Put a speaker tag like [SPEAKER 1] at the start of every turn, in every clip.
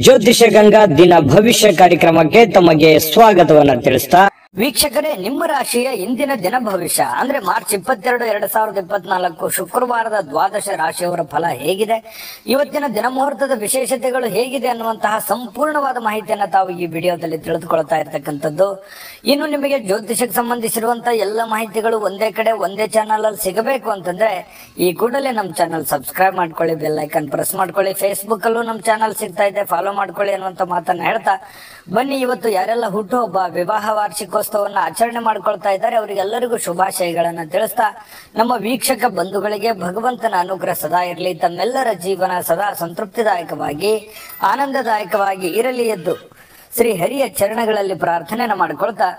[SPEAKER 1] ಜ್ಯೋತಿಷ ಗಂಗಾ ದಿನ ಭವಿಷ್ಯ ಕಾರ್ಯಕ್ರಮಕ್ಕೆ ತಮಗೆ ಸ್ವಾಗತವನ್ನ ತಿಳಿಸ್ತಾ
[SPEAKER 2] ವೀಕ್ಷಕರೇ, ನಿಮ್ಮ ರಾಶಿಯ ಇಂದಿನ ದಿನ ಭವಿಷ್ಯ ಅಂದ್ರೆ ಮಾರ್ಚ್ 22, 2024 ಶುಕ್ರವಾರದ ದ್ವಾದಶ ರಾಶಿಯವರ ಫಲ ಹೇಗಿದೆ, ಇವತ್ತಿನ ದಿನ ಮುಹೂರ್ತದ ವಿಶೇಷತೆಗಳು ಹೇಗಿದೆ ಅನ್ನುವಂತಹ ಸಂಪೂರ್ಣವಾದ ಮಾಹಿತಿಯನ್ನ ತಾವು ಈ ವಿಡಿಯೋದಲ್ಲಿ ತಿಳಿದುಕೊಳ್ತಾ ಇರತಕ್ಕಂಥದ್ದು. ಇನ್ನು ನಿಮಗೆ ಜ್ಯೋತಿಷಕ್ಕೆ ಸಂಬಂಧಿಸಿರುವಂತಹ ಎಲ್ಲ ಮಾಹಿತಿಗಳು ಒಂದೇ ಕಡೆ ಒಂದೇ ಚಾನಲ್ ಅಲ್ಲಿ ಸಿಗಬೇಕು ಅಂತಂದ್ರೆ ಈ ಕೂಡಲೇ ನಮ್ಮ ಚಾನಲ್ ಸಬ್ಸ್ಕ್ರೈಬ್ ಮಾಡ್ಕೊಳ್ಳಿ, ಬೆಲ್ ಐಕನ್ ಪ್ರೆಸ್ ಮಾಡ್ಕೊಳ್ಳಿ. ಫೇಸ್ಬುಕ್ ಅಲ್ಲೂ ನಮ್ಮ ಚಾನಲ್ ಸಿಗ್ತಾ ಇದೆ, ಫಾಲೋ ಮಾಡ್ಕೊಳ್ಳಿ ಅನ್ನುವಂತ ಮಾತನ್ನ ಹೇಳ್ತಾ ಬನ್ನಿ, ಇವತ್ತು ಯಾರೆಲ್ಲ ಹುಟ್ಟುಹಬ್ಬ, ವಿವಾಹ ವಾರ್ಷಿಕೋತ್ಸವನ್ನ ಆಚರಣೆ ಮಾಡ್ಕೊಳ್ತಾ ಇದ್ದಾರೆ ಅವರಿಗೆಲ್ಲರಿಗೂ ಶುಭಾಶಯಗಳನ್ನ ತಿಳಿಸ್ತಾ ನಮ್ಮ ವೀಕ್ಷಕ ಬಂಧುಗಳಿಗೆ ಭಗವಂತನ ಅನುಗ್ರಹ ಸದಾ ಇರಲಿ, ತಮ್ಮೆಲ್ಲರ ಜೀವನ ಸದಾ ಸಂತೃಪ್ತಿದಾಯಕವಾಗಿ ಆನಂದದಾಯಕವಾಗಿ ಇರಲಿ ಎಂದು ಶ್ರೀ ಹರಿಯ ಚರಣಗಳಲ್ಲಿ ಪ್ರಾರ್ಥನೆಯನ್ನು ಮಾಡಿಕೊಳ್ತಾ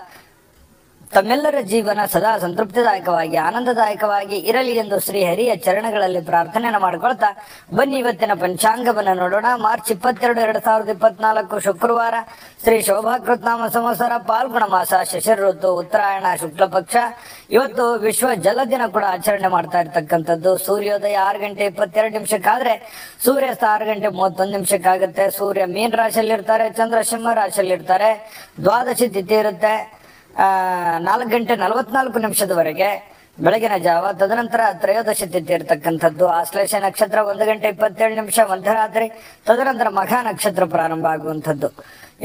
[SPEAKER 2] ತಮ್ಮೆಲ್ಲರ ಜೀವನ ಸದಾ ಸಂತೃಪ್ತಿದಾಯಕವಾಗಿ ಆನಂದದಾಯಕವಾಗಿ ಇರಲಿ ಎಂದು ಶ್ರೀ ಹರಿಯ ಚರಣಗಳಲ್ಲಿ ಪ್ರಾರ್ಥನೆಯನ್ನು ಮಾಡಿಕೊಳ್ತಾ ಬನ್ನಿ, ಇವತ್ತಿನ ಪಂಚಾಂಗವನ್ನು ನೋಡೋಣ. ಮಾರ್ಚ್ 22, 2024 ಶುಕ್ರವಾರ, ಶ್ರೀ ಶೋಭಾಕೃತ್ನಾಮ ಸಂವತ್ಸರ, ಪಾಲ್ಗುಣ ಮಾಸ, ಶಿಶಿರ ಋತು, ಉತ್ತರಾಯಣ, ಶುಕ್ಲ ಪಕ್ಷ. ಇವತ್ತು ವಿಶ್ವ ಜಲ ದಿನ ಕೂಡ ಆಚರಣೆ ಮಾಡ್ತಾ ಇರ್ತಕ್ಕಂಥದ್ದು. ಸೂರ್ಯೋದಯ 6 ಗಂಟೆ 22 ನಿಮಿಷಕ್ಕಾದ್ರೆ ಸೂರ್ಯಾಸ್ತ 6 ಗಂಟೆ 31 ನಿಮಿಷಕ್ಕಾಗುತ್ತೆ. ಸೂರ್ಯ ಮೀನ ರಾಶಿಯಲ್ಲಿ ಇರ್ತಾರೆ, ಚಂದ್ರ ಸಿಂಹ ರಾಶಿಯಲ್ಲಿ ಇರ್ತಾರೆ. ದ್ವಾದಶಿ ತಿಥಿ ಇರುತ್ತೆ 4 ಗಂಟೆ 44 ನಿಮಿಷದವರೆಗೆ ಬೆಳಗಿನ ಜಾವ. ತದನಂತರ ತ್ರಯೋದಶಿ ತಿಥಿ ಇರತಕ್ಕಂಥದ್ದು. ಆಶ್ಲೇಷ ನಕ್ಷತ್ರ 1 ಗಂಟೆ 27 ನಿಮಿಷ ಮಧ್ಯರಾತ್ರಿ. ತದನಂತರ ಮಘ ನಕ್ಷತ್ರ ಪ್ರಾರಂಭ ಆಗುವಂಥದ್ದು.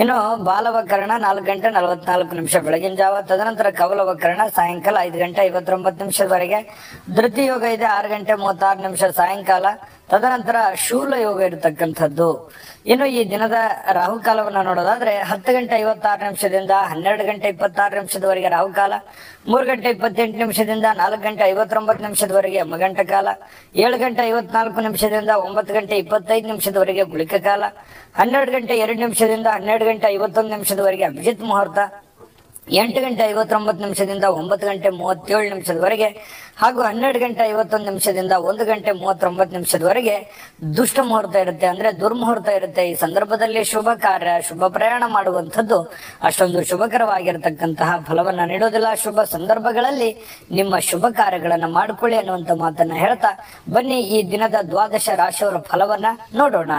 [SPEAKER 2] ಇನ್ನು ಬಾಲವಕರಣ 4 ಗಂಟೆ 44 ನಿಮಿಷ ಬೆಳಗಿನ ಜಾವ. ತದನಂತರ ಕವಲವಕರಣ ಸಾಯಂಕಾಲ 5 ಗಂಟೆ 59 ನಿಮಿಷದವರೆಗೆ. ಧೃತಿ ಯೋಗ ಇದೆ 6 ಗಂಟೆ 36 ನಿಮಿಷ ಸಾಯಂಕಾಲ. ತದನಂತರ ಶೂಲ ಯೋಗ ಇರತಕ್ಕಂಥದ್ದು. ಇನ್ನು ಈ ದಿನದ ರಾಹುಕಾಲವನ್ನು ನೋಡೋದಾದ್ರೆ 10 ಗಂಟೆ 56 ನಿಮಿಷದಿಂದ 12 ಗಂಟೆ 26 ನಿಮಿಷದವರೆಗೆ ರಾಹುಕಾಲ. 3 ಗಂಟೆ 28 ನಿಮಿಷದಿಂದ 4 ಗಂಟೆ 59 ನಿಮಿಷದವರೆಗೆ ಯಮಗಂಟ ಕಾಲ. 7 ಗಂಟೆ 54 ನಿಮಿಷದಿಂದ 9 ಗಂಟೆ 25 ನಿಮಿಷದವರೆಗೆ ಗುಳಿಕ ಕಾಲ. 12 ಗಂಟೆ 2 ನಿಮಿಷದಿಂದ 12 ಗಂಟೆ 51 ನಿಮಿಷದವರೆಗೆ ಅಭಿಜಿತ್ ಮುಹೂರ್ತ. 8 ಗಂಟೆ 59 ನಿಮಿಷದಿಂದ 9 ಗಂಟೆ 37 ನಿಮಿಷದವರೆಗೆ ಹಾಗೂ 12 ಗಂಟೆ 51 ನಿಮಿಷದಿಂದ 1 ಗಂಟೆ 39 ನಿಮಿಷದವರೆಗೆ ದುಷ್ಟ ಮುಹೂರ್ತ ಇರುತ್ತೆ, ಅಂದ್ರೆ ದುರ್ಮುಹೂರ್ತ ಇರುತ್ತೆ. ಈ ಸಂದರ್ಭದಲ್ಲಿ ಶುಭ ಕಾರ್ಯ, ಶುಭ ಪ್ರಯಾಣ ಮಾಡುವಂಥದ್ದು ಅಷ್ಟೊಂದು ಶುಭಕರವಾಗಿರತಕ್ಕಂತಹ ಫಲವನ್ನ ನೀಡೋದಿಲ್ಲ. ಶುಭ ಸಂದರ್ಭಗಳಲ್ಲಿ ನಿಮ್ಮ ಶುಭ ಕಾರ್ಯಗಳನ್ನ ಮಾಡಿಕೊಳ್ಳಿ ಅನ್ನುವಂಥ ಮಾತನ್ನ ಹೇಳ್ತಾ ಬನ್ನಿ, ಈ ದಿನದ ದ್ವಾದಶ ರಾಶಿಯವರ ಫಲವನ್ನ ನೋಡೋಣ.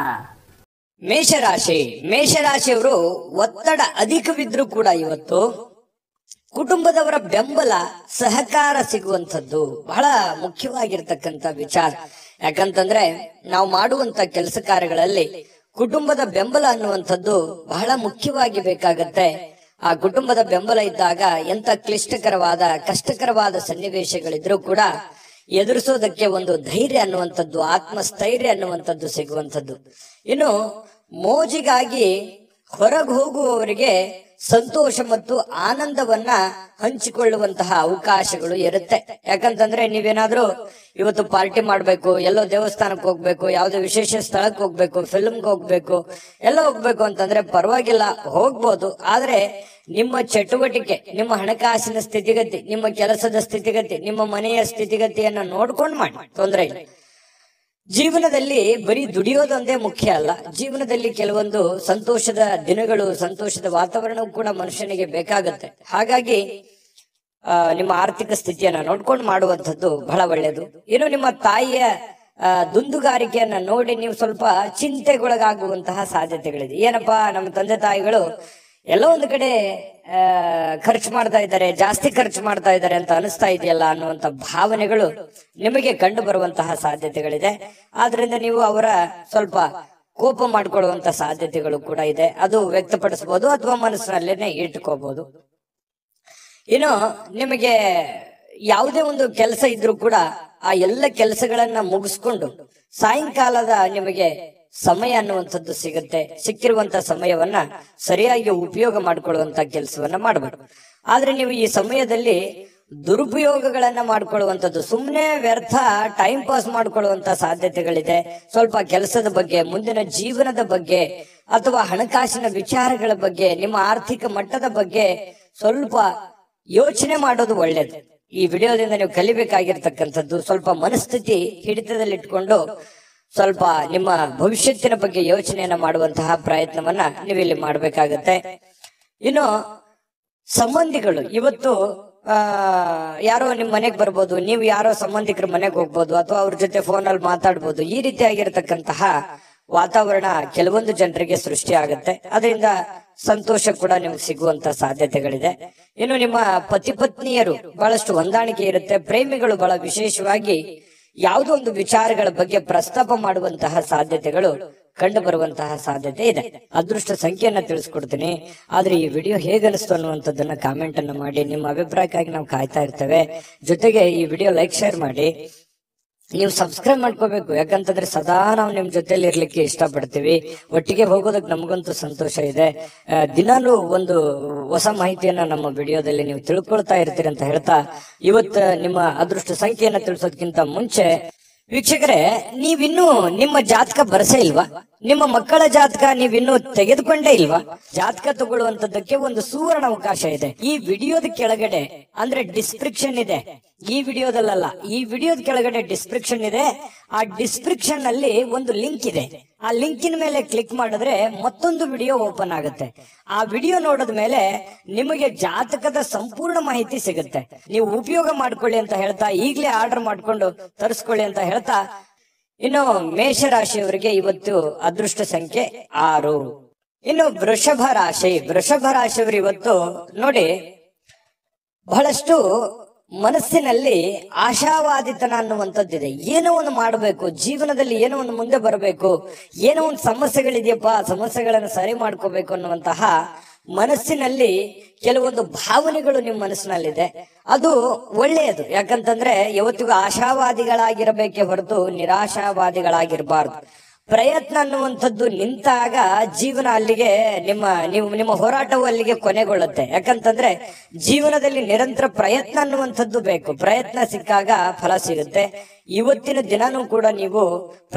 [SPEAKER 1] ಮೇಷರಾಶಿಯವರು ಒತ್ತಡ ಅಧಿಕವಿದ್ರೂ ಕೂಡ ಇವತ್ತು ಕುಟುಂಬದವರ ಬೆಂಬಲ ಸಹಕಾರ ಸಿಗುವಂಥದ್ದು ಬಹಳ ಮುಖ್ಯವಾಗಿರ್ತಕ್ಕಂಥ ವಿಚಾರ. ಯಾಕಂತಂದ್ರೆ ನಾವು ಮಾಡುವಂತ ಕೆಲಸ ಕಾರ್ಯಗಳಲ್ಲಿ ಕುಟುಂಬದ ಬೆಂಬಲ ಅನ್ನುವಂಥದ್ದು ಬಹಳ ಮುಖ್ಯವಾಗಿ ಬೇಕಾಗತ್ತೆ. ಆ ಕುಟುಂಬದ ಬೆಂಬಲ ಇದ್ದಾಗ ಎಂತ ಕ್ಲಿಷ್ಟಕರವಾದ ಕಷ್ಟಕರವಾದ ಸನ್ನಿವೇಶಗಳಿದ್ರೂ ಕೂಡ ಎದುರಿಸೋದಕ್ಕೆ ಒಂದು ಧೈರ್ಯ ಅನ್ನುವಂಥದ್ದು, ಆತ್ಮಸ್ಥೈರ್ಯ ಅನ್ನುವಂಥದ್ದು ಸಿಗುವಂಥದ್ದು. ಇನ್ನು ಮೋಜಿಗಾಗಿ ಹೊರಗೆ ಹೋಗುವವರಿಗೆ ಸಂತೋಷ ಮತ್ತು ಆನಂದವನ್ನ ಹಂಚಿಕೊಳ್ಳುವಂತಹ ಅವಕಾಶಗಳು ಇರುತ್ತೆ. ಯಾಕಂತಂದ್ರೆ ನೀವೇನಾದ್ರೂ ಇವತ್ತು ಪಾರ್ಟಿ ಮಾಡ್ಬೇಕು, ಎಲ್ಲೋ ದೇವಸ್ಥಾನಕ್ಕೆ ಹೋಗ್ಬೇಕು, ಯಾವುದೋ ವಿಶೇಷ ಸ್ಥಳಕ್ಕೆ ಹೋಗ್ಬೇಕು, ಫಿಲ್ಮ್ಗೆ ಹೋಗ್ಬೇಕು, ಎಲ್ಲ ಹೋಗ್ಬೇಕು ಅಂತಂದ್ರೆ ಪರವಾಗಿಲ್ಲ, ಹೋಗ್ಬೋದು. ಆದ್ರೆ ನಿಮ್ಮ ಚಟುವಟಿಕೆ, ನಿಮ್ಮ ಹಣಕಾಸಿನ ಸ್ಥಿತಿಗತಿ, ನಿಮ್ಮ ಕೆಲಸದ ಸ್ಥಿತಿಗತಿ, ನಿಮ್ಮ ಮನೆಯ ಸ್ಥಿತಿಗತಿಯನ್ನ ನೋಡ್ಕೊಂಡು ಮಾಡಿ, ತೊಂದರೆ ಇಲ್ಲ. ಜೀವನದಲ್ಲಿ ಬರೀ ದುಡಿಯೋದೊಂದೇ ಮುಖ್ಯ ಅಲ್ಲ. ಜೀವನದಲ್ಲಿ ಕೆಲವೊಂದು ಸಂತೋಷದ ದಿನಗಳು, ಸಂತೋಷದ ವಾತಾವರಣವು ಕೂಡ ಮನುಷ್ಯನಿಗೆ ಬೇಕಾಗುತ್ತೆ. ಹಾಗಾಗಿ ನಿಮ್ಮ ಆರ್ಥಿಕ ಸ್ಥಿತಿಯನ್ನ ನೋಡ್ಕೊಂಡು ಮಾಡುವಂಥದ್ದು ಬಹಳ ಒಳ್ಳೆಯದು. ಇನ್ನು ನಿಮ್ಮ ತಾಯಿಯ ದುಂದುಗಾರಿಕೆಯನ್ನ ನೋಡಿ ನೀವು ಸ್ವಲ್ಪ ಚಿಂತೆಗೊಳಗಾಗುವಂತಹ ಸಾಧ್ಯತೆಗಳಿದೆ. ಏನಪ್ಪಾ, ನಮ್ಮ ತಂದೆ ತಾಯಿಗಳು ಎಲ್ಲೋ ಒಂದು ಕಡೆ ಖರ್ಚು ಮಾಡ್ತಾ ಇದ್ದಾರೆ, ಜಾಸ್ತಿ ಖರ್ಚು ಮಾಡ್ತಾ ಇದ್ದಾರೆ ಅಂತ ಅನಿಸ್ತಾ ಇದೆಯಲ್ಲ ಅನ್ನುವಂತ ಭಾವನೆಗಳು ನಿಮಗೆ ಕಂಡು ಬರುವಂತಹ ಸಾಧ್ಯತೆಗಳಿದೆ. ಆದ್ರಿಂದ ನೀವು ಅವರ ಸ್ವಲ್ಪ ಕೋಪ ಮಾಡ್ಕೊಳ್ಳುವಂತ ಸಾಧ್ಯತೆಗಳು ಕೂಡ ಇದೆ. ಅದು ವ್ಯಕ್ತಪಡಿಸಬಹುದು ಅಥವಾ ಮನಸ್ಸಿನಲ್ಲೇನೆ ಇಟ್ಕೋಬಹುದು. ಇನ್ನು ನಿಮಗೆ ಯಾವುದೇ ಒಂದು ಕೆಲಸ ಇದ್ರೂ ಕೂಡ ಆ ಎಲ್ಲ ಕೆಲಸಗಳನ್ನ ಮುಗಿಸ್ಕೊಂಡು ಸಾಯಂಕಾಲದ ನಿಮಗೆ ಸಮಯ ಅನ್ನುವಂಥದ್ದು ಸಿಗುತ್ತೆ. ಸಿಕ್ಕಿರುವಂತ ಸಮಯವನ್ನ ಸರಿಯಾಗಿ ಉಪಯೋಗ ಮಾಡಿಕೊಳ್ಳುವಂತ ಕೆಲಸವನ್ನ ಮಾಡಬೇಕು. ಆದ್ರೆ ನೀವು ಈ ಸಮಯದಲ್ಲಿ ದುರುಪಯೋಗಗಳನ್ನ ಮಾಡ್ಕೊಳ್ಳುವಂಥದ್ದು, ಸುಮ್ಮನೆ ವ್ಯರ್ಥ ಟೈಮ್ ಪಾಸ್ ಮಾಡ್ಕೊಳ್ಳುವಂತ ಸಾಧ್ಯತೆಗಳಿದೆ. ಸ್ವಲ್ಪ ಕೆಲಸದ ಬಗ್ಗೆ, ಮುಂದಿನ ಜೀವನದ ಬಗ್ಗೆ ಅಥವಾ ಹಣಕಾಸಿನ ವಿಚಾರಗಳ ಬಗ್ಗೆ, ನಿಮ್ಮ ಆರ್ಥಿಕ ಮಟ್ಟದ ಬಗ್ಗೆ ಸ್ವಲ್ಪ ಯೋಚನೆ ಮಾಡೋದು ಒಳ್ಳೇದು. ಈ ವಿಡಿಯೋದಿಂದ ನೀವು ಕಲಿಬೇಕಾಗಿರ್ತಕ್ಕಂಥದ್ದು ಸ್ವಲ್ಪ ಮನಸ್ಥಿತಿ ಹಿಡಿತದಲ್ಲಿಟ್ಕೊಂಡು ಸ್ವಲ್ಪ ನಿಮ್ಮ ಭವಿಷ್ಯತ್ತಿನ ಬಗ್ಗೆ ಯೋಚನೆಯನ್ನ ಮಾಡುವಂತಹ ಪ್ರಯತ್ನವನ್ನ ನೀವಿಲ್ಲಿ ಮಾಡ್ಬೇಕಾಗತ್ತೆ. ಇನ್ನು ಸಂಬಂಧಿಗಳು ಇವತ್ತು ಯಾರೋ ನಿಮ್ ಮನೆಗೆ ಬರ್ಬೋದು, ನೀವು ಯಾರೋ ಸಂಬಂಧಿಕರ ಮನೆಗೆ ಹೋಗ್ಬೋದು, ಅಥವಾ ಅವ್ರ ಜೊತೆ ಫೋನಲ್ಲಿ ಮಾತಾಡ್ಬೋದು. ಈ ರೀತಿಯಾಗಿರ್ತಕ್ಕಂತಹ ವಾತಾವರಣ ಕೆಲವೊಂದು ಜನರಿಗೆ ಸೃಷ್ಟಿ ಆಗುತ್ತೆ. ಅದರಿಂದ ಸಂತೋಷ ಕೂಡ ನಿಮ್ಗೆ ಸಿಗುವಂತ ಸಾಧ್ಯತೆಗಳಿದೆ. ಇನ್ನು ನಿಮ್ಮ ಪತಿ ಪತ್ನಿಯರು ಬಹಳಷ್ಟು ಹೊಂದಾಣಿಕೆ ಇರುತ್ತೆ. ಪ್ರೇಮಿಗಳು ಬಹಳ ವಿಶೇಷವಾಗಿ ಯಾವುದೋ ಒಂದು ವಿಚಾರಗಳ ಬಗ್ಗೆ ಪ್ರಸ್ತಾಪ ಮಾಡುವಂತಹ ಸಾಧ್ಯತೆಗಳು ಕಂಡು ಬರುವಂತಹ ಸಾಧ್ಯತೆ ಇದೆ. ಅದೃಷ್ಟ ಸಂಖ್ಯೆಯನ್ನ ತಿಳಿಸ್ಕೊಡ್ತೀನಿ. ಆದ್ರೆ ಈ ವಿಡಿಯೋ ಹೇಗನಿಸ್ತು ಅನ್ನುವಂಥದ್ದನ್ನ ಕಾಮೆಂಟ್ ಅನ್ನ ಮಾಡಿ. ನಿಮ್ಮ ಅಭಿಪ್ರಾಯಕ್ಕಾಗಿ ನಾವು ಕಾಯ್ತಾ ಇರ್ತೇವೆ. ಜೊತೆಗೆ ಈ ವಿಡಿಯೋ ಲೈಕ್ ಶೇರ್ ಮಾಡಿ. ನೀವು ಸಬ್ಸ್ಕ್ರೈಬ್ ಮಾಡ್ಕೋಬೇಕು, ಯಾಕಂತಂದ್ರೆ ಸದಾ ನಾವು ನಿಮ್ ಜೊತೆಲಿ ಇರ್ಲಿಕ್ಕೆ ಇಷ್ಟಪಡ್ತೀವಿ. ಒಟ್ಟಿಗೆ ಹೋಗೋದಕ್ಕೆ ನಮಗಂತೂ ಸಂತೋಷ ಇದೆ. ದಿನಾಲೂ ಒಂದು ಹೊಸ ಮಾಹಿತಿಯನ್ನ ನಮ್ಮ ವಿಡಿಯೋದಲ್ಲಿ ನೀವು ತಿಳ್ಕೊಳ್ತಾ ಇರ್ತೀರಿ ಅಂತ ಹೇಳ್ತಾ, ಇವತ್ತು ನಿಮ್ಮ ಅದೃಷ್ಟ ಸಂಖ್ಯೆಯನ್ನ ತಿಳಿಸೋದಕ್ಕಿಂತ ಮುಂಚೆ ವೀಕ್ಷಕರೇ, ನೀವಿನ್ನೂ ನಿಮ್ಮ ಜಾತಕ ಬರಸೇ ಇಲ್ವಾ? ನಿಮ್ಮ ಮಕ್ಕಳ ಜಾತಕ ನೀವಿನ್ನೂ ತೆಗೆದುಕೊಂಡೇ ಇಲ್ವಾ? ಜಾತಕ ತಗೊಳ್ಳುವಂತದ್ದಕ್ಕೆ ಒಂದು ಸುವರ್ಣ ಅವಕಾಶ ಇದೆ. ಈ ವಿಡಿಯೋದ ಕೆಳಗಡೆ ಅಂದ್ರೆ ಡಿಸ್ಕ್ರಿಪ್ಷನ್ ಇದೆ. ಈ ವಿಡಿಯೋದಲ್ಲ, ಈ ವಿಡಿಯೋದ ಕೆಳಗಡೆ ಡಿಸ್ಕ್ರಿಪ್ಷನ್ ಇದೆ. ಆ ಡಿಸ್ಕ್ರಿಪ್ಷನ್ ಅಲ್ಲಿ ಒಂದು ಲಿಂಕ್ ಇದೆ. ಆ ಲಿಂಕಿನ ಮೇಲೆ ಕ್ಲಿಕ್ ಮಾಡಿದ್ರೆ ಮತ್ತೊಂದು ವಿಡಿಯೋ ಓಪನ್ ಆಗುತ್ತೆ. ಆ ವಿಡಿಯೋ ನೋಡಿದ ಮೇಲೆ ನಿಮಗೆ ಜಾತಕದ ಸಂಪೂರ್ಣ ಮಾಹಿತಿ ಸಿಗುತ್ತೆ. ನೀವು ಉಪಯೋಗ ಮಾಡ್ಕೊಳ್ಳಿ ಅಂತ ಹೇಳ್ತಾ, ಈಗಲೇ ಆರ್ಡರ್ ಮಾಡ್ಕೊಂಡು ತರಿಸ್ಕೊಳ್ಳಿ ಅಂತ ಹೇಳ್ತಾ, ಇನ್ನು ಮೇಷರಾಶಿಯವರಿಗೆ ಇವತ್ತು ಅದೃಷ್ಟ ಸಂಖ್ಯೆ 6. ಇನ್ನು ವೃಷಭ ರಾಶಿಯವರು ಇವತ್ತು ನೋಡಿ, ಬಹಳಷ್ಟು ಮನಸ್ಸಿನಲ್ಲಿ ಆಶಾವಾದಿತನ ಅನ್ನುವಂಥದ್ದಿದೆ. ಏನೋ ಒಂದು ಮಾಡಬೇಕು, ಜೀವನದಲ್ಲಿ ಏನೋ ಒಂದು ಮುಂದೆ ಬರಬೇಕು, ಏನೋ ಒಂದು ಸಮಸ್ಯೆಗಳಿದೆಯಪ್ಪ, ಸಮಸ್ಯೆಗಳನ್ನು ಸರಿ ಮಾಡ್ಕೋಬೇಕು ಅನ್ನುವಂತಹ ಮನಸ್ಸಿನಲ್ಲಿ ಕೆಲವೊಂದು ಭಾವನೆಗಳು ನಿಮ್ಮ ಮನಸ್ಸಿನಲ್ಲಿದೆ. ಅದು ಒಳ್ಳೆಯದು. ಯಾಕಂತಂದ್ರೆ ಯಾವತ್ತಿಗೂ ಆಶಾವಾದಿಗಳಾಗಿರಬೇಕೇ ಹೊರತು ನಿರಾಶಾವಾದಿಗಳಾಗಿರಬಾರ್ದು. ಪ್ರಯತ್ನ ಅನ್ನುವಂಥದ್ದು ನಿಂತಾಗ ಜೀವನ ಅಲ್ಲಿಗೆ ನಿಮ್ಮ ಹೋರಾಟವು ಅಲ್ಲಿಗೆ ಕೊನೆಗೊಳ್ಳುತ್ತೆ. ಯಾಕಂತಂದ್ರೆ ಜೀವನದಲ್ಲಿ ನಿರಂತರ ಪ್ರಯತ್ನ ಅನ್ನುವಂಥದ್ದು ಬೇಕು. ಪ್ರಯತ್ನ ಸಿಕ್ಕಾಗ ಫಲ ಸಿಗುತ್ತೆ. ಇವತ್ತಿನ ದಿನಾನೂ ಕೂಡ ನೀವು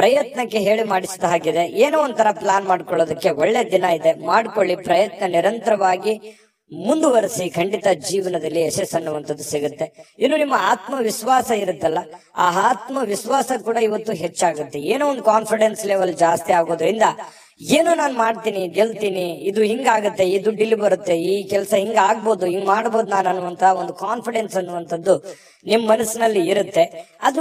[SPEAKER 1] ಪ್ರಯತ್ನಕ್ಕೆ ಹೇಳಿ ಮಾಡಿಸಿದ ಹಾಗಿದೆ. ಏನೋ ಒಂಥರ ಪ್ಲಾನ್ ಮಾಡ್ಕೊಳ್ಳೋದಕ್ಕೆ ಒಳ್ಳೆ ದಿನ ಇದೆ. ಮಾಡ್ಕೊಳ್ಳಿ, ಪ್ರಯತ್ನ ನಿರಂತರವಾಗಿ ಮುಂದುವರಿಸಿ. ಖಂಡಿತ ಜೀವನದಲ್ಲಿ ಯಶಸ್ಸು ಅನ್ನುವಂಥದ್ದು ಸಿಗುತ್ತೆ. ಇನ್ನು ನಿಮ್ಮ ಆತ್ಮವಿಶ್ವಾಸ ಇರುತ್ತಲ್ಲ, ಆ ಆತ್ಮವಿಶ್ವಾಸ ಕೂಡ ಇವತ್ತು ಹೆಚ್ಚಾಗುತ್ತೆ. ಏನೋ ಒಂದು ಕಾನ್ಫಿಡೆನ್ಸ್ ಲೆವೆಲ್ ಜಾಸ್ತಿ ಆಗೋದ್ರಿಂದ ಏನೋ ನಾನು ಮಾಡ್ತೀನಿ, ಗೆಲ್ತೀನಿ, ಇದು ಹಿಂಗಾಗತ್ತೆ, ಈ ದುಡ್ಡು ಇಲ್ಲಿ ಬರುತ್ತೆ, ಈ ಕೆಲಸ ಹಿಂಗ ಆಗ್ಬೋದು, ಹಿಂಗ್ ಮಾಡ್ಬೋದು ನಾನು ಅನ್ನುವಂತ ಒಂದು ಕಾನ್ಫಿಡೆನ್ಸ್ ಅನ್ನುವಂಥದ್ದು ನಿಮ್ ಮನಸ್ಸಿನಲ್ಲಿ ಇರುತ್ತೆ. ಅದು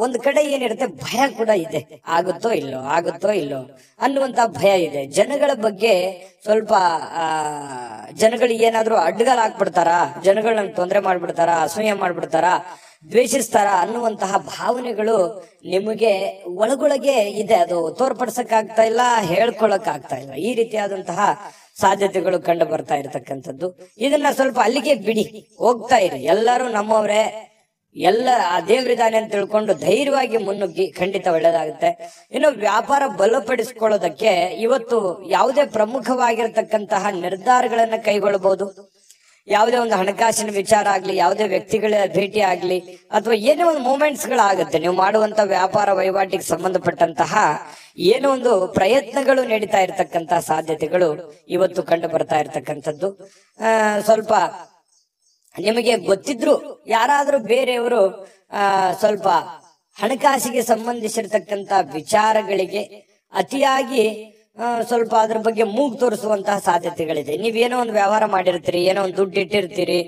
[SPEAKER 1] ಒಂದು ಕಡೆ ಏನಿರುತ್ತೆ, ಭಯ ಕೂಡ ಇದೆ. ಆಗುತ್ತೋ ಇಲ್ಲೋ ಅನ್ನುವಂತ ಭಯ ಇದೆ. ಜನಗಳ ಬಗ್ಗೆ ಸ್ವಲ್ಪ ಜನಗಳಿಗೆ ಏನಾದ್ರೂ ಅಡ್ಡಗಾಲಾಗ್ಬಿಡ್ತಾರ, ಜನಗಳನ್ನ ತೊಂದರೆ ಮಾಡ್ಬಿಡ್ತಾರ, ಅಸೂಯೆ ಮಾಡ್ಬಿಡ್ತಾರ, ದ್ವೇಷಿಸ್ತಾರ ಅನ್ನುವಂತಹ ಭಾವನೆಗಳು ನಿಮಗೆ ಒಳಗೊಳಗೆ ಇದೆ. ಅದು ತೋರ್ಪಡಿಸಕ್ ಆಗ್ತಾ ಇಲ್ಲ, ಹೇಳ್ಕೊಳಕ್ ಆಗ್ತಾ ಇಲ್ಲ. ಈ ರೀತಿಯಾದಂತಹ ಸಾಧ್ಯತೆಗಳು ಕಂಡು ಬರ್ತಾ ಇರತಕ್ಕಂಥದ್ದು. ಇದನ್ನ ಸ್ವಲ್ಪ ಅಲ್ಲಿಗೆ ಬಿಡಿ, ಹೋಗ್ತಾ ಇರಿ. ಎಲ್ಲರೂ ನಮ್ಮವರೇ, ಎಲ್ಲ ಆ ದೇವರಿದಾನೆ ಅಂತ ತಿಳ್ಕೊಂಡು ಧೈರ್ಯವಾಗಿ ಮುನ್ನುಗ್ಗಿ. ಖಂಡಿತ ಒಳ್ಳೇದಾಗುತ್ತೆ. ಇನ್ನು ವ್ಯಾಪಾರ ಬಲಪಡಿಸ್ಕೊಳ್ಳೋದಕ್ಕೆ ಇವತ್ತು ಯಾವುದೇ ಪ್ರಮುಖವಾಗಿರ್ತಕ್ಕಂತಹ ನಿರ್ಧಾರಗಳನ್ನ ಕೈಗೊಳ್ಳಬಹುದು. ಯಾವುದೇ ಒಂದು ಹಣಕಾಸಿನ ವಿಚಾರ ಆಗ್ಲಿ, ಯಾವುದೇ ವ್ಯಕ್ತಿಗಳ ಭೇಟಿ ಆಗ್ಲಿ, ಅಥವಾ ಏನೇ ಒಂದು ಮೂಮೆಂಟ್ಸ್ ಗಳಾಗುತ್ತೆ. ನೀವು ಮಾಡುವಂತ ವ್ಯಾಪಾರ ವಹಿವಾಟಿಗೆ ಸಂಬಂಧಪಟ್ಟಂತಹ ಏನೋ ಒಂದು ಪ್ರಯತ್ನಗಳು ನಡೀತಾ ಇರತಕ್ಕಂತಹ ಸಾಧ್ಯತೆಗಳು ಇವತ್ತು ಕಂಡು ಬರ್ತಾ ಇರತಕ್ಕಂಥದ್ದು. ಸ್ವಲ್ಪ ನಿಮಗೆ ಗೊತ್ತಿದ್ರು ಯಾರಾದ್ರೂ ಬೇರೆಯವರು ಸ್ವಲ್ಪ ಹಣಕಾಸಿಗೆ ಸಂಬಂಧಿಸಿರ್ತಕ್ಕಂತ ವಿಚಾರಗಳಿಗೆ ಅತಿಯಾಗಿ ಸ್ವಲ್ಪ ಅದ್ರ ಬಗ್ಗೆ ಮೂಗು ತೋರಿಸುವಂತಹ ಸಾಧ್ಯತೆಗಳಿದೆ. ನೀವೇನೋ ಒಂದು ವ್ಯವಹಾರ ಮಾಡಿರ್ತೀರಿ, ಏನೋ ಒಂದು ದುಡ್ಡು ಇಟ್ಟಿರ್ತೀರಿ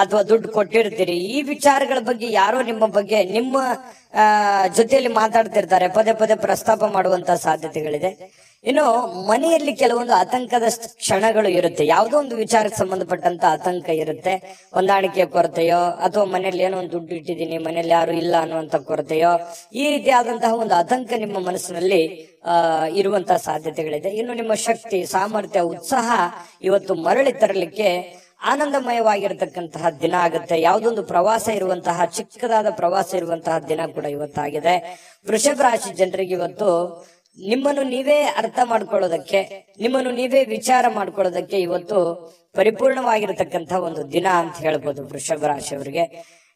[SPEAKER 1] ಅಥವಾ ದುಡ್ಡು ಕೊಟ್ಟಿರ್ತೀರಿ. ಈ ವಿಚಾರಗಳ ಬಗ್ಗೆ ಯಾರೋ ನಿಮ್ಮ ಬಗ್ಗೆ ನಿಮ್ಮ ಜೊತೆಯಲ್ಲಿ ಮಾತಾಡ್ತಿರ್ತಾರೆ, ಪದೇ ಪದೇ ಪ್ರಸ್ತಾಪ ಮಾಡುವಂತಹ ಸಾಧ್ಯತೆಗಳಿದೆ. ಇನ್ನು ಮನೆಯಲ್ಲಿ ಕೆಲವೊಂದು ಆತಂಕದ ಕ್ಷಣಗಳು ಇರುತ್ತೆ. ಯಾವುದೋ ಒಂದು ವಿಚಾರಕ್ಕೆ ಸಂಬಂಧಪಟ್ಟಂತ ಆತಂಕ ಇರುತ್ತೆ. ಹೊಂದಾಣಿಕೆಯ ಕೊರತೆಯೋ, ಅಥವಾ ಮನೆಯಲ್ಲಿ ಏನೋ ಒಂದು ದುಡ್ಡು ಇಟ್ಟಿದ್ದೀನಿ, ಮನೆಯಲ್ಲಿ ಯಾರು ಇಲ್ಲ ಅನ್ನುವಂತ ಕೊರತೆಯೋ, ಈ ರೀತಿಯಾದಂತಹ ಒಂದು ಆತಂಕ ನಿಮ್ಮ ಮನಸ್ಸಿನಲ್ಲಿ ಇರುವಂತಹ ಸಾಧ್ಯತೆಗಳಿದೆ. ಇನ್ನು ನಿಮ್ಮ ಶಕ್ತಿ, ಸಾಮರ್ಥ್ಯ, ಉತ್ಸಾಹ ಇವತ್ತು ಮರಳಿ ತರಲಿಕ್ಕೆ ಆನಂದಮಯವಾಗಿರತಕ್ಕಂತಹ ದಿನ ಆಗುತ್ತೆ. ಯಾವುದೊಂದು ಪ್ರವಾಸ ಇರುವಂತಹ, ಚಿಕ್ಕದಾದ ಪ್ರವಾಸ ಇರುವಂತಹ ದಿನ ಕೂಡ ಇವತ್ತಾಗಿದೆ. ವೃಷಭ ರಾಶಿ ಜನರಿಗೆ ಇವತ್ತು ನಿಮ್ಮನ್ನು ನೀವೇ ಅರ್ಥ ಮಾಡ್ಕೊಳ್ಳೋದಕ್ಕೆ, ನಿಮ್ಮನ್ನು ನೀವೇ ವಿಚಾರ ಮಾಡ್ಕೊಳ್ಳೋದಕ್ಕೆ ಇವತ್ತು ಪರಿಪೂರ್ಣವಾಗಿರತಕ್ಕಂತಹ ಒಂದು ದಿನ ಅಂತ ಹೇಳ್ಬೋದು ವೃಷಭ ರಾಶಿಯವರಿಗೆ.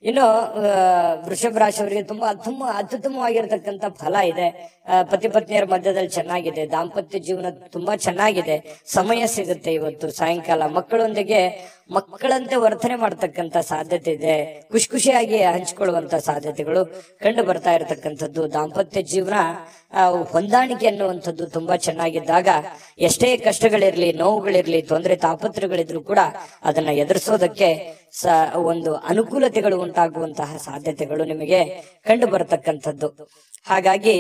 [SPEAKER 1] ಇನ್ನು ವೃಷಭ ರಾಶಿಯವರಿಗೆ ತುಂಬಾ ಅತ್ಯುತ್ತಮವಾಗಿರತಕ್ಕಂತ ಫಲ ಇದೆ. ಪತಿ ಪತ್ನಿಯರ ಮಧ್ಯದಲ್ಲಿ ಚೆನ್ನಾಗಿದೆ. ದಾಂಪತ್ಯ ಜೀವನ ತುಂಬಾ ಚೆನ್ನಾಗಿದೆ. ಸಮಯ ಸಿಗುತ್ತೆ ಇವತ್ತು ಸಾಯಂಕಾಲ. ಮಕ್ಕಳೊಂದಿಗೆ ಮಕ್ಕಳಂತೆ ವರ್ತನೆ ಮಾಡ್ತಕ್ಕಂತ ಸಾಧ್ಯತೆ ಇದೆ. ಖುಷಿಯಾಗಿ ಹಂಚಿಕೊಳ್ಳುವಂತ ಸಾಧ್ಯತೆಗಳು ಕಂಡು ಬರ್ತಾ ಇರತಕ್ಕಂಥದ್ದು. ದಾಂಪತ್ಯ ಜೀವನ ಹೊಂದಾಣಿಕೆ ಅನ್ನುವಂಥದ್ದು ತುಂಬಾ ಚೆನ್ನಾಗಿದ್ದಾಗ ಎಷ್ಟೇ ಕಷ್ಟಗಳಿರ್ಲಿ, ನೋವುಗಳಿರ್ಲಿ, ತೊಂದರೆ ತಾಪತ್ರಗಳಿದ್ರು ಕೂಡ ಅದನ್ನ ಎದುರಿಸೋದಕ್ಕೆ ಒಂದು ಅನುಕೂಲತೆಗಳು ಉಂಟಾಗುವಂತಹ ಸಾಧ್ಯತೆಗಳು ನಿಮಗೆ ಕಂಡು ಬರತಕ್ಕಂಥದ್ದು. ಹಾಗಾಗಿ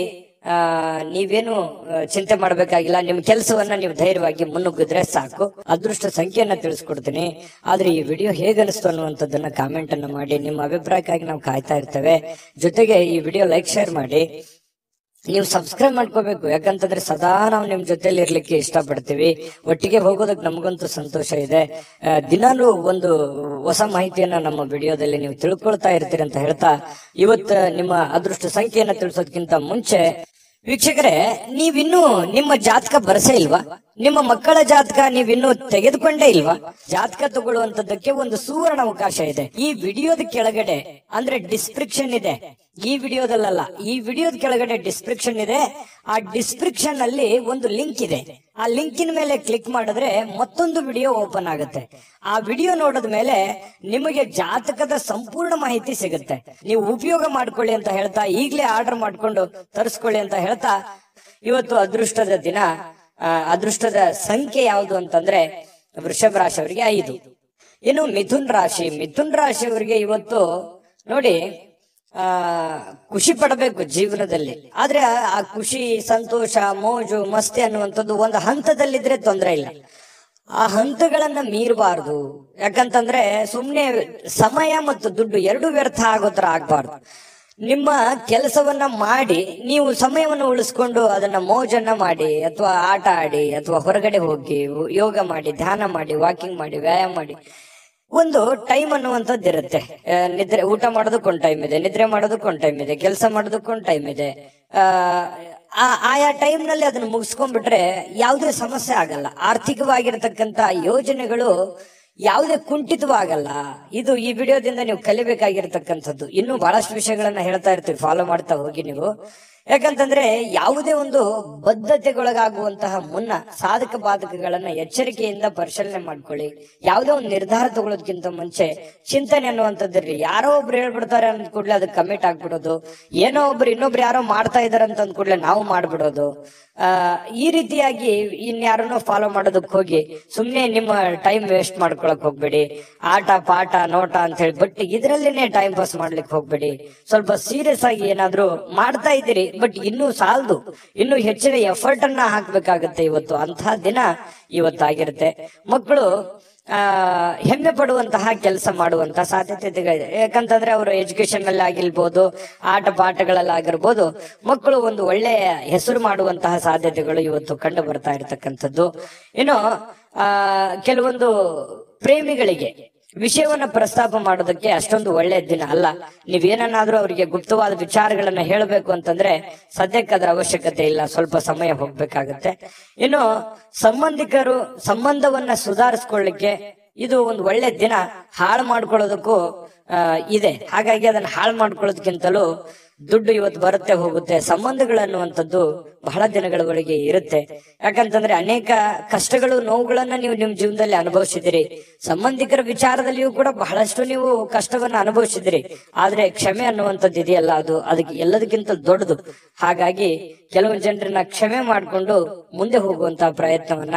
[SPEAKER 1] ನೀವೇನು ಚಿಂತೆ ಮಾಡ್ಬೇಕಾಗಿಲ್ಲ. ನಿಮ್ ಕೆಲಸವನ್ನ ನೀವು ಧೈರ್ಯವಾಗಿ ಮುನ್ನುಗ್ಗಿದ್ರೆ ಸಾಕು. ಅದೃಷ್ಟ ಸಂಖ್ಯೆಯನ್ನ ತಿಳಿಸ್ಕೊಡ್ತೀನಿ. ಆದ್ರೆ ಈ ವಿಡಿಯೋ ಹೇಗನಿಸ್ತು ಅನ್ನುವಂಥದ್ದನ್ನ ಕಾಮೆಂಟ್ ಅನ್ನ ಮಾಡಿ. ನಿಮ್ಮ ಅಭಿಪ್ರಾಯಕ್ಕಾಗಿ ನಾವು ಕಾಯ್ತಾ ಇರ್ತೇವೆ. ಜೊತೆಗೆ ಈ ವಿಡಿಯೋ ಲೈಕ್ ಶೇರ್ ಮಾಡಿ. ನೀವು ಸಬ್ಸ್ಕ್ರೈಬ್ ಮಾಡ್ಕೋಬೇಕು, ಯಾಕಂತಂದ್ರೆ ಸದಾ ನಾವು ನಿಮ್ ಜೊತೆಲಿ ಇರ್ಲಿಕ್ಕೆ ಇಷ್ಟಪಡ್ತೀವಿ. ಒಟ್ಟಿಗೆ ಹೋಗೋದಕ್ಕೆ ನಮಗಂತೂ ಸಂತೋಷ ಇದೆ. ದಿನಾಲೂ ಒಂದು ಹೊಸ ಮಾಹಿತಿಯನ್ನ ನಮ್ಮ ವಿಡಿಯೋದಲ್ಲಿ ನೀವು ತಿಳ್ಕೊಳ್ತಾ ಇರ್ತೀರಿ ಅಂತ ಹೇಳ್ತಾ, ಇವತ್ತು ನಿಮ್ಮ ಅದೃಷ್ಟ ಸಂಖ್ಯೆಯನ್ನ ತಿಳಿಸೋದಕ್ಕಿಂತ ಮುಂಚೆ ವೀಕ್ಷಕರೇ, ನೀವಿನ್ನೂ ನಿಮ್ಮ ಜಾತಕ ಬರಸೇ ಇಲ್ವಾ? ನಿಮ್ಮ ಮಕ್ಕಳ ಜಾತಕ ನೀವಿನ್ನೂ ತೆಗೆದುಕೊಂಡೇ ಇಲ್ವಾ? ಜಾತಕ ತಗೊಳ್ಳುವಂತದ್ದಕ್ಕೆ ಒಂದು ಸುವರ್ಣ ಅವಕಾಶ ಇದೆ. ಈ ವಿಡಿಯೋದ ಕೆಳಗಡೆ ಅಂದ್ರೆ ಡಿಸ್ಕ್ರಿಪ್ಷನ್ ಇದೆ. ಈ ವಿಡಿಯೋದಲ್ಲ, ಈ ವಿಡಿಯೋದ ಕೆಳಗಡೆ ಡಿಸ್ಕ್ರಿಪ್ಷನ್ ಇದೆ. ಆ ಡಿಸ್ಕ್ರಿಪ್ಷನ್ ಅಲ್ಲಿ ಒಂದು ಲಿಂಕ್ ಇದೆ. ಆ ಲಿಂಕಿನ ಮೇಲೆ ಕ್ಲಿಕ್ ಮಾಡಿದ್ರೆ ಮತ್ತೊಂದು ವಿಡಿಯೋ ಓಪನ್ ಆಗುತ್ತೆ. ಆ ವಿಡಿಯೋ ನೋಡಿದ ಮೇಲೆ ನಿಮಗೆ ಜಾತಕದ ಸಂಪೂರ್ಣ ಮಾಹಿತಿ ಸಿಗುತ್ತೆ. ನೀವು ಉಪಯೋಗ ಮಾಡ್ಕೊಳ್ಳಿ ಅಂತ ಹೇಳ್ತಾ, ಈಗಲೇ ಆರ್ಡರ್ ಮಾಡ್ಕೊಂಡು ತರಿಸ್ಕೊಳ್ಳಿ ಅಂತ ಹೇಳ್ತಾ, ಇವತ್ತು ಅದೃಷ್ಟದ ದಿನ. ಅದೃಷ್ಟದ ಸಂಖ್ಯೆ ಯಾವುದು ಅಂತಂದ್ರೆ ವೃಷಭ ರಾಶಿಯವರಿಗೆ 5. ಇನ್ನು ಮಿಥುನ್ ರಾಶಿಯವರಿಗೆ ಇವತ್ತು ನೋಡಿ, ಖುಷಿ ಪಡಬೇಕು ಜೀವನದಲ್ಲಿ. ಆದ್ರೆ ಆ ಖುಷಿ, ಸಂತೋಷ, ಮೋಜು, ಮಸ್ತಿ ಅನ್ನುವಂಥದ್ದು ಒಂದು ಹಂತದಲ್ಲಿದ್ರೆ ತೊಂದರೆ ಇಲ್ಲ. ಆ ಹಂತಗಳನ್ನ ಮೀರಬಾರ್ದು. ಯಾಕಂತಂದ್ರೆ ಸುಮ್ನೆ ಸಮಯ ಮತ್ತು ದುಡ್ಡು ಎರಡು ವ್ಯರ್ಥ ಆಗೋ ತರ ಆಗ್ಬಾರ್ದು. ನಿಮ್ಮ ಕೆಲಸವನ್ನ ಮಾಡಿ ನೀವು ಸಮಯವನ್ನು ಉಳಿಸ್ಕೊಂಡು ಅದನ್ನ ಮೋಜನ್ನ ಮಾಡಿ, ಅಥವಾ ಆಟ ಆಡಿ, ಅಥವಾ ಹೊರಗಡೆ ಹೋಗಿ ಯೋಗ ಮಾಡಿ, ಧ್ಯಾನ ಮಾಡಿ, ವಾಕಿಂಗ್ ಮಾಡಿ, ವ್ಯಾಯಾಮ ಮಾಡಿ. ಒಂದು ಟೈಮ್ ಅನ್ನುವಂಥದ್ದು ಇರುತ್ತೆ. ನಿದ್ರೆ, ಊಟ ಮಾಡೋದಕ್ಕೊಂದು ಟೈಮ್ ಇದೆ, ನಿದ್ರೆ ಮಾಡೋದಕ್ಕೊಂದು ಟೈಮ್ ಇದೆ, ಕೆಲಸ ಮಾಡೋದಕ್ಕೊಂದು ಟೈಮ್ ಇದೆ. ಆಯಾ ಟೈಮ್ ನಲ್ಲಿ ಅದನ್ನ ಮುಗಿಸ್ಕೊಂಡ್ಬಿಟ್ರೆ ಯಾವುದೇ ಸಮಸ್ಯೆ ಆಗಲ್ಲ. ಆರ್ಥಿಕವಾಗಿರ್ತಕ್ಕಂತ ಯೋಜನೆಗಳು ಯಾವುದೇ ಕುಂಠಿತವಾಗಲ್ಲ. ಇದು ಈ ವಿಡಿಯೋದಿಂದ ನೀವು ಕಲಿಬೇಕಾಗಿರ್ತಕ್ಕಂಥದ್ದು. ಇನ್ನೂ ಬಹಳಷ್ಟು ವಿಷಯಗಳನ್ನ ಹೇಳ್ತಾ ಇರ್ತೀವಿ, ಫಾಲೋ ಮಾಡ್ತಾ ಹೋಗಿ ನೀವು. ಯಾಕಂತಂದ್ರೆ ಯಾವುದೇ ಒಂದು ಬದ್ಧತೆಗೊಳಗಾಗುವಂತಹ ಮುನ್ನ ಸಾಧಕ ಬಾಧಕಗಳನ್ನ ಎಚ್ಚರಿಕೆಯಿಂದ ಪರಿಶೀಲನೆ ಮಾಡ್ಕೊಳ್ಳಿ. ಯಾವುದೇ ಒಂದು ನಿರ್ಧಾರ ತಗೊಳ್ಳೋದಕ್ಕಿಂತ ಮುಂಚೆ ಚಿಂತನೆ ಅನ್ನುವಂಥದ್ದಿರ್ಲಿ. ಯಾರೋ ಒಬ್ರು ಹೇಳ್ಬಿಡ್ತಾರೆ ಅಂದ ಕೂಡಲೇ ಅದಕ್ಕೆ ಕಮಿಟ್ ಆಗ್ಬಿಡೋದು, ಏನೋ ಒಬ್ರು ಇನ್ನೊಬ್ರು ಯಾರೋ ಮಾಡ್ತಾ ಇದಾರೆ ಅಂತ ಅಂದ ಕೂಡಲೇ ನಾವು ಮಾಡ್ಬಿಡೋದು. ಈ ರೀತಿಯಾಗಿ ಇನ್ಯಾರನ್ನೋ ಫಾಲೋ ಮಾಡೋದಕ್ಕೆ ಹೋಗಿ ಸುಮ್ನೆ ನಿಮ್ಮ ಟೈಮ್ ವೇಸ್ಟ್ ಮಾಡ್ಕೊಳಕ್ ಹೋಗ್ಬೇಡಿ. ಆಟ ಪಾಠ ನೋಟ ಅಂತ ಹೇಳಿ ಬಟ್ ಇದ್ರಲ್ಲೇನೆ ಟೈಮ್ ಪಾಸ್ ಮಾಡ್ಲಿಕ್ಕೆ ಹೋಗ್ಬೇಡಿ. ಸ್ವಲ್ಪ ಸೀರಿಯಸ್ ಆಗಿ ಏನಾದ್ರು ಮಾಡ್ತಾ ಇದ್ದೀರಿ, ಬಟ್ ಇನ್ನೂ ಸಾಲದು, ಇನ್ನೂ ಹೆಚ್ಚಿನ ಎಫರ್ಟ್ ಅನ್ನ ಹಾಕ್ಬೇಕಾಗತ್ತೆ. ಇವತ್ತು ಅಂತಹ ದಿನ ಇವತ್ತಾಗಿರುತ್ತೆ. ಮಕ್ಕಳು ಹೆಮ್ಮೆ ಪಡುವಂತಹ ಕೆಲಸ ಮಾಡುವಂತಹ ಸಾಧ್ಯತೆ ಇದೆ. ಯಾಕಂತಂದ್ರೆ ಅವರು ಎಜುಕೇಶನ್ ಅಲ್ಲಿ ಆಗಿರ್ಬೋದು, ಆಟ ಪಾಠಗಳಲ್ಲಿ ಆಗಿರ್ಬೋದು, ಮಕ್ಕಳು ಒಂದು ಒಳ್ಳೆಯ ಹೆಸರು ಮಾಡುವಂತಹ ಸಾಧ್ಯತೆಗಳು ಇವತ್ತು ಕಂಡು ಬರ್ತಾ ಇರತಕ್ಕಂಥದ್ದು. ಇನ್ನು ಕೆಲವೊಂದು ಪ್ರೇಮಿಗಳಿಗೆ ವಿಷಯವನ್ನ ಪ್ರಸ್ತಾಪ ಮಾಡೋದಕ್ಕೆ ಅಷ್ಟೊಂದು ಒಳ್ಳೆಯ ದಿನ ಅಲ್ಲ. ನೀವೇನಾದ್ರೂ ಅವರಿಗೆ ಗುಪ್ತವಾದ ವಿಚಾರಗಳನ್ನ ಹೇಳಬೇಕು ಅಂತಂದ್ರೆ ಸದ್ಯಕ್ಕೆ ಅದರ ಅವಶ್ಯಕತೆ ಇಲ್ಲ, ಸ್ವಲ್ಪ ಸಮಯ ಹೋಗ್ಬೇಕಾಗತ್ತೆ. ಇನ್ನು ಸಂಬಂಧಿಕರು ಸಂಬಂಧವನ್ನ ಸುಧಾರಿಸ್ಕೊಳ್ಳಿಕ್ಕೆ ಇದು ಒಂದು ಒಳ್ಳೆ ದಿನ. ಹಾಳು ಮಾಡ್ಕೊಳ್ಳೋದಕ್ಕೂ ಇದೆ. ಹಾಗಾಗಿ ಅದನ್ನ ಹಾಳು ಮಾಡ್ಕೊಳ್ಳೋದಕ್ಕಿಂತಲೂ ದುಡ್ಡು ಇವತ್ತು ಬರುತ್ತೆ ಹೋಗುತ್ತೆ. ಸಂಬಂಧಗಳನ್ನುವಂಥದ್ದು ಬಹಳ ದಿನಗಳವರೆಗೆ ಇರುತ್ತೆ. ಯಾಕಂತಂದ್ರೆ ಅನೇಕ ಕಷ್ಟಗಳು, ನೋವುಗಳನ್ನ ನೀವು ನಿಮ್ ಜೀವನದಲ್ಲಿ ಅನುಭವಿಸಿದಿರಿ. ಸಂಬಂಧಿಕರ ವಿಚಾರದಲ್ಲಿಯೂ ಕೂಡ ಬಹಳಷ್ಟು ನೀವು ಕಷ್ಟವನ್ನ ಅನುಭವಿಸಿದಿರಿ. ಆದ್ರೆ ಕ್ಷಮೆ ಅನ್ನುವಂಥದ್ದು ಇದೆಯಲ್ಲ, ಅದಕ್ಕೆ ಎಲ್ಲದಕ್ಕಿಂತ ದೊಡ್ಡದು. ಹಾಗಾಗಿ ಕೆಲವು ಜನರನ್ನ ಕ್ಷಮೆ ಮಾಡಿಕೊಂಡು ಮುಂದೆ ಹೋಗುವಂತಹ ಪ್ರಯತ್ನವನ್ನ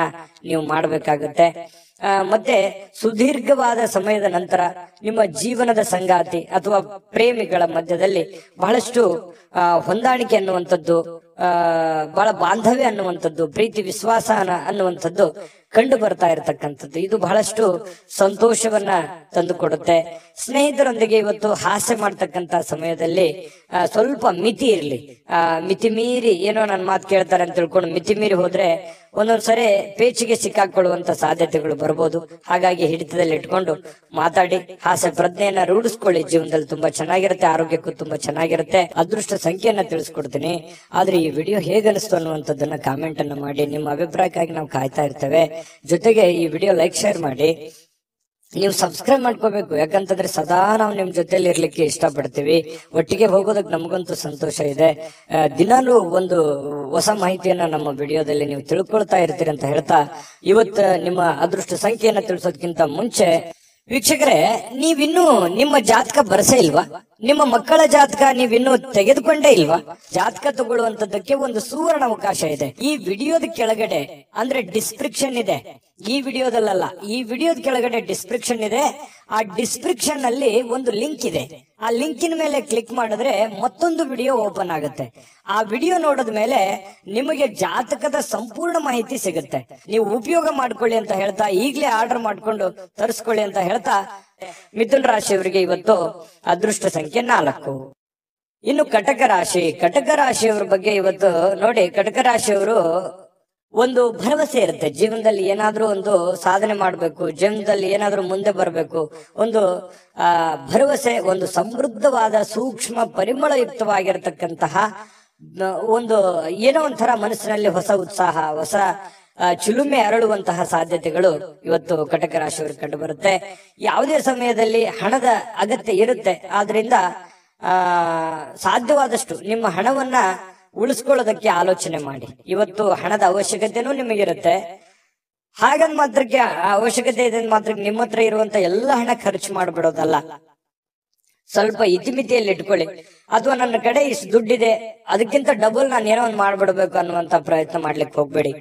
[SPEAKER 1] ನೀವು ಮಾಡ್ಬೇಕಾಗತ್ತೆ. ಮತ್ತೆ ಸುದೀರ್ಘವಾದ ಸಮಯದ ನಂತರ ನಿಮ್ಮ ಜೀವನದ ಸಂಗಾತಿ ಅಥವಾ ಪ್ರೇಮಿಗಳ ಮಧ್ಯದಲ್ಲಿ ಬಹಳಷ್ಟು ಹೊಂದಾಣಿಕೆ ಅನ್ನುವಂಥದ್ದು, ಬಹಳ ಬಾಂಧವ್ಯ ಅನ್ನುವಂಥದ್ದು, ಪ್ರೀತಿ ವಿಶ್ವಾಸ ಅನ್ನುವಂಥದ್ದು ಕಂಡು ಬರ್ತಾ ಇರತಕ್ಕಂಥದ್ದು. ಇದು ಬಹಳಷ್ಟು ಸಂತೋಷವನ್ನ ತಂದು ಕೊಡುತ್ತೆ. ಸ್ನೇಹಿತರೊಂದಿಗೆ ಇವತ್ತು ಹಾಸ್ಯ ಮಾಡ್ತಕ್ಕಂತ ಸಮಯದಲ್ಲಿ ಸ್ವಲ್ಪ ಮಿತಿ ಇರ್ಲಿ. ಮಿತಿ ಮೀರಿ ಏನೋ ನನ್ನ ಮಾತು ಕೇಳ್ತಾರೆ ಅಂತ ತಿಳ್ಕೊಂಡು ಮಿತಿ ಮೀರಿ ಹೋದ್ರೆ ಒಂದೊಂದ್ಸರಿ ಪೇಚಿಗೆ ಸಿಕ್ಕಾಕೊಳ್ಳುವಂತ ಸಾಧ್ಯತೆಗಳು ಬರ್ಬೋದು. ಹಾಗಾಗಿ ಹಿಡಿತದಲ್ಲಿ ಇಟ್ಕೊಂಡು ಮಾತಾಡಿ ಹಾಸ್ಯ ಪ್ರಜ್ಞೆಯನ್ನ ರೂಢಿಸ್ಕೊಳ್ಳಿ. ಜೀವನದಲ್ಲಿ ತುಂಬಾ ಚೆನ್ನಾಗಿರುತ್ತೆ, ಆರೋಗ್ಯಕ್ಕೂ ತುಂಬಾ ಚೆನ್ನಾಗಿರುತ್ತೆ. ಅದೃಷ್ಟ ಸಂಖ್ಯೆಯನ್ನ ತಿಳಿಸ್ಕೊಡ್ತೀನಿ. ಆದ್ರೆ ಈ ವಿಡಿಯೋ ಹೇಗನಿಸ್ತು ಅನ್ನುವಂಥದ್ದನ್ನ ಕಾಮೆಂಟ್ ಅನ್ನ ಮಾಡಿ. ನಿಮ್ಮ ಅಭಿಪ್ರಾಯಕ್ಕಾಗಿ ನಾವು ಕಾಯ್ತಾ ಇರ್ತೇವೆ. ಜೊತೆಗೆ ಈ ವಿಡಿಯೋ ಲೈಕ್ ಶೇರ್ ಮಾಡಿ. ನೀವು ಸಬ್ಸ್ಕ್ರೈಬ್ ಮಾಡ್ಕೋಬೇಕು, ಯಾಕಂತಂದ್ರೆ ಸದಾ ನಾವು ನಿಮ್ ಜೊತೆಲಿ ಇರ್ಲಿಕ್ಕೆ ಇಷ್ಟಪಡ್ತೀವಿ. ಒಟ್ಟಿಗೆ ಹೋಗೋದಕ್ಕೆ ನಮಗಂತೂ ಸಂತೋಷ ಇದೆ. ದಿನಾಲೂ ಒಂದು ಹೊಸ ಮಾಹಿತಿಯನ್ನ ನಮ್ಮ ವಿಡಿಯೋದಲ್ಲಿ ನೀವು ತಿಳ್ಕೊಳ್ತಾ ಇರ್ತೀರಿ ಅಂತ ಹೇಳ್ತಾ, ಇವತ್ತು ನಿಮ್ಮ ಅದೃಷ್ಟ ಸಂಖ್ಯೆಯನ್ನ ತಿಳಿಸೋದಕ್ಕಿಂತ ಮುಂಚೆ ವೀಕ್ಷಕರೇ, ನೀವಿನ್ನೂ ನಿಮ್ಮ ಜಾತಕ ಬರಸೇ ಇಲ್ವಾ? ನಿಮ್ಮ ಮಕ್ಕಳ ಜಾತಕ ನೀವಿನ್ನೂ ತೆಗೆದುಕೊಂಡೇ ಇಲ್ವಾ? ಜಾತಕ ತಗೊಳ್ಳುವಂತದ್ದಕ್ಕೆ ಒಂದು ಸುವರ್ಣ ಅವಕಾಶ ಇದೆ. ಈ ವಿಡಿಯೋದ ಕೆಳಗಡೆ ಅಂದ್ರೆ ಡಿಸ್ಕ್ರಿಪ್ಷನ್ ಇದೆ, ಈ ವಿಡಿಯೋದಲ್ಲ, ಈ ವಿಡಿಯೋದ ಕೆಳಗಡೆ ಡಿಸ್ಕ್ರಿಪ್ಷನ್ ಇದೆ. ಆ ಡಿಸ್ಕ್ರಿಪ್ಷನ್ ಅಲ್ಲಿ ಒಂದು ಲಿಂಕ್ ಇದೆ. ಆ ಲಿಂಕಿನ ಮೇಲೆ ಕ್ಲಿಕ್ ಮಾಡಿದ್ರೆ ಮತ್ತೊಂದು ವಿಡಿಯೋ ಓಪನ್ ಆಗುತ್ತೆ. ಆ ವಿಡಿಯೋ ನೋಡಿದ ಮೇಲೆ ನಿಮಗೆ ಜಾತಕದ ಸಂಪೂರ್ಣ ಮಾಹಿತಿ ಸಿಗುತ್ತೆ. ನೀವು ಉಪಯೋಗ ಮಾಡ್ಕೊಳ್ಳಿ ಅಂತ ಹೇಳ್ತಾ, ಈಗಲೇ ಆರ್ಡರ್ ಮಾಡ್ಕೊಂಡು ತರಿಸ್ಕೊಳ್ಳಿ ಅಂತ ಹೇಳ್ತಾ, ಮಿಥುನ ರಾಶಿಯವರಿಗೆ ಇವತ್ತು ಅದೃಷ್ಟ ಸಂಖ್ಯೆ 4. ಇನ್ನು ಕಟಕ ರಾಶಿಯವರ ಬಗ್ಗೆ ಇವತ್ತು ನೋಡಿ. ಕಟಕ ರಾಶಿಯವರು ಒಂದು ಭರವಸೆ ಇರುತ್ತೆ, ಜೀವನದಲ್ಲಿ ಏನಾದ್ರೂ ಒಂದು ಸಾಧನೆ ಮಾಡ್ಬೇಕು, ಜೀವನದಲ್ಲಿ ಏನಾದ್ರೂ ಮುಂದೆ ಬರಬೇಕು, ಒಂದು ಭರವಸೆ, ಒಂದು ಸಮೃದ್ಧವಾದ ಸೂಕ್ಷ್ಮ ಪರಿಮಳಯುಕ್ತವಾಗಿರತಕ್ಕಂತಹ ಒಂದು ಏನೋ ಒಂಥರ ಮನಸ್ಸಿನಲ್ಲಿ ಹೊಸ ಉತ್ಸಾಹ, ಹೊಸ ಚಿಲುಮೆ ಅರಳುವಂತಹ ಸಾಧ್ಯತೆಗಳು ಇವತ್ತು ಕಟಕ ರಾಶಿಯವರಿಗೆ ಕಂಡು ಬರುತ್ತೆ. ಯಾವುದೇ ಸಮಯದಲ್ಲಿ ಹಣದ ಅಗತ್ಯ ಇರುತ್ತೆ, ಆದ್ರಿಂದ ಸಾಧ್ಯವಾದಷ್ಟು ನಿಮ್ಮ ಹಣವನ್ನ ಉಳಿಸ್ಕೊಳ್ಳೋದಕ್ಕೆ ಆಲೋಚನೆ ಮಾಡಿ. ಇವತ್ತು ಹಣದ ಅವಶ್ಯಕತೆನೂ ನಿಮಗಿರುತ್ತೆ, ಹಾಗಂದ್ ಮಾತ್ರಕ್ಕೆ ಅವಶ್ಯಕತೆ ಇದೆ ಮಾತ್ರಕ್ಕೆ ನಿಮ್ಮ ಹತ್ರ ಇರುವಂತ ಎಲ್ಲ ಹಣ ಖರ್ಚು ಮಾಡ್ಬಿಡೋದಲ್ಲ. ಸ್ವಲ್ಪ ಇತಿಮಿತಿಯಲ್ಲಿ ಇಟ್ಕೊಳ್ಳಿ. ಅಥವಾ ನನ್ನ ಕಡೆ ಇಷ್ಟು ದುಡ್ಡಿದೆ, ಅದಕ್ಕಿಂತ ಡಬಲ್ ನಾನು ಏನೋ ಒಂದು ಮಾಡ್ಬಿಡ್ಬೇಕು ಅನ್ನುವಂತ ಪ್ರಯತ್ನ ಮಾಡ್ಲಿಕ್ಕೆ ಹೋಗ್ಬೇಡಿ.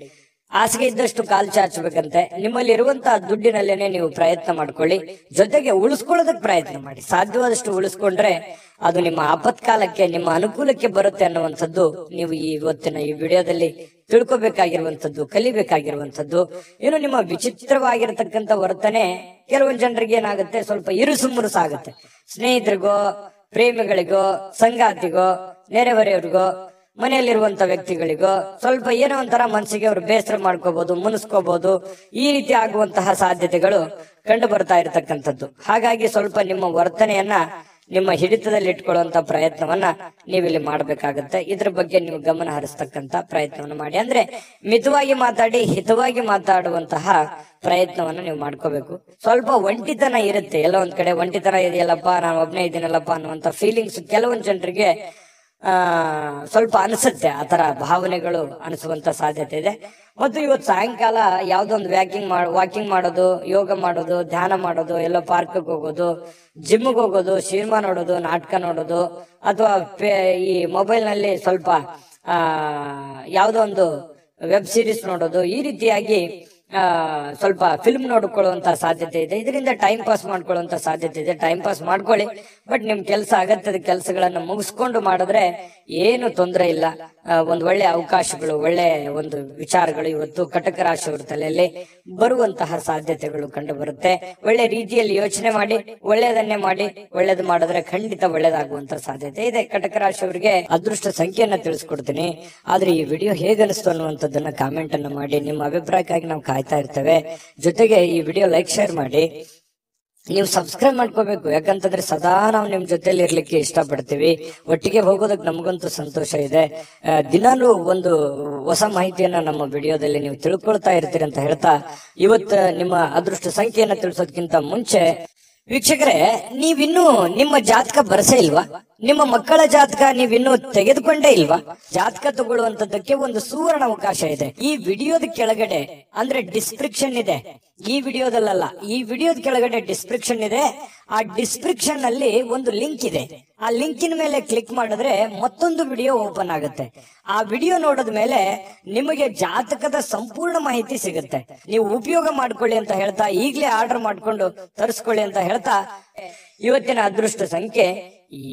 [SPEAKER 1] ಹಾಸಿಗೆ ಇದ್ದಷ್ಟು ಕಾಲು ಚಾಚಬೇಕಂತೆ. ನಿಮ್ಮಲ್ಲಿ ಇರುವಂತಹ ದುಡ್ಡಿನಲ್ಲೇನೆ ನೀವು ಪ್ರಯತ್ನ ಮಾಡ್ಕೊಳ್ಳಿ, ಜೊತೆಗೆ ಉಳಿಸ್ಕೊಳ್ಳೋದಕ್ಕೆ ಪ್ರಯತ್ನ ಮಾಡಿ. ಸಾಧ್ಯವಾದಷ್ಟು ಉಳಿಸ್ಕೊಂಡ್ರೆ ಅದು ನಿಮ್ಮ ಆಪತ್ಕಾಲಕ್ಕೆ, ನಿಮ್ಮ ಅನುಕೂಲಕ್ಕೆ ಬರುತ್ತೆ ಅನ್ನುವಂಥದ್ದು ನೀವು ಇವತ್ತಿನ ಈ ವಿಡಿಯೋದಲ್ಲಿ ತಿಳ್ಕೊಬೇಕಾಗಿರುವಂತದ್ದು, ಕಲಿಬೇಕಾಗಿರುವಂತದ್ದು. ಇನ್ನು ನಿಮ್ಮ ವಿಚಿತ್ರವಾಗಿರತಕ್ಕಂತ ವರ್ತನೆ ಕೆಲವೊಂದು ಜನರಿಗೆ ಏನಾಗುತ್ತೆ, ಸ್ವಲ್ಪ ಇರುಸು ಮುರುಸಾಗುತ್ತೆ. ಸ್ನೇಹಿತರಿಗೋ, ಪ್ರೇಮಿಗಳಿಗೋ, ಸಂಗಾತಿಗೋ, ನೆರೆಹೊರೆಯವರಿಗೋ, ಮನೆಯಲ್ಲಿರುವಂತ ವ್ಯಕ್ತಿಗಳಿಗೋ ಸ್ವಲ್ಪ ಏನೋ ಒಂಥರ ಮನಸ್ಸಿಗೆ ಅವರು ಬೇಸರ ಮಾಡ್ಕೋಬಹುದು, ಮುನಿಸ್ಕೋಬಹುದು. ಈ ರೀತಿ ಆಗುವಂತಹ ಸಾಧ್ಯತೆಗಳು ಕಂಡು ಬರ್ತಾ ಇರತಕ್ಕಂಥದ್ದು. ಹಾಗಾಗಿ ಸ್ವಲ್ಪ ನಿಮ್ಮ ವರ್ತನೆಯನ್ನ ನಿಮ್ಮ ಹಿಡಿತದಲ್ಲಿ ಇಟ್ಕೊಳ್ಳುವಂತ ಪ್ರಯತ್ನವನ್ನ ನೀವಿಲ್ಲಿ ಮಾಡ್ಬೇಕಾಗತ್ತೆ. ಇದ್ರ ಬಗ್ಗೆ ನೀವು ಗಮನ ಹರಿಸ್ತಕ್ಕಂತ ಪ್ರಯತ್ನವನ್ನ ಮಾಡಿ. ಅಂದ್ರೆ ಮಿತವಾಗಿ ಮಾತಾಡಿ, ಹಿತವಾಗಿ ಮಾತಾಡುವಂತಹ ಪ್ರಯತ್ನವನ್ನ ನೀವು ಮಾಡ್ಕೋಬೇಕು. ಸ್ವಲ್ಪ ಒಂಟಿತನ ಇರುತ್ತೆ, ಎಲ್ಲ ಒಂದ್ ಕಡೆ ಒಂಟಿತನ ಇದೆಯಲ್ಲಪ್ಪ, ನಾನು ಒಬ್ನೇ ಇದ್ದೀನಲ್ಲಪ್ಪ ಅನ್ನುವಂತ ಫೀಲಿಂಗ್ಸ್ ಕೆಲವೊಂದು ಜನರಿಗೆ ಸ್ವಲ್ಪ ಅನಿಸುತ್ತೆ. ಆತರ ಭಾವನೆಗಳು ಅನಿಸುವಂತ ಸಾಧ್ಯತೆ ಇದೆ. ಮತ್ತು ಇವತ್ತು ಸಾಯಂಕಾಲ ಯಾವ್ದೋ ಒಂದು ವಾಕಿಂಗ್ ಮಾಡೋದು, ಯೋಗ ಮಾಡೋದು, ಧ್ಯಾನ ಮಾಡೋದು, ಎಲ್ಲೋ ಪಾರ್ಕ್ ಹೋಗೋದು, ಜಿಮ್ಗೆ ಹೋಗೋದು, ಸಿನಿಮಾ ನೋಡೋದು, ನಾಟಕ ನೋಡೋದು, ಅಥವಾ ಈ ಮೊಬೈಲ್ ನಲ್ಲಿ ಸ್ವಲ್ಪ ಯಾವ್ದೋ ಒಂದು ವೆಬ್ ಸೀರೀಸ್ ನೋಡೋದು, ಈ ರೀತಿಯಾಗಿ ಸ್ವಲ್ಪ ಫಿಲ್ಮ್ ನೋಡ್ಕೊಳ್ಳುವಂತ ಸಾಧ್ಯತೆ ಇದೆ. ಇದರಿಂದ ಟೈಮ್ ಪಾಸ್ ಮಾಡ್ಕೊಳ್ಳುವಂತ ಸಾಧ್ಯತೆ ಇದೆ. ಟೈಮ್ ಪಾಸ್ ಮಾಡ್ಕೊಳ್ಳಿ, ಬಟ್ ನಿಮ್ ಕೆಲಸ, ಅಗತ್ಯದ ಕೆಲಸಗಳನ್ನ ಮುಗಿಸ್ಕೊಂಡು ಮಾಡಿದ್ರೆ ಏನು ತೊಂದರೆ ಇಲ್ಲ. ಒಂದು ಒಳ್ಳೆ ಅವಕಾಶಗಳು, ಒಳ್ಳೆ ಒಂದು ವಿಚಾರಗಳು ಇವತ್ತು ಕಟಕ ರಾಶಿಯವರ ತಲೆಯಲ್ಲಿ ಬರುವಂತಹ ಸಾಧ್ಯತೆಗಳು ಕಂಡು ಬರುತ್ತೆ. ಒಳ್ಳೆ ರೀತಿಯಲ್ಲಿ ಯೋಚನೆ ಮಾಡಿ, ಒಳ್ಳೆಯದನ್ನೇ ಮಾಡಿ, ಒಳ್ಳೇದು ಮಾಡಿದ್ರೆ ಖಂಡಿತ ಒಳ್ಳೇದಾಗುವಂತ ಸಾಧ್ಯತೆ ಇದೆ. ಕಟಕ ರಾಶಿಯವರಿಗೆ ಅದೃಷ್ಟ ಸಂಖ್ಯೆಯನ್ನ ತಿಳಿಸ್ಕೊಡ್ತೀನಿ. ಆದ್ರೆ ಈ ವಿಡಿಯೋ ಹೇಗನಿಸ್ತು ಅನ್ನುವಂಥದ್ದನ್ನ ಕಾಮೆಂಟ್ ಅನ್ನ ಮಾಡಿ. ನಿಮ್ಮ ಅಭಿಪ್ರಾಯಕ್ಕಾಗಿ ನಾವು ಕಾಯ್ತಾ ಇರ್ತೇವೆ. ಜೊತೆಗೆ ಈ ವಿಡಿಯೋ ಲೈಕ್, ಶೇರ್ ಮಾಡಿ. ನೀವು ಸಬ್ಸ್ಕ್ರೈಬ್ ಮಾಡ್ಕೋಬೇಕು, ಯಾಕಂತಂದ್ರೆ ಸದಾ ನಾವು ನಿಮ್ ಜೊತೆಲಿ ಇರ್ಲಿಕ್ಕೆ ಇಷ್ಟಪಡ್ತೀವಿ. ಒಟ್ಟಿಗೆ ಹೋಗೋದಕ್ಕೆ ನಮಗಂತೂ ಸಂತೋಷ ಇದೆ. ದಿನಾಲೂ ಒಂದು ಹೊಸ ಮಾಹಿತಿಯನ್ನ ನಮ್ಮ ವಿಡಿಯೋದಲ್ಲಿ ನೀವು ತಿಳ್ಕೊಳ್ತಾ ಇರ್ತೀರಿ ಅಂತ ಹೇಳ್ತಾ, ಇವತ್ತು ನಿಮ್ಮ ಅದೃಷ್ಟ ಸಂಖ್ಯೆಯನ್ನ ತಿಳಿಸೋದಕ್ಕಿಂತ ಮುಂಚೆ ವೀಕ್ಷಕರೇ, ನೀವಿನ್ನೂ ನಿಮ್ಮ ಜಾತಕ ಬರಸೇ ಇಲ್ವಾ? ನಿಮ್ಮ ಮಕ್ಕಳ ಜಾತಕ ನೀವಿನ್ನೂ ತೆಗೆದುಕೊಂಡೇ ಇಲ್ವಾ? ಜಾತಕ ತಗೊಳ್ಳುವಂತದ್ದಕ್ಕೆ ಒಂದು ಸುವರ್ಣ ಅವಕಾಶ ಇದೆ. ಈ ವಿಡಿಯೋದ ಕೆಳಗಡೆ ಅಂದ್ರೆ ಡಿಸ್ಕ್ರಿಪ್ಷನ್ ಇದೆ, ಈ ವಿಡಿಯೋದಲ್ಲ, ಈ ವಿಡಿಯೋದ ಕೆಳಗಡೆ ಡಿಸ್ಕ್ರಿಪ್ಷನ್ ಇದೆ. ಆ ಡಿಸ್ಕ್ರಿಪ್ಷನ್ ಅಲ್ಲಿ ಒಂದು ಲಿಂಕ್ ಇದೆ. ಆ ಲಿಂಕಿನ ಮೇಲೆ ಕ್ಲಿಕ್ ಮಾಡಿದ್ರೆ ಮತ್ತೊಂದು ವಿಡಿಯೋ ಓಪನ್ ಆಗುತ್ತೆ. ಆ ವಿಡಿಯೋ ನೋಡಿದ ಮೇಲೆ ನಿಮಗೆ ಜಾತಕದ ಸಂಪೂರ್ಣ ಮಾಹಿತಿ ಸಿಗುತ್ತೆ. ನೀವು ಉಪಯೋಗ ಮಾಡ್ಕೊಳ್ಳಿ ಅಂತ ಹೇಳ್ತಾ, ಈಗಲೇ ಆರ್ಡರ್ ಮಾಡ್ಕೊಂಡು ತರಿಸ್ಕೊಳ್ಳಿ ಅಂತ ಹೇಳ್ತಾ, ಇವತ್ತಿನ ಅದೃಷ್ಟ ಸಂಖ್ಯೆ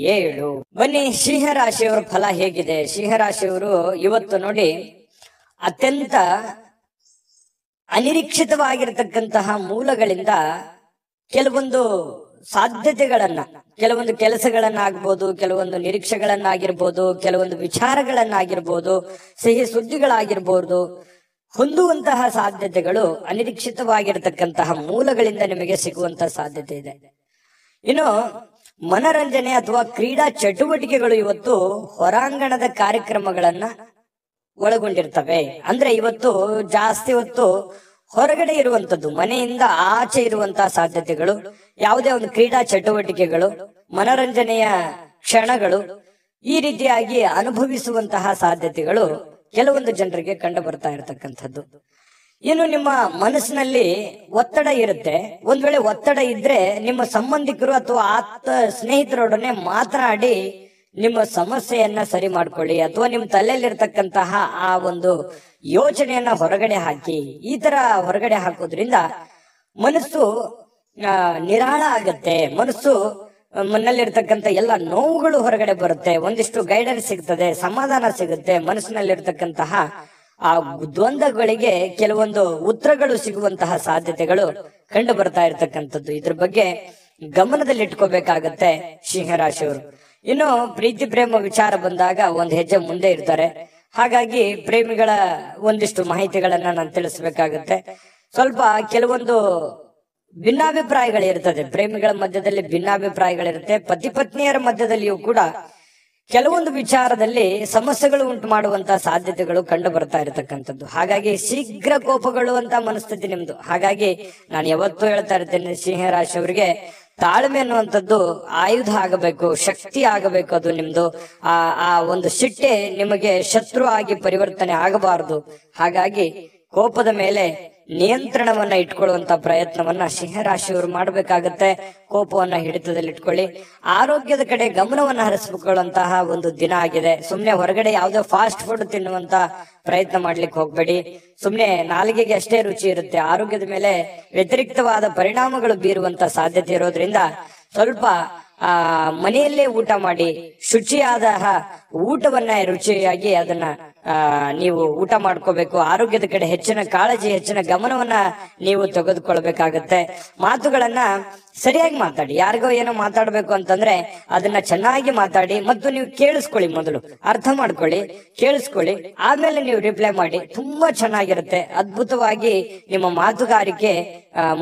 [SPEAKER 1] 7. ಬನ್ನಿ, ಸಿಂಹರಾಶಿಯವರ ಫಲ ಹೇಗಿದೆ. ಸಿಂಹರಾಶಿಯವರು ಇವತ್ತು ನೋಡಿ ಅತ್ಯಂತ ಅನಿರೀಕ್ಷಿತವಾಗಿರತಕ್ಕಂತಹ ಮೂಲಗಳಿಂದ ಕೆಲವೊಂದು ಸಾಧ್ಯತೆಗಳನ್ನ, ಕೆಲವೊಂದು ಕೆಲಸಗಳನ್ನಾಗ್ಬೋದು, ಕೆಲವೊಂದು ನಿರೀಕ್ಷೆಗಳನ್ನಾಗಿರ್ಬೋದು, ಕೆಲವೊಂದು ವಿಚಾರಗಳನ್ನಾಗಿರ್ಬೋದು, ಸಿಹಿ ಸುದ್ದಿಗಳಾಗಿರ್ಬೋದು, ಹೊಂದುವಂತಹ ಸಾಧ್ಯತೆಗಳು ಅನಿರೀಕ್ಷಿತವಾಗಿರತಕ್ಕಂತಹ ಮೂಲಗಳಿಂದ ನಿಮಗೆ ಸಿಗುವಂತಹ ಸಾಧ್ಯತೆ ಇದೆ. ಇನ್ನು ಮನರಂಜನೆ ಅಥವಾ ಕ್ರೀಡಾ ಚಟುವಟಿಕೆಗಳು ಇವತ್ತು ಹೊರಾಂಗಣದ ಕಾರ್ಯಕ್ರಮಗಳನ್ನ ಒಳಗೊಂಡಿರ್ತವೆ. ಅಂದ್ರೆ ಇವತ್ತು ಜಾಸ್ತಿ ಹೊತ್ತು ಹೊರಗಡೆ ಇರುವಂತದ್ದು, ಮನೆಯಿಂದ ಆಚೆ ಇರುವಂತಹ ಸಾಧ್ಯತೆಗಳು, ಯಾವುದೇ ಒಂದು ಕ್ರೀಡಾ ಚಟುವಟಿಕೆಗಳು, ಮನರಂಜನೆಯ ಕ್ಷಣಗಳು, ಈ ರೀತಿಯಾಗಿ ಅನುಭವಿಸುವಂತಹ ಸಾಧ್ಯತೆಗಳು ಕೆಲವೊಂದು ಜನರಿಗೆ ಕಂಡು ಬರ್ತಾ ಇರತಕ್ಕಂಥದ್ದು. ಇನ್ನು ನಿಮ್ಮ ಮನಸ್ಸಿನಲ್ಲಿ ಒತ್ತಡ ಇರುತ್ತೆ. ಒಂದ್ ವೇಳೆ ಒತ್ತಡ ಇದ್ರೆ ನಿಮ್ಮ ಸಂಬಂಧಿಕರು ಅಥವಾ ಸ್ನೇಹಿತರೊಡನೆ ಮಾತನಾಡಿ ನಿಮ್ಮ ಸಮಸ್ಯೆಯನ್ನ ಸರಿ ಮಾಡ್ಕೊಳ್ಳಿ, ಅಥವಾ ನಿಮ್ಮ ತಲೆಯಲ್ಲಿರ್ತಕ್ಕಂತಹ ಆ ಒಂದು ಯೋಚನೆಯನ್ನ ಹೊರಗಡೆ ಹಾಕಿ. ಈ ತರ ಹೊರಗಡೆ ಹಾಕೋದ್ರಿಂದ ಮನಸ್ಸು ನಿರಾಳ ಆಗತ್ತೆ. ಮನಸ್ಸು ಮನಲ್ಲಿರ್ತಕ್ಕಂಥ ಎಲ್ಲ ನೋವುಗಳು ಹೊರಗಡೆ ಬರುತ್ತೆ. ಒಂದಿಷ್ಟು ಗೈಡೆನ್ಸ್ ಸಿಗ್ತದೆ, ಸಮಾಧಾನ ಸಿಗುತ್ತೆ. ಮನಸ್ಸಿನಲ್ಲಿರ್ತಕ್ಕಂತಹ ಆ ದ್ವಂದ್ವಗಳಿಗೆ ಕೆಲವೊಂದು ಉತ್ತರಗಳು ಸಿಗುವಂತಹ ಸಾಧ್ಯತೆಗಳು ಕಂಡು ಬರ್ತಾ ಇರ್ತಕ್ಕಂಥದ್ದು. ಇದ್ರ ಬಗ್ಗೆ ಗಮನದಲ್ಲಿಟ್ಕೋಬೇಕಾಗತ್ತೆ ಸಿಂಹರಾಶಿಯವರು. ಇನ್ನು ಪ್ರೀತಿ ಪ್ರೇಮ ವಿಚಾರ ಬಂದಾಗ ಒಂದ್ ಹೆಜ್ಜೆ ಮುಂದೆ ಇರ್ತಾರೆ. ಹಾಗಾಗಿ ಪ್ರೇಮಿಗಳ ಒಂದಿಷ್ಟು ಮಾಹಿತಿಗಳನ್ನ ನಾನು ತಿಳಿಸ್ಬೇಕಾಗತ್ತೆ. ಸ್ವಲ್ಪ ಕೆಲವೊಂದು ಭಿನ್ನಾಭಿಪ್ರಾಯಗಳಿರ್ತದೆ. ಪ್ರೇಮಿಗಳ ಮಧ್ಯದಲ್ಲಿ ಭಿನ್ನಾಭಿಪ್ರಾಯಗಳಿರುತ್ತೆ. ಪತಿ ಪತ್ನಿಯರ ಮಧ್ಯದಲ್ಲಿಯೂ ಕೂಡ ಕೆಲವೊಂದು ವಿಚಾರದಲ್ಲಿ ಸಮಸ್ಯೆಗಳು ಉಂಟು ಮಾಡುವಂತಹ ಸಾಧ್ಯತೆಗಳು ಕಂಡು ಬರ್ತಾ ಇರತಕ್ಕಂಥದ್ದು. ಹಾಗಾಗಿ ಶೀಘ್ರ ಕೋಪಗೊಳ್ಳುವಂತ ಮನಸ್ಥಿತಿ ನಿಮ್ದು. ಹಾಗಾಗಿ ನಾನು ಯಾವತ್ತೂ ಹೇಳ್ತಾ ಇರ್ತೇನೆ, ಸಿಂಹರಾಶಿಯವರಿಗೆ ತಾಳ್ಮೆ ಅನ್ನುವಂಥದ್ದು ಆಯುಧ ಆಗಬೇಕು, ಶಕ್ತಿ ಆಗಬೇಕು. ಅದು ನಿಮ್ದು ಆ ಒಂದು ಸಿಟ್ಟೆ ನಿಮಗೆ ಶತ್ರು ಆಗಿ ಪರಿವರ್ತನೆ ಆಗಬಾರದು. ಹಾಗಾಗಿ ಕೋಪದ ಮೇಲೆ ನಿಯಂತ್ರಣವನ್ನ ಇಟ್ಕೊಳ್ಳುವಂತ ಪ್ರಯತ್ನವನ್ನ ಸಿಂಹರಾಶಿಯವರು ಮಾಡಬೇಕಾಗತ್ತೆ. ಕೋಪವನ್ನ ಹಿಡಿತದಲ್ಲಿ ಇಟ್ಕೊಳ್ಳಿ. ಆರೋಗ್ಯದ ಕಡೆ ಗಮನವನ್ನ ಹರಿಸಿಕೊಳ್ಳುವಂತಹ ಒಂದು ದಿನ ಆಗಿದೆ. ಸುಮ್ನೆ ಹೊರಗಡೆ ಯಾವುದೋ ಫಾಸ್ಟ್ ಫುಡ್ ತಿನ್ನುವಂತ ಪ್ರಯತ್ನ ಮಾಡ್ಲಿಕ್ಕೆ ಹೋಗ್ಬೇಡಿ. ಸುಮ್ನೆ ನಾಲಿಗೆಗೆ ಅಷ್ಟೇ ರುಚಿ ಇರುತ್ತೆ. ಆರೋಗ್ಯದ ಮೇಲೆ ವ್ಯತಿರಿಕ್ತವಾದ ಪರಿಣಾಮಗಳು ಬೀರುವಂತ ಸಾಧ್ಯತೆ ಇರೋದ್ರಿಂದ ಸ್ವಲ್ಪ ಮನೆಯಲ್ಲೇ ಊಟ ಮಾಡಿ, ಶುಚಿಯಾದ ಊಟವನ್ನ ರುಚಿಯಾಗಿ ಅದನ್ನ ನೀವು ಊಟ ಮಾಡ್ಕೋಬೇಕು. ಆರೋಗ್ಯದ ಕಡೆ ಹೆಚ್ಚಿನ ಕಾಳಜಿ, ಹೆಚ್ಚಿನ ಗಮನವನ್ನ ನೀವು ತೆಗೆದುಕೊಳ್ಬೇಕಾಗತ್ತೆ. ಮಾತುಗಳನ್ನ ಸರಿಯಾಗಿ ಮಾತಾಡಿ. ಯಾರಿಗೋ ಏನೋ ಮಾತಾಡ್ಬೇಕು ಅಂತಂದ್ರೆ ಅದನ್ನ ಚೆನ್ನಾಗಿ ಮಾತಾಡಿ ಮತ್ತು ನೀವು ಕೇಳಿಸ್ಕೊಳ್ಳಿ. ಮೊದಲು ಅರ್ಥ ಮಾಡ್ಕೊಳ್ಳಿ, ಕೇಳಿಸ್ಕೊಳ್ಳಿ, ಆಮೇಲೆ ನೀವು ರಿಪ್ಲೈ ಮಾಡಿ. ತುಂಬಾ ಚೆನ್ನಾಗಿರುತ್ತೆ. ಅದ್ಭುತವಾಗಿ ನಿಮ್ಮ ಮಾತುಗಾರಿಕೆ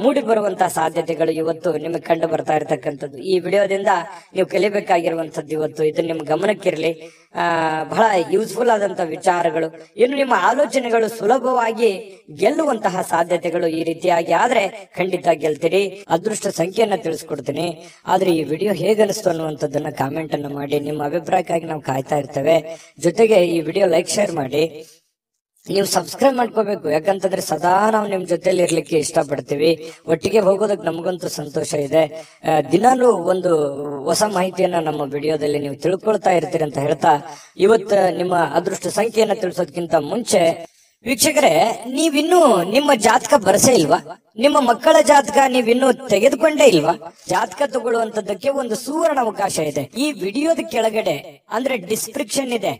[SPEAKER 1] ಮೂಡಿ ಬರುವಂತಹ ಸಾಧ್ಯತೆಗಳು ಇವತ್ತು ನಿಮಗೆ ಕಂಡು ಬರ್ತಾ ಇರತಕ್ಕಂಥದ್ದು. ಈ ವಿಡಿಯೋದಿಂದ ನೀವು ಕಲಿಬೇಕಾಗಿರುವಂತದ್ದು ಇವತ್ತು ಇದು ನಿಮ್ಮ ಗಮನಕ್ಕಿರಲಿ. ಬಹಳ ಯೂಸ್ಫುಲ್ ಆದಂತಹ ವಿಚಾರಗಳು. ಇನ್ನು ನಿಮ್ಮ ಆಲೋಚನೆಗಳು ಸುಲಭವಾಗಿ ಗೆಲ್ಲುವಂತಹ ಸಾಧ್ಯತೆಗಳು ಈ ರೀತಿಯಾಗಿ ಆದ್ರೆ ಖಂಡಿತ ಗೆಲ್ತೀರಿ. ಅದೃಷ್ಟ ಸಂಖ್ಯೆಯನ್ನ ತಿಳಿಸ್ಕೊಡ್ತೀನಿ. ಆದ್ರೆ ಈ ವಿಡಿಯೋ ಹೇಗನಿಸ್ತು ಅನ್ನುವಂಥದ್ದನ್ನ ಕಾಮೆಂಟ್ ಅನ್ನ ಮಾಡಿ. ನಿಮ್ಮ ಅಭಿಪ್ರಾಯಕ್ಕಾಗಿ ನಾವು ಕಾಯ್ತಾ ಇರ್ತೇವೆ. ಜೊತೆಗೆ ಈ ವಿಡಿಯೋ ಲೈಕ್, ಶೇರ್ ಮಾಡಿ. ನೀವು ಸಬ್ಸ್ಕ್ರೈಬ್ ಮಾಡ್ಕೋಬೇಕು. ಯಾಕಂತಂದ್ರೆ ಸದಾ ನಾವು ನಿಮ್ ಜೊತೆಲಿ ಇರ್ಲಿಕ್ಕೆ ಇಷ್ಟಪಡ್ತೀವಿ. ಒಟ್ಟಿಗೆ ಹೋಗೋದಕ್ಕೆ ನಮಗಂತೂ ಸಂತೋಷ ಇದೆ. ದಿನಾಲೂ ಒಂದು ಹೊಸ ಮಾಹಿತಿಯನ್ನ ನಮ್ಮ ವಿಡಿಯೋದಲ್ಲಿ ನೀವು ತಿಳ್ಕೊಳ್ತಾ ಇರ್ತೀರಿ ಅಂತ ಹೇಳ್ತಾ, ಇವತ್ತು ನಿಮ್ಮ ಅದೃಷ್ಟ ಸಂಖ್ಯೆಯನ್ನ ತಿಳಿಸೋದಕ್ಕಿಂತ ಮುಂಚೆ ವೀಕ್ಷಕರೇ, ನೀವಿನ್ನೂ ನಿಮ್ಮ ಜಾತಕ ಬರಸೇ ಇಲ್ವಾ? ನಿಮ್ಮ ಮಕ್ಕಳ ಜಾತಕ ನೀವಿನ್ನೂ ತೆಗೆದುಕೊಂಡೇ ಇಲ್ವಾ? ಜಾತಕ ತಗೊಳ್ಳುವಂತದ್ದಕ್ಕೆ ಒಂದು ಸುವರ್ಣ ಅವಕಾಶ ಇದೆ. ಈ ವಿಡಿಯೋದ ಕೆಳಗಡೆ ಅಂದ್ರೆ ಡಿಸ್ಕ್ರಿಪ್ಷನ್ ಇದೆ.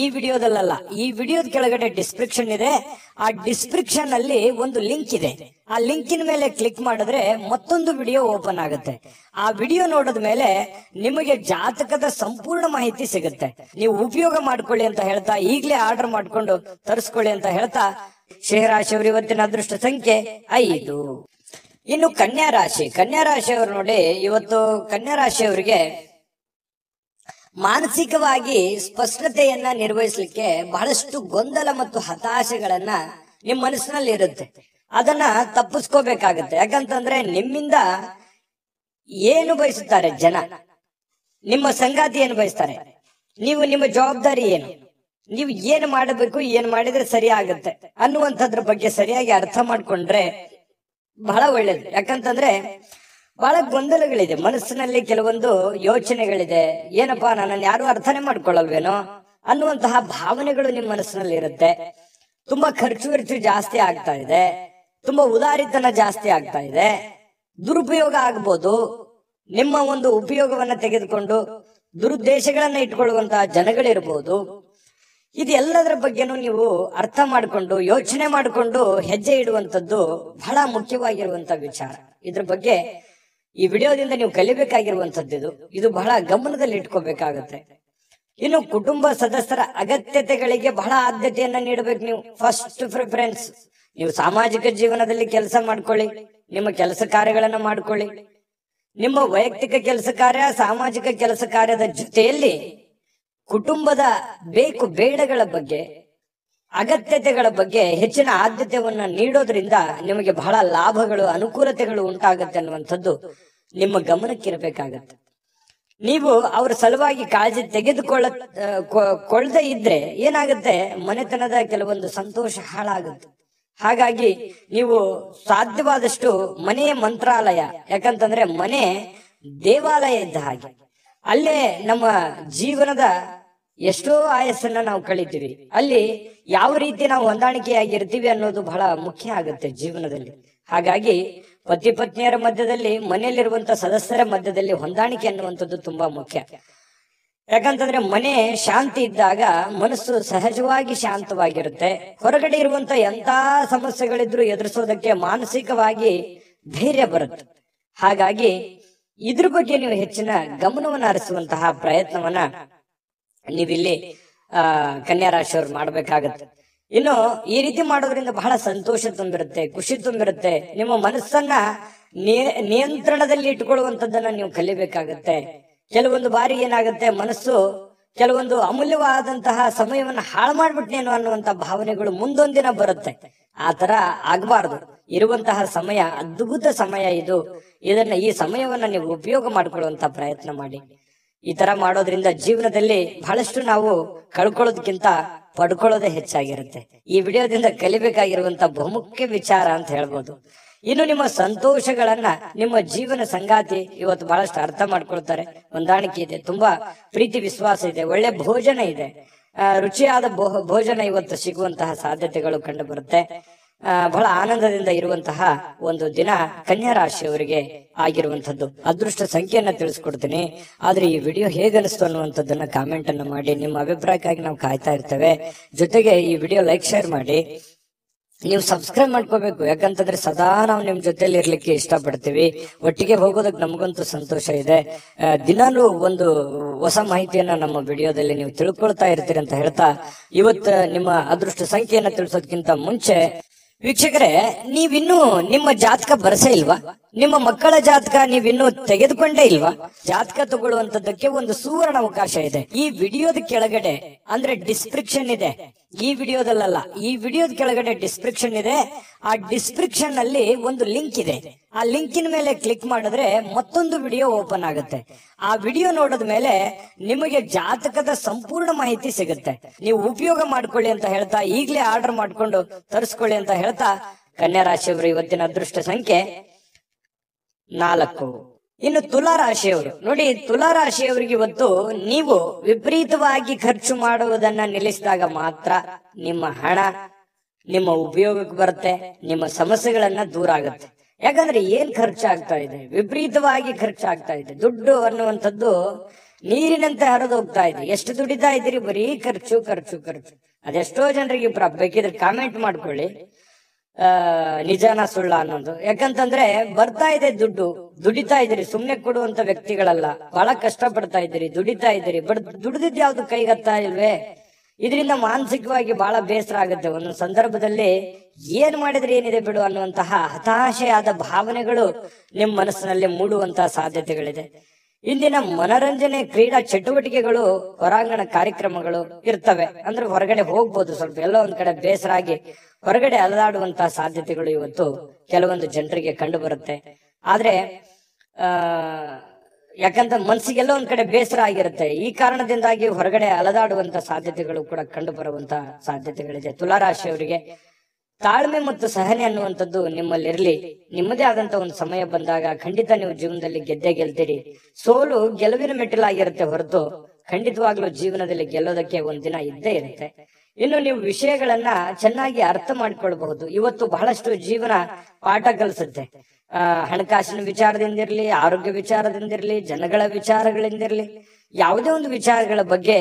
[SPEAKER 1] ಈ ವಿಡಿಯೋದಲ್ಲ, ಈ ವಿಡಿಯೋದ ಕೆಳಗಡೆ ಡಿಸ್ಕ್ರಿಪ್ಷನ್ ಇದೆ. ಆ ಡಿಸ್ಕ್ರಿಪ್ಷನ್ ಅಲ್ಲಿ ಒಂದು ಲಿಂಕ್ ಇದೆ. ಆ ಲಿಂಕಿನ ಮೇಲೆ ಕ್ಲಿಕ್ ಮಾಡಿದ್ರೆ ಮತ್ತೊಂದು ವಿಡಿಯೋ ಓಪನ್ ಆಗುತ್ತೆ. ಆ ವಿಡಿಯೋ ನೋಡಿದ ಮೇಲೆ ನಿಮಗೆ ಜಾತಕದ ಸಂಪೂರ್ಣ ಮಾಹಿತಿ ಸಿಗುತ್ತೆ. ನೀವು ಉಪಯೋಗ ಮಾಡ್ಕೊಳ್ಳಿ ಅಂತ ಹೇಳ್ತಾ, ಈಗಲೇ ಆರ್ಡರ್ ಮಾಡ್ಕೊಂಡು ತರಿಸ್ಕೊಳ್ಳಿ ಅಂತ ಹೇಳ್ತಾ, ಸಿಂಹರಾಶಿಯವರು ಇವತ್ತಿನ ಅದೃಷ್ಟ ಸಂಖ್ಯೆ 5. ಇನ್ನು ಕನ್ಯಾ ರಾಶಿ. ಕನ್ಯಾ ರಾಶಿಯವರು ನೋಡಿ, ಇವತ್ತು ಕನ್ಯಾ ರಾಶಿಯವರಿಗೆ ಮಾನಸಿಕವಾಗಿ ಸ್ಪಷ್ಟತೆಯನ್ನ ನಿರ್ವಹಿಸಲಿಕ್ಕೆ ಬಹಳಷ್ಟು ಗೊಂದಲ ಮತ್ತು ಹತಾಶೆಗಳನ್ನ ನಿಮ್ ಮನಸ್ಸಿನಲ್ಲಿ ಇರುತ್ತೆ. ಅದನ್ನ ತಪ್ಪಿಸ್ಕೋಬೇಕಾಗತ್ತೆ. ಯಾಕಂತಂದ್ರೆ ನಿಮ್ಮಿಂದ ಏನು ಬಯಸುತ್ತಾರೆ ಜನ, ನಿಮ್ಮ ಸಂಗಾತಿ ಏನು ಬಯಸ್ತಾರೆ, ನೀವು ನಿಮ್ಮ ಜವಾಬ್ದಾರಿ ಏನು, ನೀವು ಏನು ಮಾಡಬೇಕು, ಏನು ಮಾಡಿದ್ರೆ ಸರಿ ಆಗುತ್ತೆ ಅನ್ನುವಂಥದ್ರ ಬಗ್ಗೆ ಸರಿಯಾಗಿ ಅರ್ಥ ಮಾಡ್ಕೊಂಡ್ರೆ ಬಹಳ ಒಳ್ಳೇದು. ಯಾಕಂತಂದ್ರೆ ಬಹಳ ಗೊಂದಲಗಳಿದೆ ಮನಸ್ಸಿನಲ್ಲಿ, ಕೆಲವೊಂದು ಯೋಚನೆಗಳಿದೆ. ಏನಪ್ಪಾ, ನನ್ನನ್ನು ಯಾರು ಅರ್ಥನೇ ಮಾಡ್ಕೊಳ್ಳಲ್ವೇನೋ ಅನ್ನುವಂತಹ ಭಾವನೆಗಳು ನಿಮ್ಮ ಮನಸ್ಸಿನಲ್ಲಿ ಇರುತ್ತೆ. ತುಂಬಾ ಖರ್ಚು ಜಾಸ್ತಿ ಆಗ್ತಾ ಇದೆ, ತುಂಬಾ ಉದಾರಿತನ ಜಾಸ್ತಿ ಆಗ್ತಾ ಇದೆ, ದುರುಪಯೋಗ ಆಗ್ಬೋದು. ನಿಮ್ಮ ಒಂದು ಉಪಯೋಗವನ್ನ ತೆಗೆದುಕೊಂಡು ದುರುದ್ದೇಶಗಳನ್ನ ಇಟ್ಕೊಳ್ಳುವಂತಹ ಜನಗಳಿರ್ಬೋದು. ಇದೆಲ್ಲದರ ಬಗ್ಗೆನೂ ನೀವು ಅರ್ಥ ಮಾಡಿಕೊಂಡು ಯೋಚನೆ ಮಾಡಿಕೊಂಡು ಹೆಜ್ಜೆ ಇಡುವಂತದ್ದು ಬಹಳ ಮುಖ್ಯವಾಗಿರುವಂತ ವಿಚಾರ. ಇದ್ರ ಬಗ್ಗೆ ಈ ವಿಡಿಯೋದಿಂದ ನೀವು ಕಲಿಬೇಕಾಗಿರುವಂತದ್ದು ಇದು ಬಹಳ ಗಮನದಲ್ಲಿ ಇಟ್ಕೋಬೇಕಾಗತ್ತೆ. ಇನ್ನು ಕುಟುಂಬ ಸದಸ್ಯರ ಅಗತ್ಯತೆಗಳಿಗೆ ಬಹಳ ಆದ್ಯತೆಯನ್ನ ನೀಡಬೇಕು. ನೀವು ಫಸ್ಟ್ ಪ್ರಿಫರೆನ್ಸ್. ನೀವು ಸಾಮಾಜಿಕ ಜೀವನದಲ್ಲಿ ಕೆಲಸ ಮಾಡ್ಕೊಳ್ಳಿ, ನಿಮ್ಮ ಕೆಲಸ ಕಾರ್ಯಗಳನ್ನ ಮಾಡ್ಕೊಳ್ಳಿ. ನಿಮ್ಮ ವೈಯಕ್ತಿಕ ಕೆಲಸ ಕಾರ್ಯ, ಸಾಮಾಜಿಕ ಕೆಲಸ ಕಾರ್ಯದ ಜೊತೆಯಲ್ಲಿ ಕುಟುಂಬದ ಬೇಕು ಬೇಡಗಳ ಬಗ್ಗೆ, ಅಗತ್ಯತೆಗಳ ಬಗ್ಗೆ ಹೆಚ್ಚಿನ ಆದ್ಯತೆಯನ್ನ ನೀಡೋದ್ರಿಂದ ನಿಮಗೆ ಬಹಳ ಲಾಭಗಳು, ಅನುಕೂಲತೆಗಳು ಉಂಟಾಗತ್ತೆ ಅನ್ನುವಂಥದ್ದು ನಿಮ್ಮ ಗಮನಕ್ಕಿರಬೇಕಾಗತ್ತೆ. ನೀವು ಅವರ ಸಲುವಾಗಿ ಕಾಳಜಿ ತೆಗೆದುಕೊಳ್ಳದೆ ಇದ್ರೆ ಏನಾಗುತ್ತೆ, ಮನೆತನದ ಕೆಲವೊಂದು ಸಂತೋಷ ಹಾಳಾಗುತ್ತೆ. ಹಾಗಾಗಿ ನೀವು ಸಾಧ್ಯವಾದಷ್ಟು ಮನೆಯ ಮಂತ್ರಾಲಯ, ಯಾಕಂತಂದ್ರೆ ಮನೆ ದೇವಾಲಯ ಇದ್ದ ಹಾಗೆ. ಅಲ್ಲೇ ನಮ್ಮ ಜೀವನದ ಎಷ್ಟೋ ಆಯಸ್ಸನ್ನ ನಾವು ಕಳಿತೀವಿ. ಅಲ್ಲಿ ಯಾವ ರೀತಿ ನಾವು ಹೊಂದಾಣಿಕೆಯಾಗಿರ್ತೀವಿ ಅನ್ನೋದು ಬಹಳ ಮುಖ್ಯ ಆಗುತ್ತೆ ಜೀವನದಲ್ಲಿ. ಹಾಗಾಗಿ ಪತಿ ಪತ್ನಿಯರ ಮಧ್ಯದಲ್ಲಿ, ಮನೆಯಲ್ಲಿರುವಂತ ಸದಸ್ಯರ ಮಧ್ಯದಲ್ಲಿ ಹೊಂದಾಣಿಕೆ ಅನ್ನುವಂಥದ್ದು ತುಂಬಾ ಮುಖ್ಯ. ಯಾಕಂತಂದ್ರೆ ಮನೆ ಶಾಂತಿ ಇದ್ದಾಗ ಮನಸ್ಸು ಸಹಜವಾಗಿ ಶಾಂತವಾಗಿರುತ್ತೆ. ಹೊರಗಡೆ ಇರುವಂತ ಎಂತ ಸಮಸ್ಯೆಗಳಿದ್ರು ಎದುರಿಸೋದಕ್ಕೆ ಮಾನಸಿಕವಾಗಿ ಧೈರ್ಯ ಬರುತ್ತೆ. ಹಾಗಾಗಿ ಇದ್ರ ಬಗ್ಗೆ ನೀವು ಹೆಚ್ಚಿನ ಗಮನವನ್ನು ಹರಿಸುವಂತಹ ಪ್ರಯತ್ನವನ್ನ ನೀವಿಲ್ಲಿ ಕನ್ಯಾ ರಾಶಿಯವ್ರು ಮಾಡ್ಬೇಕಾಗತ್ತೆ. ಇನ್ನು ಈ ರೀತಿ ಮಾಡೋದ್ರಿಂದ ಬಹಳ ಸಂತೋಷ ತುಂಬಿರುತ್ತೆ, ಖುಷಿ ತುಂಬಿರುತ್ತೆ. ನಿಮ್ಮ ಮನಸ್ಸನ್ನ ನಿಯಂತ್ರಣದಲ್ಲಿ ಇಟ್ಕೊಳ್ಳುವಂತದ್ದನ್ನ ನೀವು ಕಲಿಬೇಕಾಗತ್ತೆ. ಕೆಲವೊಂದು ಬಾರಿ ಏನಾಗುತ್ತೆ, ಮನಸ್ಸು ಕೆಲವೊಂದು ಅಮೂಲ್ಯವಾದಂತಹ ಸಮಯವನ್ನ ಹಾಳು ಮಾಡ್ಬಿಟ್ನೇನೋ ಅನ್ನುವಂತ ಭಾವನೆಗಳು ಮುಂದೊಂದಿನ ಬರುತ್ತೆ. ಆ ತರ ಆಗ್ಬಾರ್ದು. ಇರುವಂತಹ ಸಮಯ ಅದ್ಭುತ ಸಮಯ ಇದು. ಈ ಸಮಯವನ್ನ ನೀವು ಉಪಯೋಗ ಮಾಡ್ಕೊಳ್ಳುವಂತ ಪ್ರಯತ್ನ ಮಾಡಿ. ಈ ತರ ಮಾಡೋದ್ರಿಂದ ಜೀವನದಲ್ಲಿ ಬಹಳಷ್ಟು ನಾವು ಕಳ್ಕೊಳ್ಳೋದಕ್ಕಿಂತ ಪಡ್ಕೊಳ್ಳೋದೇ ಹೆಚ್ಚಾಗಿರುತ್ತೆ. ಈ ವಿಡಿಯೋದಿಂದ ಕಲಿಬೇಕಾಗಿರುವಂತ ಬಹುಮುಖ್ಯ ವಿಚಾರ ಅಂತ ಹೇಳ್ಬೋದು. ಇನ್ನು ನಿಮ್ಮ ಸಂತೋಷಗಳನ್ನ ನಿಮ್ಮ ಜೀವನ ಸಂಗಾತಿ ಇವತ್ತು ಬಹಳಷ್ಟು ಅರ್ಥ ಮಾಡ್ಕೊಳ್ತಾರೆ. ಹೊಂದಾಣಿಕೆ ಇದೆ, ತುಂಬಾ ಪ್ರೀತಿ ವಿಶ್ವಾಸ ಇದೆ, ಒಳ್ಳೆ ಭೋಜನ ಇದೆ, ರುಚಿಯಾದ ಭೋಜನ ಇವತ್ತು ಸಿಗುವಂತಹ ಸಾಧ್ಯತೆಗಳು ಕಂಡು ಬರುತ್ತೆ. ಬಹಳ ಆನಂದದಿಂದ ಇರುವಂತಹ ಒಂದು ದಿನ ಕನ್ಯಾ ರಾಶಿಯವರಿಗೆ ಆಗಿರುವಂತದ್ದು. ಅದೃಷ್ಟ ಸಂಖ್ಯೆಯನ್ನ ತಿಳಿಸ್ಕೊಡ್ತೀನಿ. ಆದ್ರೆ ಈ ವಿಡಿಯೋ ಹೇಗನಿಸ್ತು ಅನ್ನುವಂಥದ್ದನ್ನ ಕಾಮೆಂಟ್ ಅನ್ನ ಮಾಡಿ. ನಿಮ್ಮ ಅಭಿಪ್ರಾಯಕ್ಕಾಗಿ ನಾವು ಕಾಯ್ತಾ ಇರ್ತೇವೆ. ಜೊತೆಗೆ ಈ ವಿಡಿಯೋ ಲೈಕ್ ಶೇರ್ ಮಾಡಿ. ನೀವು ಸಬ್ಸ್ಕ್ರೈಬ್ ಮಾಡ್ಕೋಬೇಕು, ಯಾಕಂತಂದ್ರೆ ಸದಾ ನಾವು ನಿಮ್ ಜೊತೆಲಿ ಇರ್ಲಿಕ್ಕೆ ಇಷ್ಟಪಡ್ತೀವಿ. ಒಟ್ಟಿಗೆ ಹೋಗೋದಕ್ಕೆ ನಮಗಂತೂ ಸಂತೋಷ ಇದೆ. ದಿನಾಲೂ ಒಂದು ಹೊಸ ಮಾಹಿತಿಯನ್ನ ನಮ್ಮ ವಿಡಿಯೋದಲ್ಲಿ ನೀವು ತಿಳ್ಕೊಳ್ತಾ ಇರ್ತೀರಿ ಅಂತ ಹೇಳ್ತಾ, ಇವತ್ತು ನಿಮ್ಮ ಅದೃಷ್ಟ ಸಂಖ್ಯೆಯನ್ನ ತಿಳಿಸೋದಕ್ಕಿಂತ ಮುಂಚೆ ವೀಕ್ಷಕರೇ, ನೀವಿನ್ನೂ ನಿಮ್ಮ ಜಾತಕ ಬರಸೇ ಇಲ್ವಾ? ನಿಮ್ಮ ಮಕ್ಕಳ ಜಾತಕ ನೀವಿನ್ನೂ ತೆಗೆದುಕೊಂಡೇ ಇಲ್ವಾ? ಜಾತಕ ತಗೊಳ್ಳುವಂತದ್ದಕ್ಕೆ ಒಂದು ಸುವರ್ಣ ಅವಕಾಶ ಇದೆ. ಈ ವಿಡಿಯೋದ ಕೆಳಗಡೆ ಅಂದ್ರೆ ಡಿಸ್ಕ್ರಿಪ್ಷನ್ ಇದೆ. ಈ ವಿಡಿಯೋದಲ್ಲ, ಈ ವಿಡಿಯೋದ ಕೆಳಗಡೆ ಡಿಸ್ಕ್ರಿಪ್ಷನ್ ಇದೆ. ಆ ಡಿಸ್ಕ್ರಿಪ್ಷನ್ ಅಲ್ಲಿ ಒಂದು ಲಿಂಕ್ ಇದೆ. ಆ ಲಿಂಕಿನ ಮೇಲೆ ಕ್ಲಿಕ್ ಮಾಡಿದ್ರೆ ಮತ್ತೊಂದು ವಿಡಿಯೋ ಓಪನ್ ಆಗುತ್ತೆ. ಆ ವಿಡಿಯೋ ನೋಡಿದ ಮೇಲೆ ನಿಮಗೆ ಜಾತಕದ ಸಂಪೂರ್ಣ ಮಾಹಿತಿ ಸಿಗುತ್ತೆ. ನೀವು ಉಪಯೋಗ ಮಾಡ್ಕೊಳ್ಳಿ ಅಂತ ಹೇಳ್ತಾ, ಈಗಲೇ ಆರ್ಡರ್ ಮಾಡ್ಕೊಂಡು ತರಿಸ್ಕೊಳ್ಳಿ ಅಂತ ಹೇಳ್ತಾ, ಕನ್ಯಾ ರಾಶಿಯವರು ಇವತ್ತಿನ ಅದೃಷ್ಟ ಸಂಖ್ಯೆ 4. ಇನ್ನು ತುಲಾ ರಾಶಿಯವರು ನೋಡಿ, ತುಲಾ ರಾಶಿಯವರಿಗೆ ಇವತ್ತು ನೀವು ವಿಪರೀತವಾಗಿ ಖರ್ಚು ಮಾಡುವುದನ್ನ ನಿಲ್ಲಿಸಿದಾಗ ಮಾತ್ರ ನಿಮ್ಮ ಹಣ ನಿಮ್ಮ ಉಪಯೋಗಕ್ಕೆ ಬರುತ್ತೆ, ನಿಮ್ಮ ಸಮಸ್ಯೆಗಳನ್ನ ದೂರ ಆಗುತ್ತೆ. ಯಾಕಂದ್ರೆ ಏನ್ ಖರ್ಚಾಗ್ತಾ ಇದೆ, ವಿಪರೀತವಾಗಿ ಖರ್ಚಾಗ್ತಾ ಇದೆ. ದುಡ್ಡು ಅನ್ನುವಂಥದ್ದು ನೀರಿನಂತೆ ಹರಿದು ಹೋಗ್ತಾ ಇದೆ. ಎಷ್ಟು ದುಡಿತಾ ಇದ್ದೀರಿ, ಬರೀ ಖರ್ಚು ಖರ್ಚು ಖರ್ಚು. ಅದೆಷ್ಟೋ ಜನರಿಗೆ ಬೇಕಿದ್ರೆ ಕಾಮೆಂಟ್ ಮಾಡ್ಕೊಳ್ಳಿ, ನಿಜಾನ ಸುಳ್ಳ ಅನ್ನೋದು. ಯಾಕಂತಂದ್ರೆ ಬರ್ತಾ ಇದೆ ದುಡ್ಡು, ದುಡಿತಾ ಇದ್ದೀರಿ, ಸುಮ್ನೆ ಕೊಡುವಂತ ವ್ಯಕ್ತಿಗಳಲ್ಲ. ಬಹಳ ಕಷ್ಟ ಪಡ್ತಾ ಇದ್ದೀರಿ, ದುಡಿತಾ ಇದ್ದೀರಿ, ಬಟ್ ದುಡಿದಿದ್ ಯಾವ್ದು ಕೈಗತ್ತಾ ಇಲ್ವೇ? ಇದರಿಂದ ಮಾನಸಿಕವಾಗಿ ಬಹಳ ಬೇಸರ ಆಗುತ್ತೆ. ಒಂದೊಂದು ಸಂದರ್ಭದಲ್ಲಿ ಏನ್ ಮಾಡಿದ್ರೆ ಏನಿದೆ ಬಿಡು ಅನ್ನುವಂತಹ ಹತಾಶೆಯಾದ ಭಾವನೆಗಳು ನಿಮ್ ಮನಸ್ಸಿನಲ್ಲಿ ಮೂಡುವಂತಹ ಸಾಧ್ಯತೆಗಳಿದೆ. ಇಂದಿನ ಮನರಂಜನೆ ಕ್ರೀಡಾ ಚಟುವಟಿಕೆಗಳು, ಹೊರಾಂಗಣ ಕಾರ್ಯಕ್ರಮಗಳು ಇರ್ತವೆ. ಅಂದ್ರೆ ಹೊರಗಡೆ ಹೋಗ್ಬೋದು, ಸ್ವಲ್ಪ ಎಲ್ಲೋ ಒಂದ್ ಕಡೆ ಬೇಸರ ಆಗಿ ಹೊರಗಡೆ ಅಲದಾಡುವಂತಹ ಸಾಧ್ಯತೆಗಳು ಇವತ್ತು ಕೆಲವೊಂದು ಜನರಿಗೆ ಕಂಡು ಬರುತ್ತೆ. ಆದ್ರೆ ಯಾಕಂತ ಮನ್ಸಿಗೆಲ್ಲೋ ಒಂದ್ ಕಡೆ ಬೇಸರ ಆಗಿರುತ್ತೆ. ಈ ಕಾರಣದಿಂದಾಗಿ ಹೊರಗಡೆ ಅಲದಾಡುವಂತ ಸಾಧ್ಯತೆಗಳು ಕೂಡ ಕಂಡು ಬರುವಂತ ಸಾಧ್ಯತೆಗಳಿದೆ. ತುಲಾರಾಶಿಯವರಿಗೆ ತಾಳ್ಮೆ ಮತ್ತು ಸಹನೆ ಅನ್ನುವಂಥದ್ದು ನಿಮ್ಮಲ್ಲಿರ್ಲಿ. ನಿಮ್ಮದೇ ಆದಂತ ಒಂದು ಸಮಯ ಬಂದಾಗ ಖಂಡಿತ ನೀವು ಜೀವನದಲ್ಲಿ ಗೆದ್ದೇ ಗೆಲ್ತೀರಿ. ಸೋಲು ಗೆಲುವಿನ ಮೆಟ್ಟಿಲಾಗಿರುತ್ತೆ ಹೊರತು ಖಂಡಿತವಾಗ್ಲೂ ಜೀವನದಲ್ಲಿ ಗೆಲ್ಲೋದಕ್ಕೆ ಒಂದಿನ ಇದ್ದೇ ಇರುತ್ತೆ. ಇನ್ನು ನೀವು ವಿಷಯಗಳನ್ನ ಚೆನ್ನಾಗಿ ಅರ್ಥ ಮಾಡ್ಕೊಳ್ಬಹುದು. ಇವತ್ತು ಬಹಳಷ್ಟು ಜೀವನ ಪಾಠ ಕಲಿಸುತ್ತೆ. ಹಣಕಾಸಿನ ವಿಚಾರದಿಂದಿರ್ಲಿ, ಆರೋಗ್ಯ ವಿಚಾರದಿಂದಿರ್ಲಿ, ಜನಗಳ ವಿಚಾರಗಳಿಂದಿರ್ಲಿ, ಯಾವುದೇ ಒಂದು ವಿಚಾರಗಳ ಬಗ್ಗೆ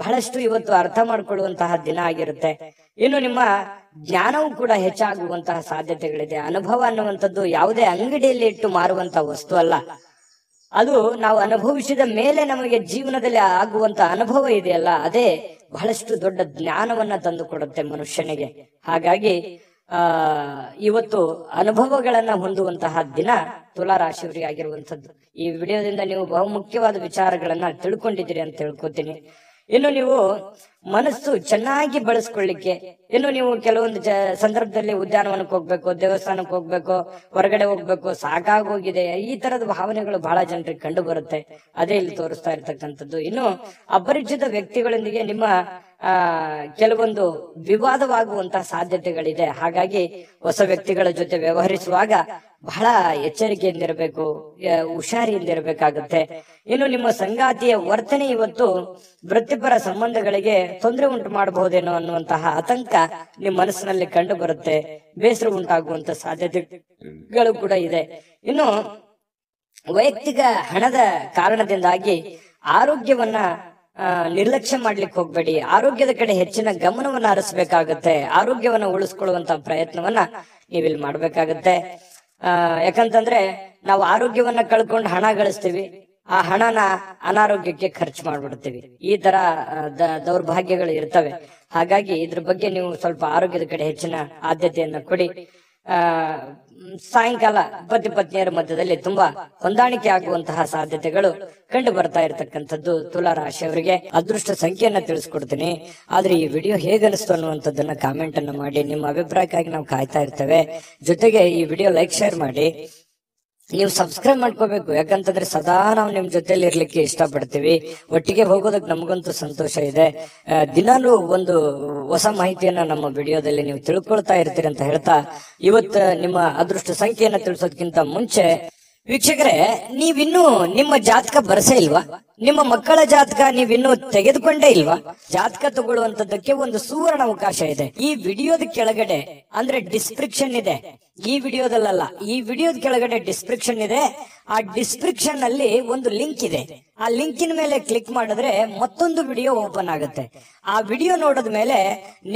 [SPEAKER 1] ಬಹಳಷ್ಟು ಇವತ್ತು ಅರ್ಥ ಮಾಡ್ಕೊಳ್ಳುವಂತಹ ದಿನ ಆಗಿರುತ್ತೆ. ಇನ್ನು ನಿಮ್ಮ ಜ್ಞಾನವೂ ಕೂಡ ಹೆಚ್ಚಾಗುವಂತಹ ಸಾಧ್ಯತೆಗಳಿದೆ. ಅನುಭವ ಅನ್ನುವಂಥದ್ದು ಯಾವುದೇ ಅಂಗಡಿಯಲ್ಲಿ ಇಟ್ಟು ಮಾರುವಂತಹ ವಸ್ತು ಅಲ್ಲ. ಅದು ನಾವು ಅನುಭವಿಸಿದ ಮೇಲೆ ನಮಗೆ ಜೀವನದಲ್ಲಿ ಆಗುವಂತ ಅನುಭವ ಇದೆಯಲ್ಲ, ಅದೇ ಬಹಳಷ್ಟು ದೊಡ್ಡ ಜ್ಞಾನವನ್ನ ತಂದು ಕೊಡುತ್ತೆ ಮನುಷ್ಯನಿಗೆ. ಹಾಗಾಗಿ ಇವತ್ತು ಅನುಭವಗಳನ್ನ ಹೊಂದುವಂತಹ ದಿನ ತುಲಾ ರಾಶಿಯವರಿಗೆ ಆಗಿರುವಂತದ್ದು. ಈ ವಿಡಿಯೋದಿಂದ ನೀವು ಬಹುಮುಖ್ಯವಾದ ವಿಚಾರಗಳನ್ನ ತಿಳ್ಕೊಂಡಿದ್ದೀರಿ ಅಂತ ತಿಳ್ಕೊತೀನಿ. ಇನ್ನು ನೀವು ಮನಸ್ಸು ಚೆನ್ನಾಗಿ ಬಳಸ್ಕೊಳ್ಳಿಕ್ಕೆ, ಇನ್ನು ನೀವು ಕೆಲವೊಂದು ಸಂದರ್ಭದಲ್ಲಿ ಉದ್ಯಾನವನಕ್ಕೆ ಹೋಗ್ಬೇಕು, ದೇವಸ್ಥಾನಕ್ಕೆ ಹೋಗ್ಬೇಕು, ಹೊರಗಡೆ ಹೋಗ್ಬೇಕು, ಸಾಕಾಗೋಗಿದೆ, ಈ ತರದ ಭಾವನೆಗಳು ಬಹಳ ಜನರಿಗೆ ಕಂಡು ಬರುತ್ತೆ. ಅದೇ ಇಲ್ಲಿ ತೋರಿಸ್ತಾ ಇರ್ತಕ್ಕಂಥದ್ದು. ಇನ್ನು ಅಪರಿಚಿತ ವ್ಯಕ್ತಿಗಳೊಂದಿಗೆ ನಿಮ್ಮ ಕೆಲವೊಂದು ವಿವಾದವಾಗುವಂತಹ ಸಾಧ್ಯತೆಗಳಿದೆ. ಹಾಗಾಗಿ ಹೊಸ ವ್ಯಕ್ತಿಗಳ ಜೊತೆ ವ್ಯವಹರಿಸುವಾಗ ಬಹಳ ಎಚ್ಚರಿಕೆಯಿಂದಿರಬೇಕು, ಹುಷಾರಿಯಿಂದಿರಬೇಕಾಗುತ್ತೆ. ಇನ್ನು ನಿಮ್ಮ ಸಂಗಾತಿಯ ವರ್ತನೆ ಇವತ್ತು ವೃತ್ತಿಪರ ಸಂಬಂಧಗಳಿಗೆ ತೊಂದರೆ ಉಂಟು ಮಾಡಬಹುದೇನೋ ಅನ್ನುವಂತಹ ಆತಂಕ ನಿಮ್ಮ ಮನಸ್ಸಿನಲ್ಲಿ ಕಂಡು ಬರುತ್ತೆ. ಬೇಸರ ಉಂಟಾಗುವಂತ ಸಾಧ್ಯತೆಗಳು ಕೂಡ ಇದೆ. ಇನ್ನು ವೈಯಕ್ತಿಕ ಹಣದ ಕಾರಣದಿಂದಾಗಿ ಆರೋಗ್ಯವನ್ನ ನಿರ್ಲಕ್ಷ್ಯ ಮಾಡ್ಲಿಕ್ಕೆ ಹೋಗ್ಬೇಡಿ. ಆರೋಗ್ಯದ ಕಡೆ ಹೆಚ್ಚಿನ ಗಮನವನ್ನ ಹರಿಸಬೇಕಾಗತ್ತೆ. ಆರೋಗ್ಯವನ್ನ ಉಳಿಸ್ಕೊಳ್ಳುವಂತ ಪ್ರಯತ್ನವನ್ನ ನೀವಿಲ್ಲಿ ಮಾಡ್ಬೇಕಾಗತ್ತೆ. ಯಾಕಂತಂದ್ರೆ ನಾವು ಆರೋಗ್ಯವನ್ನ ಕಳ್ಕೊಂಡು ಹಣ ಗಳಿಸ್ತೀವಿ, ಆ ಹಣನ ಅನಾರೋಗ್ಯಕ್ಕೆ ಖರ್ಚು ಮಾಡ್ಬಿಡ್ತೀವಿ. ಈ ತರ ದೌರ್ಭಾಗ್ಯಗಳು ಇರ್ತವೆ. ಹಾಗಾಗಿ ಇದ್ರ ಬಗ್ಗೆ ನೀವು ಸ್ವಲ್ಪ ಆರೋಗ್ಯದ ಕಡೆ ಹೆಚ್ಚಿನ ಆದ್ಯತೆಯನ್ನ ಕೊಡಿ. ಸಾಯಂಕಾಲ ಪತಿ ಪತ್ನಿಯರ ಮಧ್ಯದಲ್ಲಿ ತುಂಬಾ ಹೊಂದಾಣಿಕೆ ಆಗುವಂತಹ ಸಾಧ್ಯತೆಗಳು ಕಂಡು ಬರ್ತಾ ಇರತಕ್ಕಂಥದ್ದು ತುಲಾ ರಾಶಿಯವರಿಗೆ. ಅದೃಷ್ಟ ಸಂಖ್ಯೆಯನ್ನ ತಿಳಿಸ್ಕೊಡ್ತೀನಿ. ಆದ್ರೆ ಈ ವಿಡಿಯೋ ಹೇಗನಿಸ್ತು ಅನ್ನುವಂಥದ್ದನ್ನ ಕಾಮೆಂಟ್ ಅನ್ನ ಮಾಡಿ. ನಿಮ್ಮ ಅಭಿಪ್ರಾಯಕ್ಕಾಗಿ ನಾವು ಕಾಯ್ತಾ ಇರ್ತೇವೆ. ಜೊತೆಗೆ ಈ ವಿಡಿಯೋ ಲೈಕ್ ಶೇರ್ ಮಾಡಿ. ನೀವು ಸಬ್ಸ್ಕ್ರೈಬ್ ಮಾಡ್ಕೋಬೇಕು. ಯಾಕಂತಂದ್ರೆ ಸದಾ ನಾವು ನಿಮ್ ಜೊತೆಲಿ ಇರ್ಲಿಕ್ಕೆ ಇಷ್ಟಪಡ್ತೀವಿ. ಒಟ್ಟಿಗೆ ಹೋಗೋದಕ್ಕೆ ನಮಗಂತೂ ಸಂತೋಷ ಇದೆ. ದಿನಾಲೂ ಒಂದು ಹೊಸ ಮಾಹಿತಿಯನ್ನ ನಮ್ಮ ವಿಡಿಯೋದಲ್ಲಿ ನೀವು ತಿಳ್ಕೊಳ್ತಾ ಇರ್ತೀರಿ ಅಂತ ಹೇಳ್ತಾ, ಇವತ್ತು ನಿಮ್ಮ ಅದೃಷ್ಟ ಸಂಖ್ಯೆಯನ್ನ ತಿಳಿಸೋದಕ್ಕಿಂತ ಮುಂಚೆ ವೀಕ್ಷಕರೇ, ನೀವಿನ್ನೂ ನಿಮ್ಮ ಜಾತಕ ಬರಸೇ ಇಲ್ವಾ? ನಿಮ್ಮ ಮಕ್ಕಳ ಜಾತಕ ನೀವಿನ್ನೂ ತೆಗೆದುಕೊಂಡೇ ಇಲ್ವಾ? ಜಾತಕ ತಗೊಳ್ಳುವಂತದ್ದಕ್ಕೆ ಒಂದು ಸುವರ್ಣ ಅವಕಾಶ ಇದೆ. ಈ ವಿಡಿಯೋದ ಕೆಳಗಡೆ ಅಂದ್ರೆ ಡಿಸ್ಕ್ರಿಪ್ಷನ್ ಇದೆ. ಈ ವಿಡಿಯೋದಲ್ಲ, ಈ ವಿಡಿಯೋದ ಕೆಳಗಡೆ ಡಿಸ್ಕ್ರಿಪ್ಷನ್ ಇದೆ. ಆ ಡಿಸ್ಕ್ರಿಪ್ಷನ್ ಅಲ್ಲಿ ಒಂದು ಲಿಂಕ್ ಇದೆ. ಆ ಲಿಂಕಿನ ಮೇಲೆ ಕ್ಲಿಕ್ ಮಾಡಿದ್ರೆ ಮತ್ತೊಂದು ವಿಡಿಯೋ ಓಪನ್ ಆಗುತ್ತೆ. ಆ ವಿಡಿಯೋ ನೋಡಿದ ಮೇಲೆ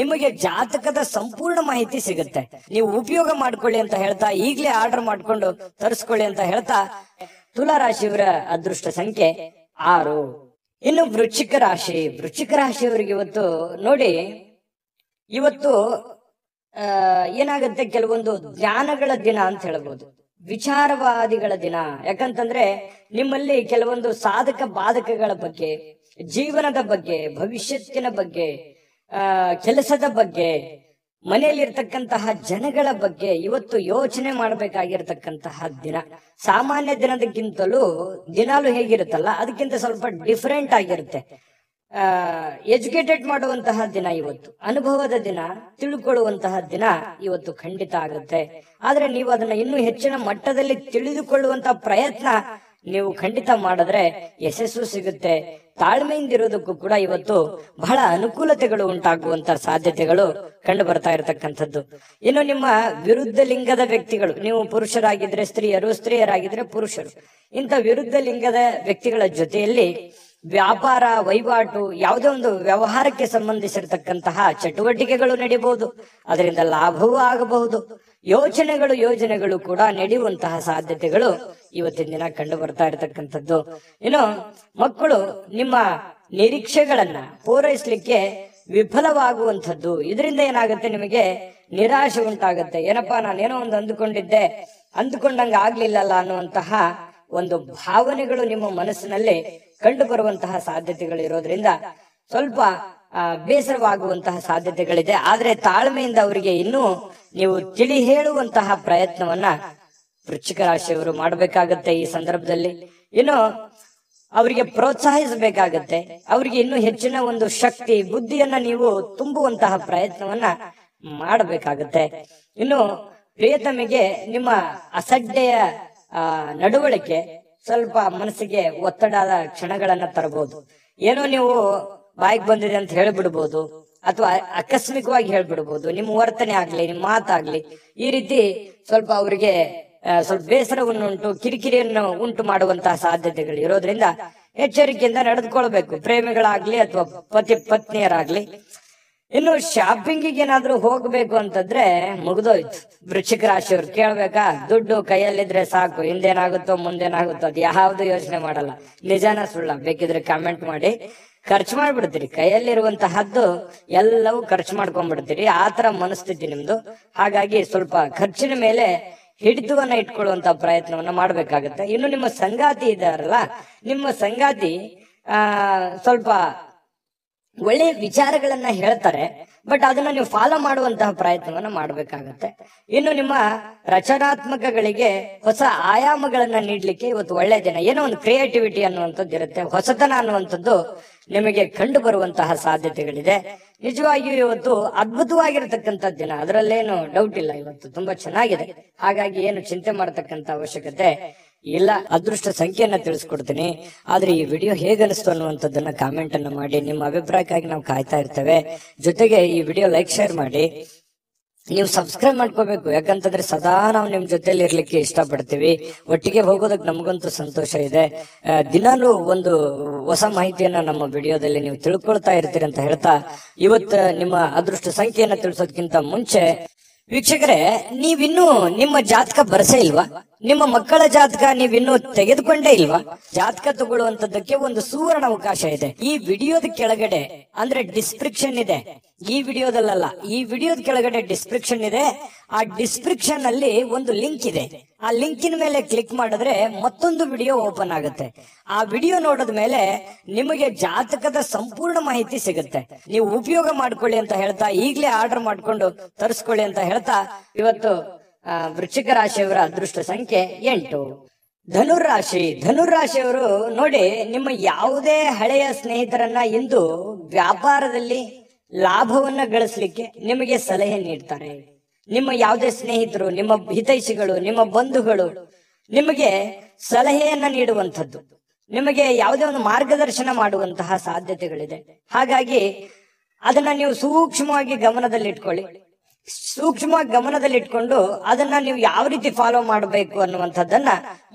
[SPEAKER 1] ನಿಮಗೆ ಜಾತಕದ ಸಂಪೂರ್ಣ ಮಾಹಿತಿ ಸಿಗುತ್ತೆ. ನೀವು ಉಪಯೋಗ ಮಾಡ್ಕೊಳ್ಳಿ ಅಂತ ಹೇಳ್ತಾ, ಈಗಲೇ ಆರ್ಡರ್ ಮಾಡ್ಕೊಂಡು ತರಿಸ್ಕೊಳ್ಳಿ ಅಂತ ಹೇಳ್ತಾ, ತುಲಾ ರಾಶಿಯವರ ಅದೃಷ್ಟ ಸಂಖ್ಯೆ 6. ಇನ್ನು ವೃಶ್ಚಿಕ ರಾಶಿ. ವೃಶ್ಚಿಕ ರಾಶಿಯವರಿಗೆ ಇವತ್ತು ನೋಡಿ, ಇವತ್ತು ಏನಾಗುತ್ತೆ, ಕೆಲವೊಂದು ಜ್ಞಾನಗಳ ದಿನ ಅಂತ ಹೇಳ್ಬೋದು, ವಿಚಾರವಾದಿಗಳ ದಿನ. ಯಾಕಂತಂದ್ರೆ ನಿಮ್ಮಲ್ಲಿ ಕೆಲವೊಂದು ಸಾಧಕ ಬಾಧಕಗಳ ಬಗ್ಗೆ, ಜೀವನದ ಬಗ್ಗೆ, ಭವಿಷ್ಯತ್ತಿನ ಬಗ್ಗೆ, ಕೆಲಸದ ಬಗ್ಗೆ, ಮನೆಯಲ್ಲಿರ್ತಕ್ಕಂತಹ ಜನಗಳ ಬಗ್ಗೆ ಇವತ್ತು ಯೋಚನೆ ಮಾಡಬೇಕಾಗಿರ್ತಕ್ಕಂತಹ ದಿನ. ಸಾಮಾನ್ಯ ದಿನದಕ್ಕಿಂತಲೂ ದಿನಾಲು ಹೇಗಿರುತ್ತಲ್ಲ ಅದಕ್ಕಿಂತ ಸ್ವಲ್ಪ ಡಿಫರೆಂಟ್ ಆಗಿರುತ್ತೆ. ಎಜುಕೇಟೆಡ್ ಮಾಡುವಂತಹ ದಿನ ಇವತ್ತು, ಅನುಭವದ ದಿನ, ತಿಳ್ಕೊಳ್ಳುವಂತಹ ದಿನ ಇವತ್ತು ಖಂಡಿತ ಆಗುತ್ತೆ. ಆದ್ರೆ ನೀವು ಅದನ್ನ ಇನ್ನೂ ಹೆಚ್ಚಿನ ಮಟ್ಟದಲ್ಲಿ ತಿಳಿದುಕೊಳ್ಳುವಂತಹ ಪ್ರಯತ್ನ ನೀವು ಖಂಡಿತ ಮಾಡಿದ್ರೆ ಯಶಸ್ಸು ಸಿಗುತ್ತೆ. ತಾಳ್ಮೆಯಿಂದಿರೋದಕ್ಕೂ ಕೂಡ ಇವತ್ತು ಬಹಳ ಅನುಕೂಲತೆಗಳು ಉಂಟಾಗುವಂತ ಸಾಧ್ಯತೆಗಳು ಕಂಡು ಬರ್ತಾ ಇರತಕ್ಕಂಥದ್ದು. ಇನ್ನು ನಿಮ್ಮ ವಿರುದ್ಧ ಲಿಂಗದ ವ್ಯಕ್ತಿಗಳು, ನೀವು ಪುರುಷರಾಗಿದ್ರೆ ಸ್ತ್ರೀಯರು, ಸ್ತ್ರೀಯರಾಗಿದ್ರೆ ಪುರುಷರು, ಇಂಥ ವಿರುದ್ಧ ಲಿಂಗದ ವ್ಯಕ್ತಿಗಳ ಜೊತೆಯಲ್ಲಿ ವ್ಯಾಪಾರ ವಹಿವಾಟು, ಯಾವುದೇ ಒಂದು ವ್ಯವಹಾರಕ್ಕೆ ಸಂಬಂಧಿಸಿರ್ತಕ್ಕಂತಹ ಚಟುವಟಿಕೆಗಳು ನಡೀಬಹುದು. ಅದರಿಂದ ಲಾಭವೂ ಆಗಬಹುದು. ಯೋಜನೆಗಳು ಕೂಡ ನಡೆಯುವಂತಹ ಸಾಧ್ಯತೆಗಳು ಇವತ್ತಿನ ದಿನ ಕಂಡು ಬರ್ತಾ ಇರತಕ್ಕಂಥದ್ದು. ಇನ್ನು ಮಕ್ಕಳು ನಿಮ್ಮ ನಿರೀಕ್ಷೆಗಳನ್ನ ಪೂರೈಸಲಿಕ್ಕೆ ವಿಫಲವಾಗುವಂಥದ್ದು. ಇದರಿಂದ ಏನಾಗುತ್ತೆ, ನಿಮಗೆ ನಿರಾಶೆ ಉಂಟಾಗುತ್ತೆ. ಏನಪ್ಪಾ, ನಾನೇನೋ ಒಂದು ಅಂದುಕೊಂಡಂಗ ಆಗ್ಲಿಲ್ಲಲ್ಲ ಅನ್ನುವಂತಹ ಒಂದು ಭಾವನೆಗಳು ನಿಮ್ಮ ಮನಸ್ಸಿನಲ್ಲಿ ಕಂಡು ಬರುವಂತಹ ಸಾಧ್ಯತೆಗಳು ಇರೋದ್ರಿಂದ ಸ್ವಲ್ಪ ಬೇಸರವಾಗುವಂತಹ ಸಾಧ್ಯತೆಗಳಿದೆ. ಆದ್ರೆ ತಾಳ್ಮೆಯಿಂದ ಅವರಿಗೆ ಇನ್ನೂ ನೀವು ತಿಳಿ ಹೇಳುವಂತಹ ಪ್ರಯತ್ನವನ್ನ ವೃಶ್ಚಿಕ ರಾಶಿಯವರು ಮಾಡಬೇಕಾಗತ್ತೆ ಈ ಸಂದರ್ಭದಲ್ಲಿ. ಇನ್ನು ಅವರಿಗೆ ಪ್ರೋತ್ಸಾಹಿಸಬೇಕಾಗತ್ತೆ. ಅವರಿಗೆ ಇನ್ನೂ ಹೆಚ್ಚಿನ ಒಂದು ಶಕ್ತಿ, ಬುದ್ಧಿಯನ್ನ ನೀವು ತುಂಬುವಂತಹ ಪ್ರಯತ್ನವನ್ನ ಮಾಡಬೇಕಾಗತ್ತೆ. ಇನ್ನು ಪ್ರಿಯತಮಿಗೆ ನಿಮ್ಮ ಅಸಡ್ಡೆಯ ನಡವಳಿಕೆ ಸ್ವಲ್ಪ ಮನಸ್ಸಿಗೆ ಒತ್ತಡದ ಕ್ಷಣಗಳನ್ನ ತರಬಹುದು. ಏನೋ ನೀವು ಬಾಯಿಗೆ ಬಂದಿದೆ ಅಂತ ಹೇಳ್ಬಿಡ್ಬೋದು, ಅಥವಾ ಆಕಸ್ಮಿಕವಾಗಿ ಹೇಳ್ಬಿಡ್ಬೋದು. ನಿಮ್ಮ ವರ್ತನೆ ಆಗ್ಲಿ, ನಿಮ್ಮ ಮಾತಾಗ್ಲಿ ಈ ರೀತಿ ಸ್ವಲ್ಪ ಅವರಿಗೆ ಸ್ವಲ್ಪ ಬೇಸರವನ್ನುಂಟು, ಕಿರಿಕಿರಿಯನ್ನು ಉಂಟು ಮಾಡುವಂತಹ ಸಾಧ್ಯತೆಗಳು ಇರೋದ್ರಿಂದ ಎಚ್ಚರಿಕೆಯಿಂದ ನಡೆದುಕೊಳ್ಬೇಕು, ಪ್ರೇಮಿಗಳಾಗ್ಲಿ ಅಥವಾ ಪತ್ನಿಯರಾಗ್ಲಿ. ಇನ್ನು ಶಾಪಿಂಗಿಗೆ ಏನಾದ್ರೂ ಹೋಗ್ಬೇಕು ಅಂತಂದ್ರೆ ಮುಗ್ದೋಯ್ತು. ವೃಶ್ಚಿಕ ರಾಶಿಯವ್ರು ಕೇಳ್ಬೇಕಾ, ದುಡ್ಡು ಕೈಯಲ್ಲಿದ್ರೆ ಸಾಕು, ಹಿಂದೇನಾಗುತ್ತೋ ಮುಂದೇನಾಗುತ್ತೋ ಅದು ಯಾವ್ದು ಯೋಚನೆ ಮಾಡಲ್ಲ. ನಿಜಾನ ಸುಳ್ಳ ಬೇಕಿದ್ರೆ ಕಾಮೆಂಟ್ ಮಾಡಿ. ಖರ್ಚು ಮಾಡ್ಬಿಡ್ತೀರಿ, ಕೈಯಲ್ಲಿರುವಂತಹದ್ದು ಎಲ್ಲವೂ ಖರ್ಚು ಮಾಡ್ಕೊಂಡ್ಬಿಡ್ತೀರಿ. ಆತರ ಮನಸ್ಥಿತಿ ನಿಮ್ದು. ಹಾಗಾಗಿ ಸ್ವಲ್ಪ ಖರ್ಚಿನ ಮೇಲೆ ಹಿಡಿತವನ್ನ ಇಟ್ಕೊಳ್ಳುವಂತ ಪ್ರಯತ್ನವನ್ನ ಮಾಡ್ಬೇಕಾಗತ್ತೆ. ಇನ್ನು ನಿಮ್ಮ ಸಂಗಾತಿ ಇದಾರಲ್ಲ, ನಿಮ್ಮ ಸಂಗಾತಿ ಸ್ವಲ್ಪ ಒಳ್ಳೆಯ ವಿಚಾರಗಳನ್ನ ಹೇಳ್ತಾರೆ. ಬಟ್ ಅದನ್ನ ನೀವು ಫಾಲೋ ಮಾಡುವಂತಹ ಪ್ರಯತ್ನವನ್ನ ಮಾಡಬೇಕಾಗತ್ತೆ. ಇನ್ನು ನಿಮ್ಮ ರಚನಾತ್ಮಕಗಳಿಗೆ ಹೊಸ ಆಯಾಮಗಳನ್ನ ನೀಡ್ಲಿಕ್ಕೆ ಇವತ್ತು ಒಳ್ಳೆ ದಿನ. ಏನೋ ಒಂದು ಕ್ರಿಯೇಟಿವಿಟಿ ಅನ್ನುವಂಥದ್ದು ಇರುತ್ತೆ, ಹೊಸತನ ಅನ್ನುವಂಥದ್ದು ನಿಮಗೆ ಕಂಡು ಬರುವಂತಹ ಸಾಧ್ಯತೆಗಳಿದೆ. ನಿಜವಾಗಿಯೂ ಇವತ್ತು ಅದ್ಭುತವಾಗಿರತಕ್ಕಂಥ ದಿನ, ಅದರಲ್ಲೇನು ಡೌಟ್ ಇಲ್ಲ. ಇವತ್ತು ತುಂಬಾ ಚೆನ್ನಾಗಿದೆ, ಹಾಗಾಗಿ ಏನು ಚಿಂತೆ ಮಾಡತಕ್ಕಂತ ಅವಶ್ಯಕತೆ ಇಲ್ಲ. ಅದೃಷ್ಟ ಸಂಖ್ಯೆಯನ್ನ ತಿಳಿಸ್ಕೊಡ್ತೀನಿ, ಆದ್ರೆ ಈ ವಿಡಿಯೋ ಹೇಗನಿಸ್ತು ಅನ್ನುವಂಥದ್ದನ್ನ ಕಾಮೆಂಟ್ ಅನ್ನ ಮಾಡಿ. ನಿಮ್ಮ ಅಭಿಪ್ರಾಯಕ್ಕಾಗಿ ನಾವು ಕಾಯ್ತಾ ಇರ್ತೇವೆ. ಜೊತೆಗೆ ಈ ವಿಡಿಯೋ ಲೈಕ್ ಶೇರ್ ಮಾಡಿ. ನೀವು ಸಬ್ಸ್ಕ್ರೈಬ್ ಮಾಡ್ಕೋಬೇಕು, ಯಾಕಂತಂದ್ರೆ ಸದಾ ನಾವು ನಿಮ್ ಜೊತೆಲಿ ಇರ್ಲಿಕ್ಕೆ ಇಷ್ಟಪಡ್ತೀವಿ. ಒಟ್ಟಿಗೆ ಹೋಗೋದಕ್ಕೆ ನಮಗಂತೂ ಸಂತೋಷ ಇದೆ. ದಿನಾಲೂ ಒಂದು ಹೊಸ ಮಾಹಿತಿಯನ್ನ ನಮ್ಮ ವಿಡಿಯೋದಲ್ಲಿ ನೀವು ತಿಳ್ಕೊಳ್ತಾ ಇರ್ತೀರಿ ಅಂತ ಹೇಳ್ತಾ, ಇವತ್ತು ನಿಮ್ಮ ಅದೃಷ್ಟ ಸಂಖ್ಯೆಯನ್ನ ತಿಳಿಸೋದಕ್ಕಿಂತ ಮುಂಚೆ ವೀಕ್ಷಕರೇ, ನೀವಿನ್ನೂ ನಿಮ್ಮ ಜಾತಕ ಬರಸೇ ಇಲ್ವಾ? ನಿಮ್ಮ ಮಕ್ಕಳ ಜಾತಕ ನೀವಿನ್ನೂ ತೆಗೆದುಕೊಂಡೇ ಇಲ್ವಾ? ಜಾತಕ ತಗೊಳ್ಳುವಂತದ್ದಕ್ಕೆ ಒಂದು ಸುವರ್ಣ ಅವಕಾಶ ಇದೆ. ಈ ವಿಡಿಯೋದ ಕೆಳಗಡೆ ಅಂದ್ರೆ ಡಿಸ್ಕ್ರಿಪ್ಷನ್ ಇದೆ, ಈ ವಿಡಿಯೋದಲ್ಲ, ಈ ವಿಡಿಯೋದ ಕೆಳಗಡೆ ಡಿಸ್ಕ್ರಿಪ್ಷನ್ ಇದೆ. ಆ ಡಿಸ್ಕ್ರಿಪ್ಷನ್ ಅಲ್ಲಿ ಒಂದು ಲಿಂಕ್ ಇದೆ. ಆ ಲಿಂಕಿನ ಮೇಲೆ ಕ್ಲಿಕ್ ಮಾಡಿದ್ರೆ ಮತ್ತೊಂದು ವಿಡಿಯೋ ಓಪನ್ ಆಗುತ್ತೆ. ಆ ವಿಡಿಯೋ ನೋಡಿದ ಮೇಲೆ ನಿಮಗೆ ಜಾತಕದ ಸಂಪೂರ್ಣ ಮಾಹಿತಿ ಸಿಗುತ್ತೆ. ನೀವು ಉಪಯೋಗ ಮಾಡ್ಕೊಳ್ಳಿ ಅಂತ ಹೇಳ್ತಾ, ಈಗಲೇ ಆರ್ಡರ್ ಮಾಡ್ಕೊಂಡು ತರಿಸ್ಕೊಳ್ಳಿ ಅಂತ ಹೇಳ್ತಾ, ಇವತ್ತು ವೃಶ್ಚಿಕ ರಾಶಿಯವರ ಅದೃಷ್ಟ ಸಂಖ್ಯೆ 8. ಧನುರಾಶಿಯವರು ನೋಡಿ, ನಿಮ್ಮ ಯಾವುದೇ ಹಳೆಯ ಸ್ನೇಹಿತರನ್ನ ಇಂದು ವ್ಯಾಪಾರದಲ್ಲಿ ಲಾಭವನ್ನ ಗಳಿಸ್ಲಿಕ್ಕೆ ನಿಮಗೆ ಸಲಹೆ ನೀಡ್ತಾರೆ. ನಿಮ್ಮ ಯಾವುದೇ ಸ್ನೇಹಿತರು, ನಿಮ್ಮ ಹಿತೈಷಿಗಳು, ನಿಮ್ಮ ಬಂಧುಗಳು ನಿಮಗೆ ಸಲಹೆಯನ್ನ ನೀಡುವಂಥದ್ದು, ನಿಮಗೆ ಯಾವುದೇ ಒಂದು ಮಾರ್ಗದರ್ಶನ ಮಾಡುವಂತಹ ಸಾಧ್ಯತೆಗಳಿದೆ. ಹಾಗಾಗಿ ಅದನ್ನ ನೀವು ಸೂಕ್ಷ್ಮವಾಗಿ ಗಮನದಲ್ಲಿಟ್ಕೊಂಡು ಅದನ್ನ ನೀವು ಯಾವ ರೀತಿ ಫಾಲೋ ಮಾಡಬೇಕು ಅನ್ನುವಂಥದ್ದನ್ನ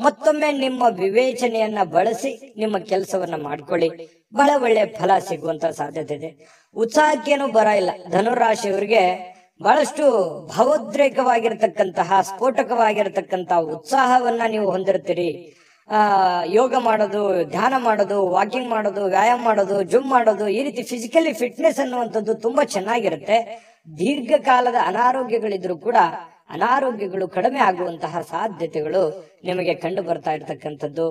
[SPEAKER 1] ಮತ್ತೊಮ್ಮೆ ನಿಮ್ಮ ವಿವೇಚನೆಯನ್ನ ಬಳಸಿ ನಿಮ್ಮ ಕೆಲಸವನ್ನ ಮಾಡ್ಕೊಳ್ಳಿ. ಬಹಳ ಒಳ್ಳೆ ಫಲ ಸಿಗುವಂತ ಸಾಧ್ಯತೆ ಇದೆ. ಉತ್ಸಾಹಕ್ಕೇನು ಬರ ಇಲ್ಲ. ಧನುರಾಶಿಯವರಿಗೆ ಬಹಳಷ್ಟು ಭಾವೋದ್ರೇಕವಾಗಿರತಕ್ಕಂತಹ, ಸ್ಫೋಟಕವಾಗಿರತಕ್ಕಂತಹ ಉತ್ಸಾಹವನ್ನ ನೀವು ಹೊಂದಿರ್ತೀರಿ. ಯೋಗ ಮಾಡೋದು, ಧ್ಯಾನ ಮಾಡೋದು, ವಾಕಿಂಗ್ ಮಾಡೋದು, ವ್ಯಾಯಾಮ ಮಾಡೋದು, ಜಿಮ್ ಮಾಡೋದು, ಈ ರೀತಿ ಫಿಸಿಕಲಿ ಫಿಟ್ನೆಸ್ ಅನ್ನುವಂಥದ್ದು ತುಂಬಾ ಚೆನ್ನಾಗಿರುತ್ತೆ. ದೀರ್ಘಕಾಲದ ಅನಾರೋಗ್ಯಗಳಿದ್ರು ಕೂಡ ಅನಾರೋಗ್ಯಗಳು ಕಡಿಮೆ ಆಗುವಂತಹ ಸಾಧ್ಯತೆಗಳು ನಿಮಗೆ ಕಂಡು ಬರ್ತಾ ಇರ್ತಕ್ಕಂಥದ್ದು.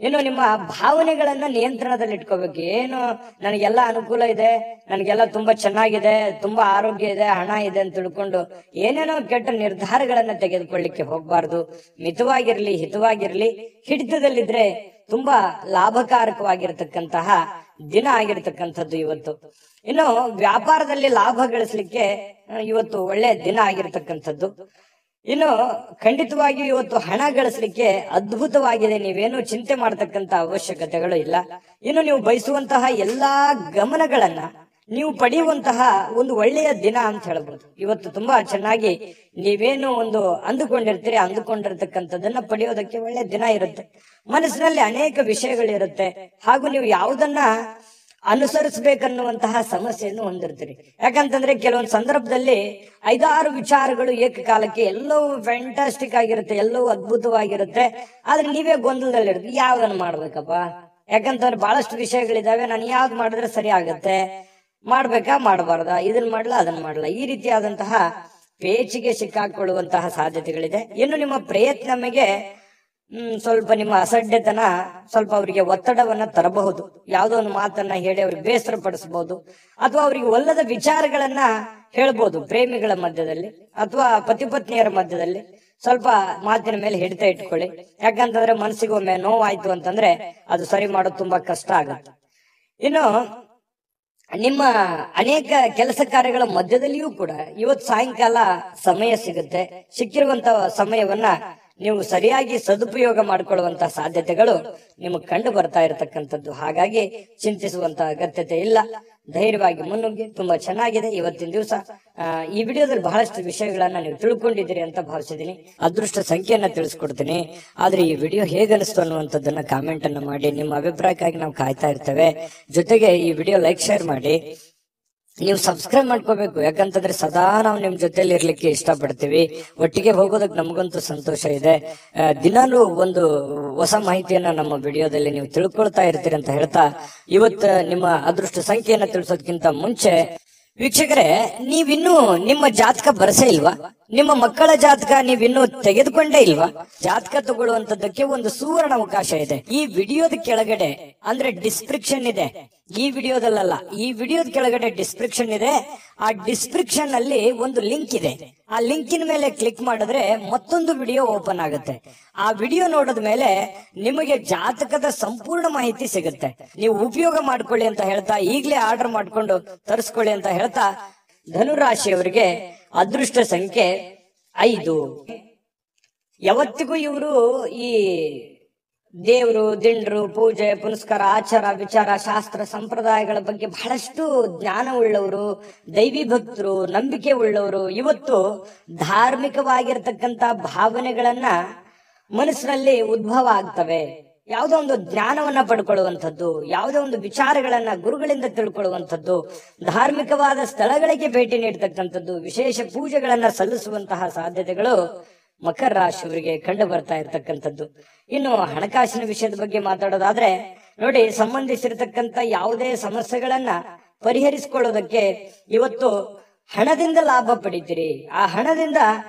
[SPEAKER 1] ಇನ್ನು ನಿಮ್ಮ ಭಾವನೆಗಳನ್ನ ನಿಯಂತ್ರಣದಲ್ಲಿ ಇಟ್ಕೋಬೇಕು. ಏನು ನನಗೆಲ್ಲ ಅನುಕೂಲ ಇದೆ, ನನಗೆಲ್ಲ ತುಂಬಾ ಚೆನ್ನಾಗಿದೆ, ತುಂಬಾ ಆರೋಗ್ಯ ಇದೆ, ಹಣ ಇದೆ ಅಂತ ತಿಳ್ಕೊಂಡು ಏನೇನೋ ಕೆಟ್ಟ ನಿರ್ಧಾರಗಳನ್ನ ತೆಗೆದುಕೊಳ್ಳಿಕ್ಕೆ ಹೋಗ್ಬಾರ್ದು. ಮಿತವಾಗಿರ್ಲಿ, ಹಿತವಾಗಿರ್ಲಿ. ಹಿಡಿತದಲ್ಲಿದ್ರೆ ತುಂಬಾ ಲಾಭಕಾರಕವಾಗಿರತಕ್ಕಂತಹ ದಿನ ಆಗಿರ್ತಕ್ಕಂಥದ್ದು ಇವತ್ತು. ಇನ್ನು ವ್ಯಾಪಾರದಲ್ಲಿ ಲಾಭ ಗಳಿಸ್ಲಿಕ್ಕೆ ಇವತ್ತು ಒಳ್ಳೆ ದಿನ ಆಗಿರ್ತಕ್ಕಂಥದ್ದು. ಇನ್ನು ಖಂಡಿತವಾಗಿ ಇವತ್ತು ಹಣ ಗಳಿಸ್ಲಿಕ್ಕೆ ಅದ್ಭುತವಾಗಿದೆ. ನೀವೇನು ಚಿಂತೆ ಮಾಡತಕ್ಕಂತ ಅವಶ್ಯಕತೆಗಳು ಇಲ್ಲ. ಇನ್ನು ನೀವು ಬಯಸುವಂತಹ ಎಲ್ಲಾ ಗಮನಗಳನ್ನ ನೀವು ಪಡೆಯುವಂತಹ ಒಂದು ಒಳ್ಳೆಯ ದಿನ ಅಂತ ಹೇಳ್ಬೋದು. ಇವತ್ತು ತುಂಬಾ ಚೆನ್ನಾಗಿ ನೀವೇನು ಒಂದು ಅಂದುಕೊಂಡಿರ್ತಕ್ಕಂಥದ್ದನ್ನ ಪಡೆಯೋದಕ್ಕೆ ಒಳ್ಳೆ ದಿನ ಇರುತ್ತೆ. ಮನಸ್ಸಿನಲ್ಲಿ ಅನೇಕ ವಿಷಯಗಳಿರುತ್ತೆ, ಹಾಗೂ ನೀವು ಯಾವುದನ್ನ ಅನುಸರಿಸಬೇಕನ್ನುವಂತಹ ಸಮಸ್ಯೆಯನ್ನು ಹೊಂದಿರ್ತೀರಿ. ಯಾಕಂತಂದ್ರೆ ಕೆಲವೊಂದು ಸಂದರ್ಭದಲ್ಲಿ 5-6 ವಿಚಾರಗಳು ಏಕಕಾಲಕ್ಕೆ ಎಲ್ಲವೂ ಫ್ಯಾಂಟಾಸ್ಟಿಕ್ ಆಗಿರುತ್ತೆ, ಎಲ್ಲವೂ ಅದ್ಭುತವಾಗಿರುತ್ತೆ. ಆದ್ರೆ ನೀವೇ ಗೊಂದಲದಲ್ಲಿರುತ್ತೆ, ಯಾವ್ದನ್ನ ಮಾಡ್ಬೇಕಪ್ಪ? ಯಾಕಂತಂದ್ರೆ ಬಹಳಷ್ಟು ವಿಷಯಗಳಿದಾವೆ, ನಾನು ಯಾವ್ದು ಮಾಡಿದ್ರೆ ಸರಿ ಆಗತ್ತೆ, ಮಾಡ್ಬೇಕಾ ಮಾಡಬಾರ್ದಾ, ಇದನ್ನ ಮಾಡ್ಲಾ ಅದನ್ನ ಮಾಡ್ಲಾ, ಈ ರೀತಿಯಾದಂತಹ ಪೇಚಿಗೆ ಸಿಕ್ಕಾಕೊಳ್ಳುವಂತಹ ಸಾಧ್ಯತೆಗಳಿದೆ. ಇನ್ನು ನಿಮ್ಮ ಪ್ರಯತ್ನಮಗೆ ಸ್ವಲ್ಪ ನಿಮ್ಮ ಅಸಡ್ಡೆತನ ಸ್ವಲ್ಪ ಅವರಿಗೆ ಒತ್ತಡವನ್ನ ತರಬಹುದು. ಯಾವುದೋ ಒಂದು ಮಾತನ್ನ ಹೇಳಿ ಅವ್ರಿಗೆ ಬೇಸರ ಪಡಿಸಬಹುದು, ಅಥವಾ ಅವರಿಗೆ ಒಲ್ಲದ ವಿಚಾರಗಳನ್ನ ಹೇಳ್ಬೋದು. ಪ್ರೇಮಿಗಳ ಮಧ್ಯದಲ್ಲಿ ಅಥವಾ ಪತಿ ಪತ್ನಿಯರ ಮಧ್ಯದಲ್ಲಿ ಸ್ವಲ್ಪ ಮಾತಿನ ಮೇಲೆ ಹಿಡಿತ ಇಟ್ಕೊಳ್ಳಿ. ಯಾಕಂತಂದ್ರೆ ಮನಸ್ಸಿಗೊಮ್ಮೆ ನೋವಾಯ್ತು ಅಂತಂದ್ರೆ ಅದು ಸರಿ ಮಾಡೋದು ತುಂಬಾ ಕಷ್ಟ ಆಗುತ್ತೆ. ಇನ್ನು ನಿಮ್ಮ ಅನೇಕ ಕೆಲಸ ಕಾರ್ಯಗಳ ಮಧ್ಯದಲ್ಲಿಯೂ ಕೂಡ ಇವತ್ತು ಸಾಯಂಕಾಲ ಸಮಯ ಸಿಗುತ್ತೆ. ಸಿಕ್ಕಿರುವಂತ ಸಮಯವನ್ನ ನೀವು ಸರಿಯಾಗಿ ಸದುಪಯೋಗ ಮಾಡಿಕೊಳ್ಳುವಂತಹ ಸಾಧ್ಯತೆಗಳು ನಿಮಗೆ ಕಂಡು ಬರ್ತಾ ಇರತಕ್ಕಂಥದ್ದು. ಹಾಗಾಗಿ ಚಿಂತಿಸುವಂತ ಅಗತ್ಯತೆ ಇಲ್ಲ. ಧೈರ್ಯವಾಗಿ ಮುನ್ನುಗ್ಗಿ. ತುಂಬಾ ಚೆನ್ನಾಗಿದೆ ಇವತ್ತಿನ ದಿವಸ. ಈ ವಿಡಿಯೋದಲ್ಲಿ ಬಹಳಷ್ಟು ವಿಷಯಗಳನ್ನ ನೀವು ತಿಳ್ಕೊಂಡಿದ್ದೀರಿ ಅಂತ ಭಾವಿಸಿದೀನಿ. ಅದೃಷ್ಟ ಸಂಖ್ಯೆಯನ್ನ ತಿಳಿಸ್ಕೊಡ್ತೀನಿ, ಆದ್ರೆ ಈ ವಿಡಿಯೋ ಹೇಗನಿಸ್ತು ಅನ್ನುವಂಥದ್ದನ್ನ ಕಾಮೆಂಟ್ ಅನ್ನ ಮಾಡಿ. ನಿಮ್ಮ ಅಭಿಪ್ರಾಯಕ್ಕಾಗಿ ನಾವು ಕಾಯ್ತಾ ಇರ್ತೇವೆ. ಜೊತೆಗೆ ಈ ವಿಡಿಯೋ ಲೈಕ್ ಶೇರ್ ಮಾಡಿ. ನೀವು ಸಬ್ಸ್ಕ್ರೈಬ್ ಮಾಡ್ಕೋಬೇಕು, ಯಾಕಂತಂದ್ರೆ ಸದಾ ನಾವು ನಿಮ್ ಜೊತೆಲಿ ಇರ್ಲಿಕ್ಕೆ ಇಷ್ಟಪಡ್ತೀವಿ. ಒಟ್ಟಿಗೆ ಹೋಗೋದಕ್ಕೆ ನಮಗಂತೂ ಸಂತೋಷ ಇದೆ. ದಿನಾಲೂ ಒಂದು ಹೊಸ ಮಾಹಿತಿಯನ್ನ ನಮ್ಮ ವಿಡಿಯೋದಲ್ಲಿ ನೀವು ತಿಳ್ಕೊಳ್ತಾ ಇರ್ತೀರಿ ಅಂತ ಹೇಳ್ತಾ, ಇವತ್ತು ನಿಮ್ಮ ಅದೃಷ್ಟ ಸಂಖ್ಯೆಯನ್ನ ತಿಳಿಸೋದಕ್ಕಿಂತ ಮುಂಚೆ ವೀಕ್ಷಕರೇ, ನೀವಿನ್ನೂ ನಿಮ್ಮ ಜಾತಕ ಬರಸೇ ಇಲ್ವಾ? ನಿಮ್ಮ ಮಕ್ಕಳ ಜಾತಕ ನೀವಿನ್ನೂ ತೆಗೆದುಕೊಂಡೇ ಇಲ್ವಾ? ಜಾತಕ ತಗೊಳ್ಳುವಂತದ್ದಕ್ಕೆ ಒಂದು ಸುವರ್ಣ ಅವಕಾಶ ಇದೆ. ಈ ವಿಡಿಯೋದ ಕೆಳಗಡೆ ಅಂದ್ರೆ ಡಿಸ್ಕ್ರಿಪ್ಷನ್ ಇದೆ, ಈ ವಿಡಿಯೋದಲ್ಲ, ಈ ವಿಡಿಯೋದ ಕೆಳಗಡೆ ಡಿಸ್ಕ್ರಿಪ್ಷನ್ ಇದೆ. ಆ ಡಿಸ್ಕ್ರಿಪ್ಷನ್ ಅಲ್ಲಿ ಒಂದು ಲಿಂಕ್ ಇದೆ. ಆ ಲಿಂಕಿನ ಮೇಲೆ ಕ್ಲಿಕ್ ಮಾಡಿದ್ರೆ ಮತ್ತೊಂದು ವಿಡಿಯೋ ಓಪನ್ ಆಗುತ್ತೆ. ಆ ವಿಡಿಯೋ ನೋಡಿದ ಮೇಲೆ ನಿಮಗೆ ಜಾತಕದ ಸಂಪೂರ್ಣ ಮಾಹಿತಿ ಸಿಗುತ್ತೆ. ನೀವು ಉಪಯೋಗ ಮಾಡ್ಕೊಳ್ಳಿ ಅಂತ ಹೇಳ್ತಾ, ಈಗಲೇ ಆರ್ಡರ್ ಮಾಡ್ಕೊಂಡು ತರಿಸ್ಕೊಳ್ಳಿ ಅಂತ ಹೇಳ್ತಾ, ಧನುರಾಶಿಯವರಿಗೆ ಅದೃಷ್ಟ ಸಂಖ್ಯೆ 5. ಯಾವತ್ತಿಗೂ ಇವರು ಈ ದೇವರು, ದಿಂಡ್ರು, ಪೂಜೆ ಪುನಸ್ಕಾರ, ಆಚಾರ ವಿಚಾರ, ಶಾಸ್ತ್ರ ಸಂಪ್ರದಾಯಗಳ ಬಗ್ಗೆ ಬಹಳಷ್ಟು ಜ್ಞಾನ ಉಳ್ಳವರು, ದೈವಿ ಭಕ್ತರು, ನಂಬಿಕೆ ಉಳ್ಳವರು. ಇವತ್ತು ಧಾರ್ಮಿಕವಾಗಿರ್ತಕ್ಕಂಥ ಭಾವನೆಗಳನ್ನ ಮನಸ್ಸಿನಲ್ಲಿ ಉದ್ಭವ ಆಗ್ತವೆ. ಯಾವುದೋ ಒಂದು ಜ್ಞಾನವನ್ನ ಪಡ್ಕೊಳ್ಳುವಂಥದ್ದು, ಯಾವುದೋ ಒಂದು ವಿಚಾರಗಳನ್ನ ಗುರುಗಳಿಂದ ತಿಳ್ಕೊಳ್ಳುವಂಥದ್ದು, ಧಾರ್ಮಿಕವಾದ ಸ್ಥಳಗಳಿಗೆ ಭೇಟಿ ನೀಡತಕ್ಕಂಥದ್ದು, ವಿಶೇಷ ಪೂಜೆಗಳನ್ನ ಸಲ್ಲಿಸುವಂತಹ ಸಾಧ್ಯತೆಗಳು ಮಕರ ರಾಶಿಯವರಿಗೆ ಕಂಡು ಬರ್ತಾ ಇರತಕ್ಕಂಥದ್ದು. ಇನ್ನು ಹಣಕಾಸಿನ ವಿಷಯದ ಬಗ್ಗೆ ಮಾತಾಡೋದಾದ್ರೆ ನೋಡಿ, ಸಂಬಂಧಿಸಿರತಕ್ಕಂಥ ಯಾವುದೇ ಸಮಸ್ಯೆಗಳನ್ನ ಪರಿಹರಿಸಿಕೊಳ್ಳೋದಕ್ಕೆ ಇವತ್ತು ಹಣದಿಂದ ಲಾಭ ಪಡಿತೀರಿ. ಆ ಹಣದಿಂದ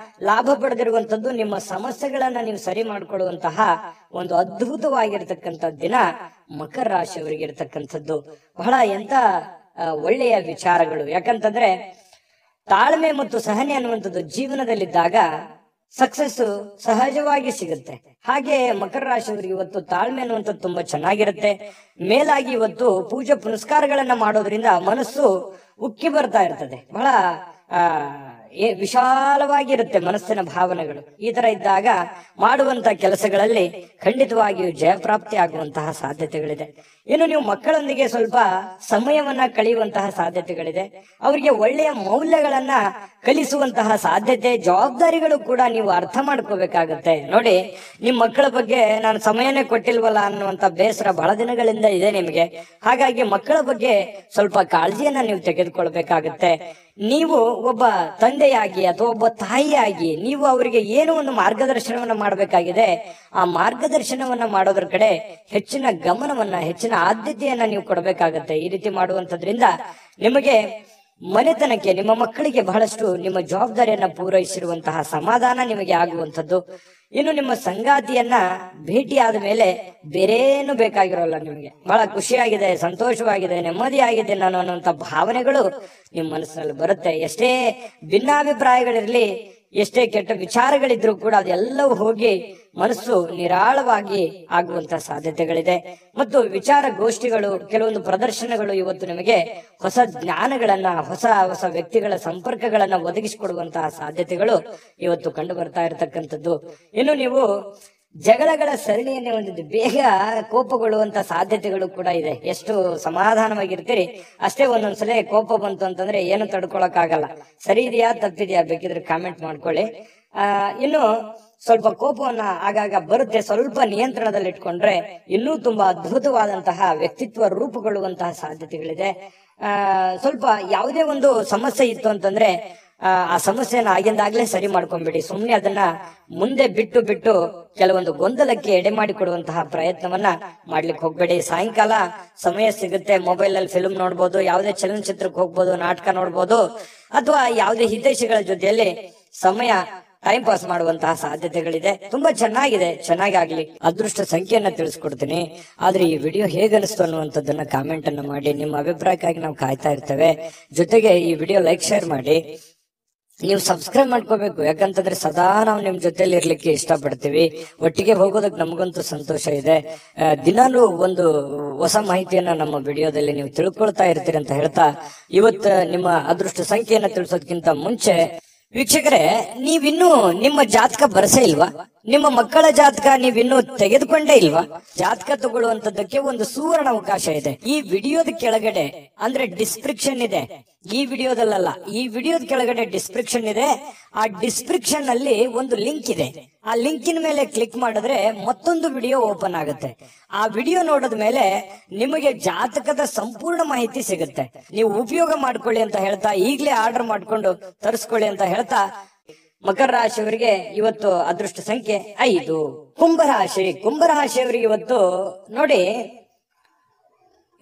[SPEAKER 1] ಲಾಭ ಪಡೆದಿರುವಂತದ್ದು ನಿಮ್ಮ ಸಮಸ್ಯೆಗಳನ್ನ ನೀವು ಸರಿ ಮಾಡಿಕೊಳ್ಳುವಂತಹ ಒಂದು ಅದ್ಭುತವಾಗಿರ್ತಕ್ಕಂಥ ದಿನ ಮಕರ ರಾಶಿಯವರಿಗೆ ಇರತಕ್ಕಂಥದ್ದು. ಬಹಳ ಎಂತ ಒಳ್ಳೆಯ ವಿಚಾರಗಳು. ಯಾಕಂತಂದ್ರೆ ತಾಳ್ಮೆ ಮತ್ತು ಸಹನೆ ಅನ್ನುವಂಥದ್ದು ಜೀವನದಲ್ಲಿದ್ದಾಗ ಸಕ್ಸಸ್ ಸಹಜವಾಗಿ ಸಿಗುತ್ತೆ. ಹಾಗೆ ಮಕರ ರಾಶಿಯವರಿಗೆ ಇವತ್ತು ತಾಳ್ಮೆ ಅನ್ನುವಂಥದ್ದು ತುಂಬಾ ಚೆನ್ನಾಗಿರುತ್ತೆ. ಮೇಲಾಗಿ ಇವತ್ತು ಪೂಜೆ ಪುನಸ್ಕಾರಗಳನ್ನ ಮಾಡೋದ್ರಿಂದ ಮನಸ್ಸು ಉಕ್ಕಿ ಬರ್ತಾ ಇರ್ತದೆ. ಬಹಳ ವಿಶಾಲವಾಗಿರುತ್ತೆ ಮನಸ್ಸಿನ ಭಾವನೆಗಳು. ಈ ತರ ಇದ್ದಾಗ ಮಾಡುವಂತಹ ಕೆಲಸಗಳಲ್ಲಿ ಖಂಡಿತವಾಗಿಯೂ ಜಯಪ್ರಾಪ್ತಿ ಆಗುವಂತಹ ಸಾಧ್ಯತೆಗಳಿದೆ. ಇನ್ನು ನೀವು ಮಕ್ಕಳೊಂದಿಗೆ ಸ್ವಲ್ಪ ಸಮಯವನ್ನ ಕಳೆಯುವಂತಹ ಸಾಧ್ಯತೆಗಳಿದೆ. ಅವರಿಗೆ ಒಳ್ಳೆಯ ಮೌಲ್ಯಗಳನ್ನ ಕಲಿಸುವಂತಹ ಸಾಧ್ಯತೆ, ಜವಾಬ್ದಾರಿಗಳು ಕೂಡ ನೀವು ಅರ್ಥ ಮಾಡ್ಕೋಬೇಕಾಗತ್ತೆ. ನೋಡಿ, ನಿಮ್ ಮಕ್ಕಳ ಬಗ್ಗೆ ನಾನು ಸಮಯನೇ ಕೊಟ್ಟಿಲ್ವಲ್ಲ ಅನ್ನುವಂತ ಬೇಸರ ಬಹಳ ದಿನಗಳಿಂದ ಇದೆ ನಿಮಗೆ. ಹಾಗಾಗಿ ಮಕ್ಕಳ ಬಗ್ಗೆ ಸ್ವಲ್ಪ ಕಾಳಜಿಯನ್ನ ನೀವು ತೆಗೆದುಕೊಳ್ಬೇಕಾಗತ್ತೆ. ನೀವು ಒಬ್ಬ ತಂದೆಯಾಗಿ ಅಥವಾ ಒಬ್ಬ ತಾಯಿಯಾಗಿ ನೀವು ಅವರಿಗೆ ಏನೋ ಒಂದು ಮಾರ್ಗದರ್ಶನವನ್ನ ಮಾಡಬೇಕಾಗಿದೆ. ಆ ಮಾರ್ಗದರ್ಶನವನ್ನ ಮಾಡೋದ್ರ ಕಡೆ ಹೆಚ್ಚಿನ ಗಮನವನ್ನ, ಹೆಚ್ಚಿನ ಆದ್ಯತೆಯನ್ನ ನೀವು ಕೊಡಬೇಕಾಗತ್ತೆ. ಈ ರೀತಿ ಮಾಡುವಂತದ್ರಿಂದ ನಿಮಗೆ ಮನೆತನಕ್ಕೆ, ನಿಮ್ಮ ಮಕ್ಕಳಿಗೆ ಬಹಳಷ್ಟು ನಿಮ್ಮ ಜವಾಬ್ದಾರಿಯನ್ನ ಪೂರೈಸಿರುವಂತಹ ಸಮಾಧಾನ ನಿಮಗೆ ಆಗುವಂಥದ್ದು. ಇನ್ನು ನಿಮ್ಮ ಸಂಗಾತಿಯನ್ನ ಭೇಟಿ ಆದ ಮೇಲೆ ಬೇರೇನು ಬೇಕಾಗಿರೋಲ್ಲ. ನಿಮಗೆ ಬಹಳ ಖುಷಿಯಾಗಿದೆ, ಸಂತೋಷವಾಗಿದೆ, ನೆಮ್ಮದಿಯಾಗಿದೆ ಅನ್ನುವಂತ ಭಾವನೆಗಳು ನಿಮ್ಮ ಮನಸ್ಸಿನಲ್ಲಿ ಬರುತ್ತೆ. ಎಷ್ಟೇ ಭಿನ್ನಾಭಿಪ್ರಾಯಗಳಿರ್ಲಿ, ಎಷ್ಟೇ ಕೆಟ್ಟ ವಿಚಾರಗಳಿದ್ರು ಕೂಡ ಅದೆಲ್ಲವೂ ಹೋಗಿ ಮನಸ್ಸು ನಿರಾಳವಾಗಿ ಆಗುವಂತಹ ಸಾಧ್ಯತೆಗಳಿದೆ. ಮತ್ತು ವಿಚಾರ ಗೋಷ್ಠಿಗಳು, ಕೆಲವೊಂದು ಪ್ರದರ್ಶನಗಳು ಇವತ್ತು ನಿಮಗೆ ಹೊಸ ಜ್ಞಾನಗಳನ್ನ, ಹೊಸ ಹೊಸ ವ್ಯಕ್ತಿಗಳ ಸಂಪರ್ಕಗಳನ್ನ ಒದಗಿಸಿಕೊಡುವಂತಹ ಸಾಧ್ಯತೆಗಳು ಇವತ್ತು ಕಂಡು ಬರ್ತಾ ಇರತಕ್ಕಂಥದ್ದು. ಇನ್ನು ನೀವು ಜಗಳಗಳ ಸರಣಿಯನ್ನೇ ಹೊಂದಿದ್ದು ಬೇಗ ಕೋಪಗೊಳ್ಳುವಂತ ಸಾಧ್ಯತೆಗಳು ಕೂಡ ಇದೆ. ಎಷ್ಟು ಸಮಾಧಾನವಾಗಿರ್ತೀರಿ ಅಷ್ಟೇ ಒಂದೊಂದ್ಸಲ ಕೋಪ ಬಂತು ಅಂತಂದ್ರೆ ಏನು ತಡ್ಕೊಳಕ್ ಆಗಲ್ಲ. ಸರಿ ಇದೆಯಾ ತಪ್ಪಿದೆಯಾ ಬೇಕಿದ್ರೆ ಕಾಮೆಂಟ್ ಮಾಡ್ಕೊಳ್ಳಿ. ಇನ್ನು ಸ್ವಲ್ಪ ಕೋಪವನ್ನ ಆಗಾಗ ಬರುತ್ತೆ, ಸ್ವಲ್ಪ ನಿಯಂತ್ರಣದಲ್ಲಿ ಇಟ್ಕೊಂಡ್ರೆ ಇನ್ನೂ ತುಂಬಾ ಅದ್ಭುತವಾದಂತಹ ವ್ಯಕ್ತಿತ್ವ ರೂಪುಗೊಳ್ಳುವಂತಹ ಸಾಧ್ಯತೆಗಳಿದೆ. ಸ್ವಲ್ಪ ಯಾವುದೇ ಒಂದು ಸಮಸ್ಯೆ ಇತ್ತು ಅಂತಂದ್ರೆ ಆ ಸಮಸ್ಯೆನ ಆಗಿಂದಾಗ್ಲೇ ಸರಿ ಮಾಡ್ಕೊಂಡ್ಬಿಡಿ. ಸುಮ್ನೆ ಅದನ್ನ ಮುಂದೆ ಬಿಟ್ಟು ಕೆಲವೊಂದು ಗೊಂದಲಕ್ಕೆ ಎಡೆ ಮಾಡಿಕೊಡುವಂತಹ ಪ್ರಯತ್ನವನ್ನ ಮಾಡ್ಲಿಕ್ಕೆ ಹೋಗ್ಬೇಡಿ. ಸಾಯಂಕಾಲ ಸಮಯ ಸಿಗುತ್ತೆ, ಮೊಬೈಲ್ ಅಲ್ಲಿ ಫಿಲ್ಮ್ ನೋಡ್ಬೋದು, ಯಾವುದೇ ಚಲನಚಿತ್ರಕ್ಕೆ ಹೋಗ್ಬೋದು, ನಾಟಕ ನೋಡ್ಬೋದು, ಅಥವಾ ಯಾವುದೇ ಹಿತೈಷಿಗಳ ಜೊತೆಯಲ್ಲಿ ಸಮಯ ಟೈಮ್ ಪಾಸ್ ಮಾಡುವಂತಹ ಸಾಧ್ಯತೆಗಳಿದೆ. ತುಂಬಾ ಚೆನ್ನಾಗಿದೆ, ಚೆನ್ನಾಗಿ ಅದೃಷ್ಟ ಸಂಖ್ಯೆಯನ್ನ ತಿಳಿಸ್ಕೊಡ್ತೀನಿ. ಆದ್ರೆ ಈ ವಿಡಿಯೋ ಹೇಗನಿಸ್ತು ಅನ್ನುವಂಥದ್ದನ್ನ ಕಾಮೆಂಟ್ ಅನ್ನ ಮಾಡಿ. ನಿಮ್ಮ ಅಭಿಪ್ರಾಯಕ್ಕಾಗಿ ನಾವು ಕಾಯ್ತಾ ಇರ್ತೇವೆ. ಜೊತೆಗೆ ಈ ವಿಡಿಯೋ ಲೈಕ್, ಶೇರ್ ಮಾಡಿ. ನೀವು ಸಬ್ಸ್ಕ್ರೈಬ್ ಮಾಡ್ಕೋಬೇಕು. ಯಾಕಂತಂದ್ರೆ ಸದಾ ನಾವು ನಿಮ್ ಜೊತೆಲಿ ಇರ್ಲಿಕ್ಕೆ ಇಷ್ಟಪಡ್ತೀವಿ. ಒಟ್ಟಿಗೆ ಹೋಗೋದಕ್ಕೆ ನಮಗಂತೂ ಸಂತೋಷ ಇದೆ. ದಿನಾಲೂ ಒಂದು ಹೊಸ ಮಾಹಿತಿಯನ್ನ ನಮ್ಮ ವಿಡಿಯೋದಲ್ಲಿ ನೀವು ತಿಳ್ಕೊಳ್ತಾ ಇರ್ತೀರಿ ಅಂತ ಹೇಳ್ತಾ, ಇವತ್ತು ನಿಮ್ಮ ಅದೃಷ್ಟ ಸಂಖ್ಯೆಯನ್ನ ತಿಳಿಸೋದಕ್ಕಿಂತ ಮುಂಚೆ ವೀಕ್ಷಕರೇ, ನೀವಿನ್ನೂ ನಿಮ್ಮ ಜಾತಕ ಬರಸೇ ಇಲ್ವಾ? ನಿಮ್ಮ ಮಕ್ಕಳ ಜಾತಕ ನೀವಿನ್ನೂ ತೆಗೆದುಕೊಂಡೇ ಇಲ್ವಾ? ಜಾತಕ ತಗೊಳ್ಳುವಂತದ್ದಕ್ಕೆ ಒಂದು ಸುವರ್ಣ ಅವಕಾಶ ಇದೆ. ಈ ವಿಡಿಯೋದ ಕೆಳಗಡೆ ಅಂದ್ರೆ ಡಿಸ್ಕ್ರಿಪ್ಷನ್ ಇದೆ, ಈ ವಿಡಿಯೋದಲ್ಲ, ಈ ವಿಡಿಯೋದ ಕೆಳಗಡೆ ಡಿಸ್ಕ್ರಿಪ್ಷನ್ ಇದೆ. ಆ ಡಿಸ್ಕ್ರಿಪ್ಷನ್ ಅಲ್ಲಿ ಒಂದು ಲಿಂಕ್ ಇದೆ. ಆ ಲಿಂಕಿನ ಮೇಲೆ ಕ್ಲಿಕ್ ಮಾಡಿದ್ರೆ ಮತ್ತೊಂದು ವಿಡಿಯೋ ಓಪನ್ ಆಗುತ್ತೆ. ಆ ವಿಡಿಯೋ ನೋಡಿದ ಮೇಲೆ ನಿಮಗೆ ಜಾತಕದ ಸಂಪೂರ್ಣ ಮಾಹಿತಿ ಸಿಗುತ್ತೆ. ನೀವು ಉಪಯೋಗ ಮಾಡ್ಕೊಳ್ಳಿ ಅಂತ ಹೇಳ್ತಾ, ಈಗಲೇ ಆರ್ಡರ್ ಮಾಡ್ಕೊಂಡು ತರಿಸ್ಕೊಳ್ಳಿ ಅಂತ ಹೇಳ್ತಾ, ಮಕರ ರಾಶಿಯವರಿಗೆ ಇವತ್ತು ಅದೃಷ್ಟ ಸಂಖ್ಯೆ 5. ಕುಂಭರಾಶಿಯವರಿಗೆ ಇವತ್ತು ನೋಡಿ,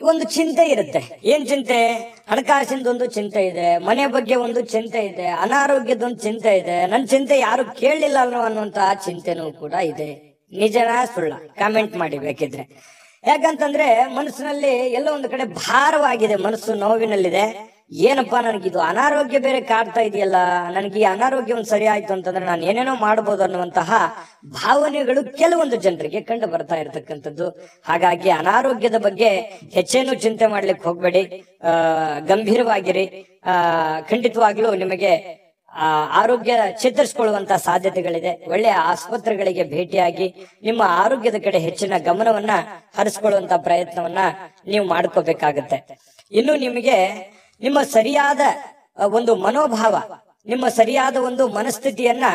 [SPEAKER 1] ಒಂದು ಚಿಂತೆ ಇರುತ್ತೆ. ಏನ್ ಚಿಂತೆ? ಹಣಕಾಸಿಂದೊಂದು ಚಿಂತೆ ಇದೆ, ಮನೆ ಬಗ್ಗೆ ಒಂದು ಚಿಂತೆ ಇದೆ, ಅನಾರೋಗ್ಯದೊಂದು ಚಿಂತೆ ಇದೆ, ನನ್ನ ಚಿಂತೆ ಯಾರು ಕೇಳಲಿಲ್ಲ ಅನ್ನುವಂತಹ ಚಿಂತೆನೂ ಕೂಡ ಇದೆ. ನಿಜನಾ ಸುಳ್ಳ? ಕಾಮೆಂಟ್ ಮಾಡಿ ಬೇಕಿದ್ರೆ. ಯಾಕಂತಂದ್ರೆ ಮನಸ್ಸಿನಲ್ಲಿ ಎಲ್ಲೋ ಒಂದು ಕಡೆ ಭಾರವಾಗಿದೆ, ಮನಸ್ಸು ನೋವಿನಲ್ಲಿದೆ. ಏನಪ್ಪಾ, ನನಗಿದು ಅನಾರೋಗ್ಯ ಬೇರೆ ಕಾಡ್ತಾ ಇದೆಯಲ್ಲ, ನನಗೆ ಈ ಅನಾರೋಗ್ಯ ಒಂದು ಸರಿ ಆಯ್ತು ಅಂತಂದ್ರೆ ನಾನು ಏನೇನೋ ಮಾಡ್ಬೋದು ಅನ್ನುವಂತಹ ಭಾವನೆಗಳು ಕೆಲವೊಂದು ಜನರಿಗೆ ಕಂಡು ಬರ್ತಾ ಇರತಕ್ಕಂಥದ್ದು. ಹಾಗಾಗಿ ಅನಾರೋಗ್ಯದ ಬಗ್ಗೆ ಹೆಚ್ಚೇನು ಚಿಂತೆ ಮಾಡ್ಲಿಕ್ಕೆ ಹೋಗ್ಬೇಡಿ, ಗಂಭೀರವಾಗಿರಿ. ಖಂಡಿತವಾಗ್ಲೂ ನಿಮಗೆ ಆರೋಗ್ಯ ಚೇತರಿಸಿಕೊಳ್ಳುವಂತ ಸಾಧ್ಯತೆಗಳಿದೆ. ಒಳ್ಳೆಯ ಆಸ್ಪತ್ರೆಗಳಿಗೆ ಭೇಟಿಯಾಗಿ ನಿಮ್ಮ ಆರೋಗ್ಯದ ಕಡೆ ಹೆಚ್ಚಿನ ಗಮನವನ್ನ ಹರಿಸ್ಕೊಳ್ಳುವಂತ ಪ್ರಯತ್ನವನ್ನ ನೀವು ಮಾಡ್ಕೋಬೇಕಾಗತ್ತೆ. ಇನ್ನು ನಿಮಗೆ ನಿಮ್ಮ ಸರಿಯಾದ ಒಂದು ಮನೋಭಾವ, ನಿಮ್ಮ ಸರಿಯಾದ ಒಂದು ಮನಸ್ಥಿತಿಯನ್ನ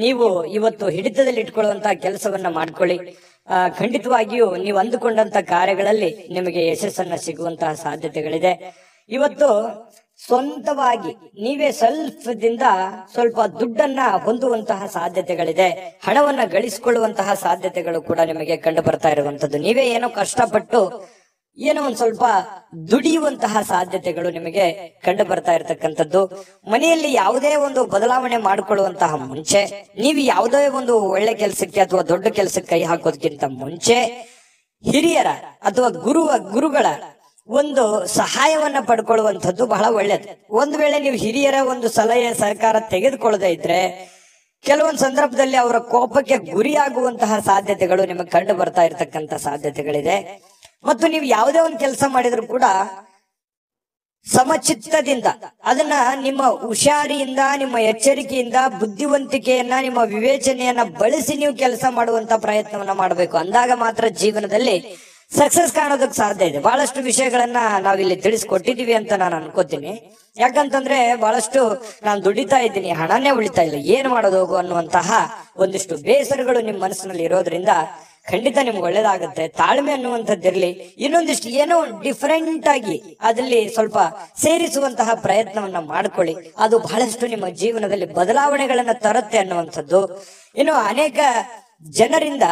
[SPEAKER 1] ನೀವು ಇವತ್ತು ಹಿಡಿತದಲ್ಲಿ ಇಟ್ಕೊಳ್ಳುವಂತ ಕೆಲಸವನ್ನ ಮಾಡ್ಕೊಳ್ಳಿ. ಖಂಡಿತವಾಗಿಯೂ ನೀವು ಅಂದುಕೊಂಡಂತ ಕಾರ್ಯಗಳಲ್ಲಿ ನಿಮಗೆ ಯಶಸ್ಸನ್ನ ಸಿಗುವಂತಹ ಸಾಧ್ಯತೆಗಳಿದೆ. ಇವತ್ತು ಸ್ವಂತವಾಗಿ ನೀವೇ ಸ್ವಲ್ಪದಿಂದ ಸ್ವಲ್ಪ ದುಡ್ಡನ್ನ ಹೊಂದುವಂತಹ ಸಾಧ್ಯತೆಗಳಿದೆ. ಹಣವನ್ನ ಗಳಿಸಿಕೊಳ್ಳುವಂತಹ ಸಾಧ್ಯತೆಗಳು ಕೂಡ ನಿಮಗೆ ಕಂಡು ಬರ್ತಾ ಇರುವಂತದ್ದು. ನೀವೇ ಏನೋ ಕಷ್ಟಪಟ್ಟು ಏನೋ ಒಂದ್ ಸ್ವಲ್ಪ ದುಡಿಯುವಂತಹ ಸಾಧ್ಯತೆಗಳು ನಿಮಗೆ ಕಂಡು ಬರ್ತಾ ಇರತಕ್ಕಂಥದ್ದು. ಮನೆಯಲ್ಲಿ ಯಾವುದೇ ಒಂದು ಬದಲಾವಣೆ ಮಾಡಿಕೊಳ್ಳುವಂತಹ ಮುಂಚೆ, ನೀವು ಯಾವುದೇ ಒಂದು ಒಳ್ಳೆ ಕೆಲಸಕ್ಕೆ ಅಥವಾ ದೊಡ್ಡ ಕೆಲಸಕ್ಕೆ ಕೈ ಹಾಕೋದಕ್ಕಿಂತ ಮುಂಚೆ ಹಿರಿಯರ ಅಥವಾ ಗುರುಗಳ ಒಂದು ಸಹಾಯವನ್ನ ಪಡ್ಕೊಳ್ಳುವಂಥದ್ದು ಬಹಳ ಒಳ್ಳೇದು. ಒಂದ್ ವೇಳೆ ನೀವು ಹಿರಿಯರ ಒಂದು ಸಲಹೆ ಸಹಕಾರ ತೆಗೆದುಕೊಳ್ಳದೆ ಇದ್ರೆ ಕೆಲವೊಂದು ಸಂದರ್ಭದಲ್ಲಿ ಅವರ ಕೋಪಕ್ಕೆ ಗುರಿಯಾಗುವಂತಹ ಸಾಧ್ಯತೆಗಳು ನಿಮಗೆ ಕಂಡು ಬರ್ತಾ ಇರತಕ್ಕಂತ ಸಾಧ್ಯತೆಗಳಿದೆ. ಮತ್ತು ನೀವು ಯಾವುದೇ ಒಂದು ಕೆಲಸ ಮಾಡಿದ್ರು ಕೂಡ ಸಮಚಿತ್ತದಿಂದ ಅದನ್ನ ನಿಮ್ಮ ಹುಷಾರಿಯಿಂದ, ನಿಮ್ಮ ಎಚ್ಚರಿಕೆಯಿಂದ, ಬುದ್ಧಿವಂತಿಕೆಯನ್ನ, ನಿಮ್ಮ ವಿವೇಚನೆಯನ್ನ ಬಳಸಿ ನೀವು ಕೆಲಸ ಮಾಡುವಂತ ಪ್ರಯತ್ನವನ್ನ ಮಾಡಬೇಕು. ಅಂದಾಗ ಮಾತ್ರ ಜೀವನದಲ್ಲಿ ಸಕ್ಸಸ್ ಕಾಣೋದಕ್ಕೆ ಸಾಧ್ಯ ಇದೆ. ಬಹಳಷ್ಟು ವಿಷಯಗಳನ್ನ ನಾವಿಲ್ಲಿ ತಿಳಿಸ್ಕೊಟ್ಟಿದೀವಿ ಅಂತ ನಾನು ಅನ್ಕೋತೀನಿ. ಯಾಕಂತಂದ್ರೆ ಬಹಳಷ್ಟು ನಾನು ದುಡಿತಾ ಇದ್ದೀನಿ, ಹಣನೇ ಉಳಿತಾ ಇಲ್ಲ, ಏನ್ ಮಾಡೋದು ಹೋಗು ಅನ್ನುವಂತಹ ಒಂದಿಷ್ಟು ಬೇಸರಗಳು ನಿಮ್ಮ ಮನಸ್ಸಿನಲ್ಲಿ ಇರೋದ್ರಿಂದ ಖಂಡಿತ ನಿಮ್ಗೆ ಒಳ್ಳೇದಾಗುತ್ತೆ. ತಾಳ್ಮೆ ಅನ್ನುವಂಥದ್ದಿರ್ಲಿ, ಇನ್ನೊಂದಿಷ್ಟು ಏನೋ ಡಿಫರೆಂಟ್ ಆಗಿ ಅದಲ್ಲಿ ಸ್ವಲ್ಪ ಸೇರಿಸುವಂತಹ ಪ್ರಯತ್ನವನ್ನ ಮಾಡ್ಕೊಳ್ಳಿ. ಅದು ಬಹಳಷ್ಟು ನಿಮ್ಮ ಜೀವನದಲ್ಲಿ ಬದಲಾವಣೆಗಳನ್ನ ತರುತ್ತೆ ಅನ್ನುವಂಥದ್ದು. ಇನ್ನು ಅನೇಕ ಜನರಿಂದ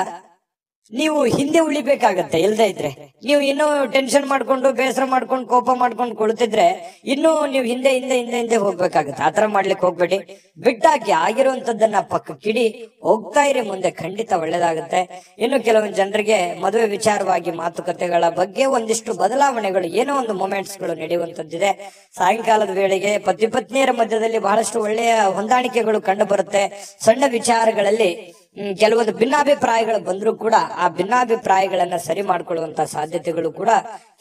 [SPEAKER 1] ನೀವು ಹಿಂದೆ ಉಳಿಬೇಕಾಗತ್ತೆ. ಇಲ್ದೇ ಇದ್ರೆ ನೀವು ಇನ್ನೂ ಟೆನ್ಷನ್ ಮಾಡ್ಕೊಂಡು, ಬೇಸರ ಮಾಡ್ಕೊಂಡು, ಕೋಪ ಮಾಡ್ಕೊಂಡು ಕುಳಿತಿದ್ರೆ ಇನ್ನೂ ನೀವು ಹಿಂದೆ ಹೋಗ್ಬೇಕಾಗತ್ತೆ. ಆತರ ಮಾಡ್ಲಿಕ್ಕೆ ಹೋಗ್ಬೇಡಿ, ಬಿಟ್ಟಾಕಿ. ಆಗಿರುವಂತದ್ದನ್ನ ಪಕ್ಕಕ್ಕಿಡಿ, ಹೋಗ್ತಾ ಇರಿ ಮುಂದೆ, ಖಂಡಿತ ಒಳ್ಳೇದಾಗುತ್ತೆ. ಇನ್ನು ಕೆಲವೊಂದು ಜನರಿಗೆ ಮದುವೆ ವಿಚಾರವಾಗಿ ಮಾತುಕತೆಗಳ ಬಗ್ಗೆ ಒಂದಿಷ್ಟು ಬದಲಾವಣೆಗಳು, ಏನೋ ಒಂದು ಮೊಮೆಂಟ್ಸ್ ಗಳು ನಡೆಯುವಂತದ್ದಿದೆ. ಸಾಯಂಕಾಲದ ವೇಳೆಗೆ ಪತಿ ಪತ್ನಿಯರ ಮಧ್ಯದಲ್ಲಿ ಬಹಳಷ್ಟು ಒಳ್ಳೆಯ ಹೊಂದಾಣಿಕೆಗಳು ಕಂಡು ಬರುತ್ತೆ. ಸಣ್ಣ ವಿಚಾರಗಳಲ್ಲಿ ಕೆಲವೊಂದು ಭಿನ್ನಾಭಿಪ್ರಾಯಗಳು ಬಂದ್ರೂ ಕೂಡ ಆ ಭಿನ್ನಾಭಿಪ್ರಾಯಗಳನ್ನ ಸರಿ ಮಾಡ್ಕೊಳ್ಳುವಂತಹ ಸಾಧ್ಯತೆಗಳು ಕೂಡ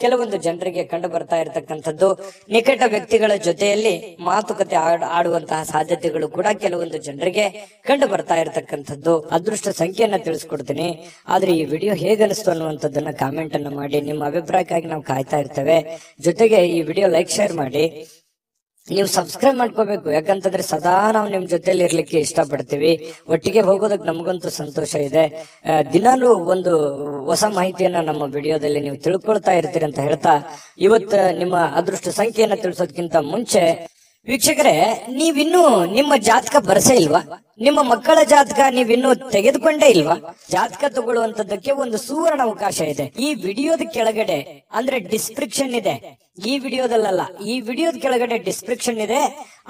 [SPEAKER 1] ಕೆಲವೊಂದು ಜನರಿಗೆ ಕಂಡು ಬರ್ತಾ ಇರತಕ್ಕಂಥದ್ದು. ನಿಕಟ ವ್ಯಕ್ತಿಗಳ ಜೊತೆಯಲ್ಲಿ ಮಾತುಕತೆ ಆಡುವಂತಹ ಸಾಧ್ಯತೆಗಳು ಕೂಡ ಕೆಲವೊಂದು ಜನರಿಗೆ ಕಂಡು ಬರ್ತಾ ಇರತಕ್ಕಂಥದ್ದು. ಅದೃಷ್ಟ ಸಂಖ್ಯೆಯನ್ನ ತಿಳಿಸ್ಕೊಡ್ತೀನಿ. ಆದ್ರೆ ಈ ವಿಡಿಯೋ ಹೇಗನಿಸ್ತು ಅನ್ನುವಂಥದ್ದನ್ನ ಕಾಮೆಂಟ್ ಅನ್ನ ಮಾಡಿ. ನಿಮ್ಮ ಅಭಿಪ್ರಾಯಕ್ಕಾಗಿ ನಾವು ಕಾಯ್ತಾ ಇರ್ತೇವೆ. ಜೊತೆಗೆ ಈ ವಿಡಿಯೋ ಲೈಕ್, ಶೇರ್ ಮಾಡಿ. ನೀವು ಸಬ್ಸ್ಕ್ರೈಬ್ ಮಾಡ್ಕೋಬೇಕು. ಯಾಕಂತಂದ್ರೆ ಸದಾ ನಾವು ನಿಮ್ ಜೊತೆಲಿ ಇರ್ಲಿಕ್ಕೆ ಇಷ್ಟಪಡ್ತೀವಿ. ಒಟ್ಟಿಗೆ ಹೋಗೋದಕ್ಕೆ ನಮಗಂತೂ ಸಂತೋಷ ಇದೆ. ದಿನಾಲೂ ಒಂದು ಹೊಸ ಮಾಹಿತಿಯನ್ನ ನಮ್ಮ ವಿಡಿಯೋದಲ್ಲಿ ನೀವು ತಿಳ್ಕೊಳ್ತಾ ಇರ್ತೀರಿ ಅಂತ ಹೇಳ್ತಾ, ಇವತ್ತು ನಿಮ್ಮ ಅದೃಷ್ಟ ಸಂಖ್ಯೆಯನ್ನ ತಿಳಿಸೋದಕ್ಕಿಂತ ಮುಂಚೆ ವೀಕ್ಷಕರೇ, ನೀವಿನ್ನೂ ನಿಮ್ಮ ಜಾತಕ ಬರಸೇ ಇಲ್ವಾ? ನಿಮ್ಮ ಮಕ್ಕಳ ಜಾತಕ ನೀವಿನ್ನೂ ತೆಗೆದುಕೊಂಡೇ ಇಲ್ವಾ? ಜಾತಕ ತಗೊಳ್ಳುವಂತದ್ದಕ್ಕೆ ಒಂದು ಸುವರ್ಣ ಅವಕಾಶ ಇದೆ. ಈ ವಿಡಿಯೋದ ಕೆಳಗಡೆ ಅಂದ್ರೆ ಡಿಸ್ಕ್ರಿಪ್ಷನ್ ಇದೆ. ಈ ವಿಡಿಯೋದಲ್ಲ, ಈ ವಿಡಿಯೋದ ಕೆಳಗಡೆ ಡಿಸ್ಕ್ರಿಪ್ಷನ್ ಇದೆ.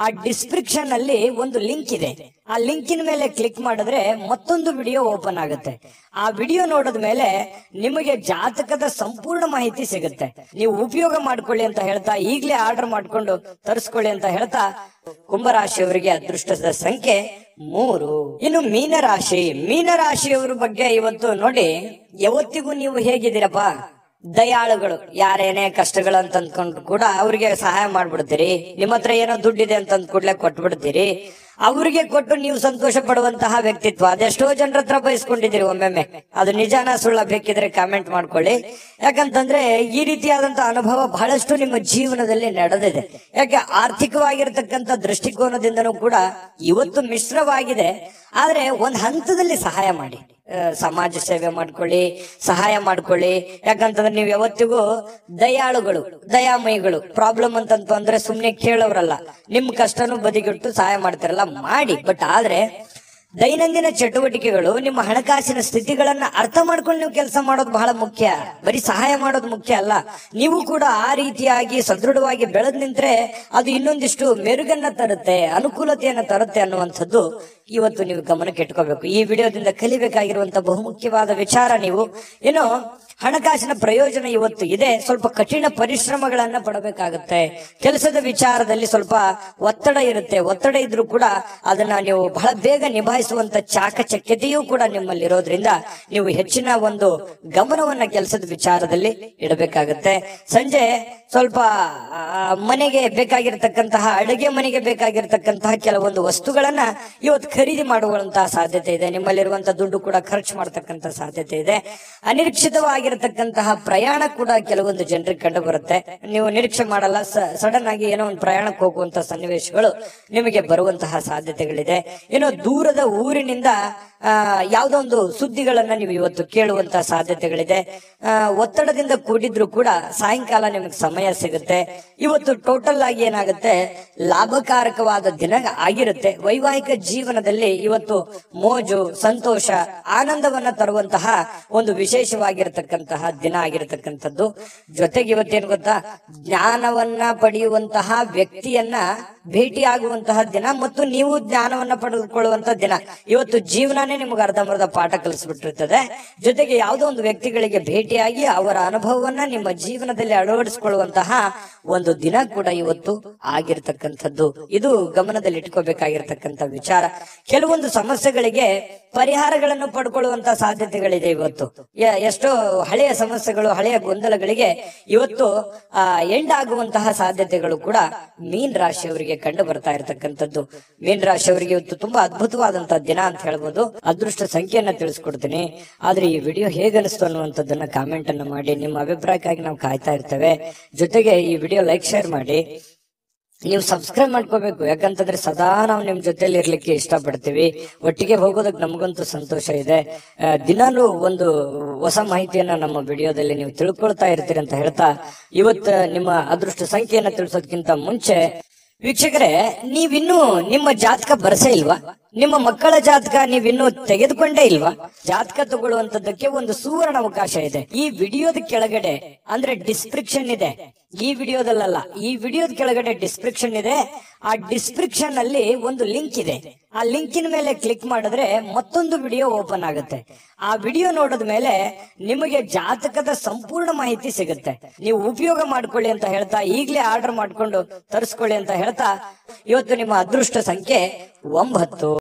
[SPEAKER 1] ಆ ಡಿಸ್ಕ್ರಿಪ್ಷನ್ ಅಲ್ಲಿ ಒಂದು ಲಿಂಕ್ ಇದೆ. ಆ ಲಿಂಕಿನ ಮೇಲೆ ಕ್ಲಿಕ್ ಮಾಡಿದ್ರೆ ಮತ್ತೊಂದು ವಿಡಿಯೋ ಓಪನ್ ಆಗುತ್ತೆ. ಆ ವಿಡಿಯೋ ನೋಡಿದ ಮೇಲೆ ನಿಮಗೆ ಜಾತಕದ ಸಂಪೂರ್ಣ ಮಾಹಿತಿ ಸಿಗುತ್ತೆ. ನೀವು ಉಪಯೋಗ ಮಾಡ್ಕೊಳ್ಳಿ ಅಂತ ಹೇಳ್ತಾ, ಈಗಲೇ ಆರ್ಡರ್ ಮಾಡ್ಕೊಂಡು ತರಿಸ್ಕೊಳ್ಳಿ ಅಂತ ಹೇಳ್ತಾ, ಕುಂಭರಾಶಿಯವರಿಗೆ ಅದೃಷ್ಟದ ಸಂಖ್ಯೆ 3. ಇನ್ನು ಮೀನರಾಶಿಯವರ ಬಗ್ಗೆ ಇವತ್ತು ನೋಡಿ. ಯಾವತ್ತಿಗೂ ನೀವು ಹೇಗಿದ್ದೀರಪ್ಪ? ದಯಾಳುಗಳು. ಯಾರೇನೇ ಕಷ್ಟಗಳು ಅಂತ ಅಂದ್ಕೊಂಡು ಕೂಡ ಅವ್ರಿಗೆ ಸಹಾಯ ಮಾಡ್ಬಿಡ್ತೀರಿ. ನಿಮ್ಮ ಹತ್ರ ಏನೋ ದುಡ್ಡಿದೆ ಅಂತ ಅಂದ್ ಕೂಡ್ಲೆ ಕೊಟ್ಬಿಡ್ತೀರಿ. ಅವ್ರಿಗೆ ಕೊಟ್ಟು ನೀವು ಸಂತೋಷ ಪಡುವಂತಹ ವ್ಯಕ್ತಿತ್ವ ಅದೆಷ್ಟೋ ಜನರ ಹತ್ರ ಬಯಸ್ಕೊಂಡಿದ್ದೀರಿ ಒಮ್ಮೊಮ್ಮೆ. ಅದು ನಿಜಾನ ಸುಳ್ಳ ಬೇಕಿದ್ರೆ ಕಾಮೆಂಟ್ ಮಾಡ್ಕೊಳ್ಳಿ. ಯಾಕಂತಂದ್ರೆ ಈ ರೀತಿಯಾದಂತಹ ಅನುಭವ ಬಹಳಷ್ಟು ನಿಮ್ಮ ಜೀವನದಲ್ಲಿ ನಡೆದಿದೆ. ಯಾಕೆ ಆರ್ಥಿಕವಾಗಿರ್ತಕ್ಕಂಥ ದೃಷ್ಟಿಕೋನದಿಂದನೂ ಕೂಡ ಇವತ್ತು ಮಿಶ್ರವಾಗಿದೆ. ಆದ್ರೆ ಒಂದ್ ಹಂತದಲ್ಲಿ ಸಹಾಯ ಮಾಡಿ, ಸಮಾಜ ಸೇವೆ ಮಾಡ್ಕೊಳ್ಳಿ, ಸಹಾಯ ಮಾಡ್ಕೊಳ್ಳಿ. ಯಾಕಂತಂದ್ರೆ ನೀವು ಯಾವತ್ತಿಗೂ ದಯಾಳುಗಳು, ದಯಾಮಯಿಗಳು. ಪ್ರಾಬ್ಲಮ್ ಅಂತಂತು ಅಂದ್ರೆ ಸುಮ್ನೆ ಕೇಳೋರಲ್ಲ, ನಿಮ್ ಕಷ್ಟನೂ ಬದಿಗಿಟ್ಟು ಸಹಾಯ ಮಾಡ್ತಾರಲ್ಲ, ಮಾಡಿ. ಬಟ್ ಆದ್ರೆ ದೈನಂದಿನ ಚಟುವಟಿಕೆಗಳು ನಿಮ್ಮ ಹಣಕಾಸಿನ ಸ್ಥಿತಿಗಳನ್ನ ಅರ್ಥ ಮಾಡ್ಕೊಂಡು ನೀವು ಕೆಲಸ ಮಾಡೋದು ಬಹಳ ಮುಖ್ಯ. ಬರೀ ಸಹಾಯ ಮಾಡೋದು ಮುಖ್ಯ ಅಲ್ಲ, ನೀವು ಕೂಡ ಆ ರೀತಿಯಾಗಿ ಸದೃಢವಾಗಿ ಬೆಳೆದ್ ನಿಂತ್ರೆ ಅದು ಇನ್ನೊಂದಿಷ್ಟು ಮೆರುಗನ್ನ ತರುತ್ತೆ, ಅನುಕೂಲತೆಯನ್ನ ತರುತ್ತೆ ಅನ್ನುವಂಥದ್ದು ಇವತ್ತು ನೀವು ಗಮನಕ್ಕೆ ಇಟ್ಕೋಬೇಕು. ಈ ವಿಡಿಯೋದಿಂದ ಕಲಿಬೇಕಾಗಿರುವಂತ ಬಹುಮುಖ್ಯವಾದ ವಿಚಾರ, ನೀವು ಏನು ಹಣಕಾಸಿನ ಪ್ರಯೋಜನ ಇವತ್ತು ಇದೆ, ಸ್ವಲ್ಪ ಕಠಿಣ ಪರಿಶ್ರಮಗಳನ್ನ ಪಡಬೇಕಾಗುತ್ತೆ. ಕೆಲಸದ ವಿಚಾರದಲ್ಲಿ ಸ್ವಲ್ಪ ಒತ್ತಡ ಇರುತ್ತೆ, ಒತ್ತಡ ಇದ್ರೂ ಕೂಡ ಅದನ್ನ ನೀವು ಬಹಳ ಬೇಗ ನಿಭಾಯಿಸುವಂತ ಚಾಕಚಕ್ಯತೆಯೂ ಕೂಡ ನಿಮ್ಮಲ್ಲಿ ಇರೋದ್ರಿಂದ ನೀವು ಹೆಚ್ಚಿನ ಒಂದು ಗಮನವನ್ನ ಕೆಲಸದ ವಿಚಾರದಲ್ಲಿ ಇಡಬೇಕಾಗುತ್ತೆ. ಸಂಜೆ ಸ್ವಲ್ಪ ಮನೆಗೆ ಬೇಕಾಗಿರ್ತಕ್ಕಂತಹ, ಅಡುಗೆ ಮನೆಗೆ ಬೇಕಾಗಿರ್ತಕ್ಕಂತಹ ಕೆಲವೊಂದು ವಸ್ತುಗಳನ್ನ ಇವತ್ತು ಖರೀದಿ ಮಾಡುವಂತಹ ಸಾಧ್ಯತೆ ಇದೆ. ನಿಮ್ಮಲ್ಲಿರುವಂತಹ ದುಡ್ಡು ಕೂಡ ಖರ್ಚು ಮಾಡತಕ್ಕಂತ ಸಾಧ್ಯತೆ ಇದೆ. ಅನಿರೀಕ್ಷಿತವಾಗಿರತಕ್ಕಂತಹ ಪ್ರಯಾಣ ಕೂಡ ಕೆಲವೊಂದು ಜನರಿಗೆ ಕಂಡು ಬರುತ್ತೆ. ನೀವು ನಿರೀಕ್ಷೆ ಮಾಡಲ್ಲ, ಸಡನ್ ಆಗಿ ಏನೋ ಒಂದು ಪ್ರಯಾಣಕ್ಕೆ ಹೋಗುವಂತ ಸನ್ನಿವೇಶಗಳು ನಿಮಗೆ ಬರುವಂತಹ ಸಾಧ್ಯತೆಗಳಿದೆ. ಏನೋ ದೂರದ ಊರಿನಿಂದ ಯಾವುದೋ ಒಂದು ಸುದ್ದಿಗಳನ್ನ ನೀವು ಇವತ್ತು ಕೇಳುವಂತಹ ಸಾಧ್ಯತೆಗಳಿದೆ. ಒತ್ತಡದಿಂದ ಕೂಡಿದ್ರು ಕೂಡ ಸಾಯಂಕಾಲ ನಿಮಗೆ ಸಮಯ ಸಿಗುತ್ತೆ. ಇವತ್ತು ಟೋಟಲ್ ಆಗಿ ಏನಾಗುತ್ತೆ, ಲಾಭಕಾರಕವಾದ ದಿನ ಆಗಿರುತ್ತೆ. ವೈವಾಹಿಕ ಜೀವನದಲ್ಲಿ ಇವತ್ತು ಮೋಜು, ಸಂತೋಷ, ಆನಂದವನ್ನ ತರುವಂತಹ ಒಂದು ವಿಶೇಷವಾಗಿರತಕ್ಕಂತಹ ದಿನ ಆಗಿರತಕ್ಕಂಥದ್ದು. ಜೊತೆಗೆ ಇವತ್ತೇನು ಗೊತ್ತಾ, ಜ್ಞಾನವನ್ನ ಪಡೆಯುವಂತಹ ವ್ಯಕ್ತಿಯನ್ನ ಭೇಟಿಯಾಗುವಂತಹ ದಿನ ಮತ್ತು ನೀವು ಜ್ಞಾನವನ್ನ ಪಡೆದುಕೊಳ್ಳುವಂತಹ ದಿನ. ಇವತ್ತು ಜೀವನನೇ ನಿಮಗೆ ಅರ್ಧಂಬರ್ಧ ಪಾಠ ಕಲಿಸ್ಬಿಟ್ಟಿರ್ತದೆ. ಜೊತೆಗೆ ಯಾವುದೋ ಒಂದು ವ್ಯಕ್ತಿಗಳಿಗೆ ಭೇಟಿಯಾಗಿ ಅವರ ಅನುಭವವನ್ನ ನಿಮ್ಮ ಜೀವನದಲ್ಲಿ ಅಳವಡಿಸಿಕೊಳ್ಳುವಂತಹ ಒಂದು ದಿನ ಕೂಡ ಇವತ್ತು ಆಗಿರ್ತಕ್ಕಂಥದ್ದು. ಇದು ಗಮನದಲ್ಲಿ ಇಟ್ಕೋಬೇಕಾಗಿರ್ತಕ್ಕಂಥ ವಿಚಾರ. ಕೆಲವೊಂದು ಸಮಸ್ಯೆಗಳಿಗೆ ಪರಿಹಾರಗಳನ್ನು ಪಡ್ಕೊಳ್ಳುವಂತ ಸಾಧ್ಯತೆಗಳಿದೆ. ಇವತ್ತು ಎಷ್ಟೋ ಹಳೆಯ ಸಮಸ್ಯೆಗಳು, ಹಳೆಯ ಗೊಂದಲಗಳಿಗೆ ಇವತ್ತು ಎಂಡ್ ಆಗುವಂತಹ ಸಾಧ್ಯತೆಗಳು ಕೂಡ ಮೀನ್ ರಾಶಿಯವರಿಗೆ ಕಂಡು ಬರ್ತಾ ಇರತಕ್ಕಂಥದ್ದು. ಮೀನ್ ರಾಶಿಯವರಿಗೆ ಇವತ್ತು ತುಂಬಾ ಅದ್ಭುತವಾದಂತಹ ದಿನ ಅಂತ ಹೇಳ್ಬೋದು. ಅದೃಷ್ಟ ಸಂಖ್ಯೆಯನ್ನ ತಿಳಿಸ್ಕೊಡ್ತೀನಿ. ಆದ್ರೆ ಈ ವಿಡಿಯೋ ಹೇಗನಿಸ್ತು ಅನ್ನುವಂಥದ್ದನ್ನ ಕಾಮೆಂಟ್ ಅನ್ನ ಮಾಡಿ. ನಿಮ್ಮ ಅಭಿಪ್ರಾಯಕ್ಕಾಗಿ ನಾವು ಕಾಯ್ತಾ ಇರ್ತೇವೆ. ಜೊತೆಗೆ ಈ ವಿಡಿಯೋ ಲೈಕ್, ಶೇರ್ ಮಾಡಿ. ನೀವು ಸಬ್ಸ್ಕ್ರೈಬ್ ಮಾಡ್ಕೋಬೇಕು, ಯಾಕಂತಂದ್ರೆ ಸದಾ ನಾವು ನಿಮ್ ಜೊತೆಲಿ ಇರ್ಲಿಕ್ಕೆ ಇಷ್ಟಪಡ್ತೀವಿ. ಒಟ್ಟಿಗೆ ಹೋಗೋದಕ್ಕೆ ನಮಗಂತೂ ಸಂತೋಷ ಇದೆ. ದಿನಾಲೂ ಒಂದು ಹೊಸ ಮಾಹಿತಿಯನ್ನ ನಮ್ಮ ವಿಡಿಯೋದಲ್ಲಿ ನೀವು ತಿಳ್ಕೊಳ್ತಾ ಇರ್ತೀರಿ ಅಂತ ಹೇಳ್ತಾ, ಇವತ್ತು ನಿಮ್ಮ ಅದೃಷ್ಟ ಸಂಖ್ಯೆಯನ್ನ ತಿಳಿಸೋದಕ್ಕಿಂತ ಮುಂಚೆ ವೀಕ್ಷಕರೇ, ನೀವಿನ್ನೂ ನಿಮ್ಮ ಜಾತಕ ಬರ್ಸೇ ಇಲ್ವಾ? ನಿಮ್ಮ ಮಕ್ಕಳ ಜಾತಕ ನೀವಿನ್ನೂ ತೆಗೆದುಕೊಂಡೇ ಇಲ್ವಾ? ಜಾತಕ ತಗೊಳ್ಳುವಂತದ್ದಕ್ಕೆ ಒಂದು ಸುವರ್ಣ ಅವಕಾಶ ಇದೆ. ಈ ವಿಡಿಯೋದ ಕೆಳಗಡೆ ಅಂದ್ರೆ ಡಿಸ್ಕ್ರಿಪ್ಷನ್ ಇದೆ. ಈ ವಿಡಿಯೋದಲ್ಲ, ಈ ವಿಡಿಯೋದ ಕೆಳಗಡೆ ಡಿಸ್ಕ್ರಿಪ್ಷನ್ ಇದೆ. ಆ ಡಿಸ್ಕ್ರಿಪ್ಷನ್ ಅಲ್ಲಿ ಒಂದು ಲಿಂಕ್ ಇದೆ. ಆ ಲಿಂಕಿನ ಮೇಲೆ ಕ್ಲಿಕ್ ಮಾಡಿದ್ರೆ ಮತ್ತೊಂದು ವಿಡಿಯೋ ಓಪನ್ ಆಗುತ್ತೆ. ಆ ವಿಡಿಯೋ ನೋಡಿದ ಮೇಲೆ ನಿಮಗೆ ಜಾತಕದ ಸಂಪೂರ್ಣ ಮಾಹಿತಿ ಸಿಗುತ್ತೆ. ನೀವು ಉಪಯೋಗ ಮಾಡ್ಕೊಳ್ಳಿ ಅಂತ ಹೇಳ್ತಾ, ಈಗಲೇ ಆರ್ಡರ್ ಮಾಡ್ಕೊಂಡು ತರಿಸ್ಕೊಳ್ಳಿ ಅಂತ ಹೇಳ್ತಾ, ಇವತ್ತು ನಿಮ್ಮ ಅದೃಷ್ಟ ಸಂಖ್ಯೆ 9.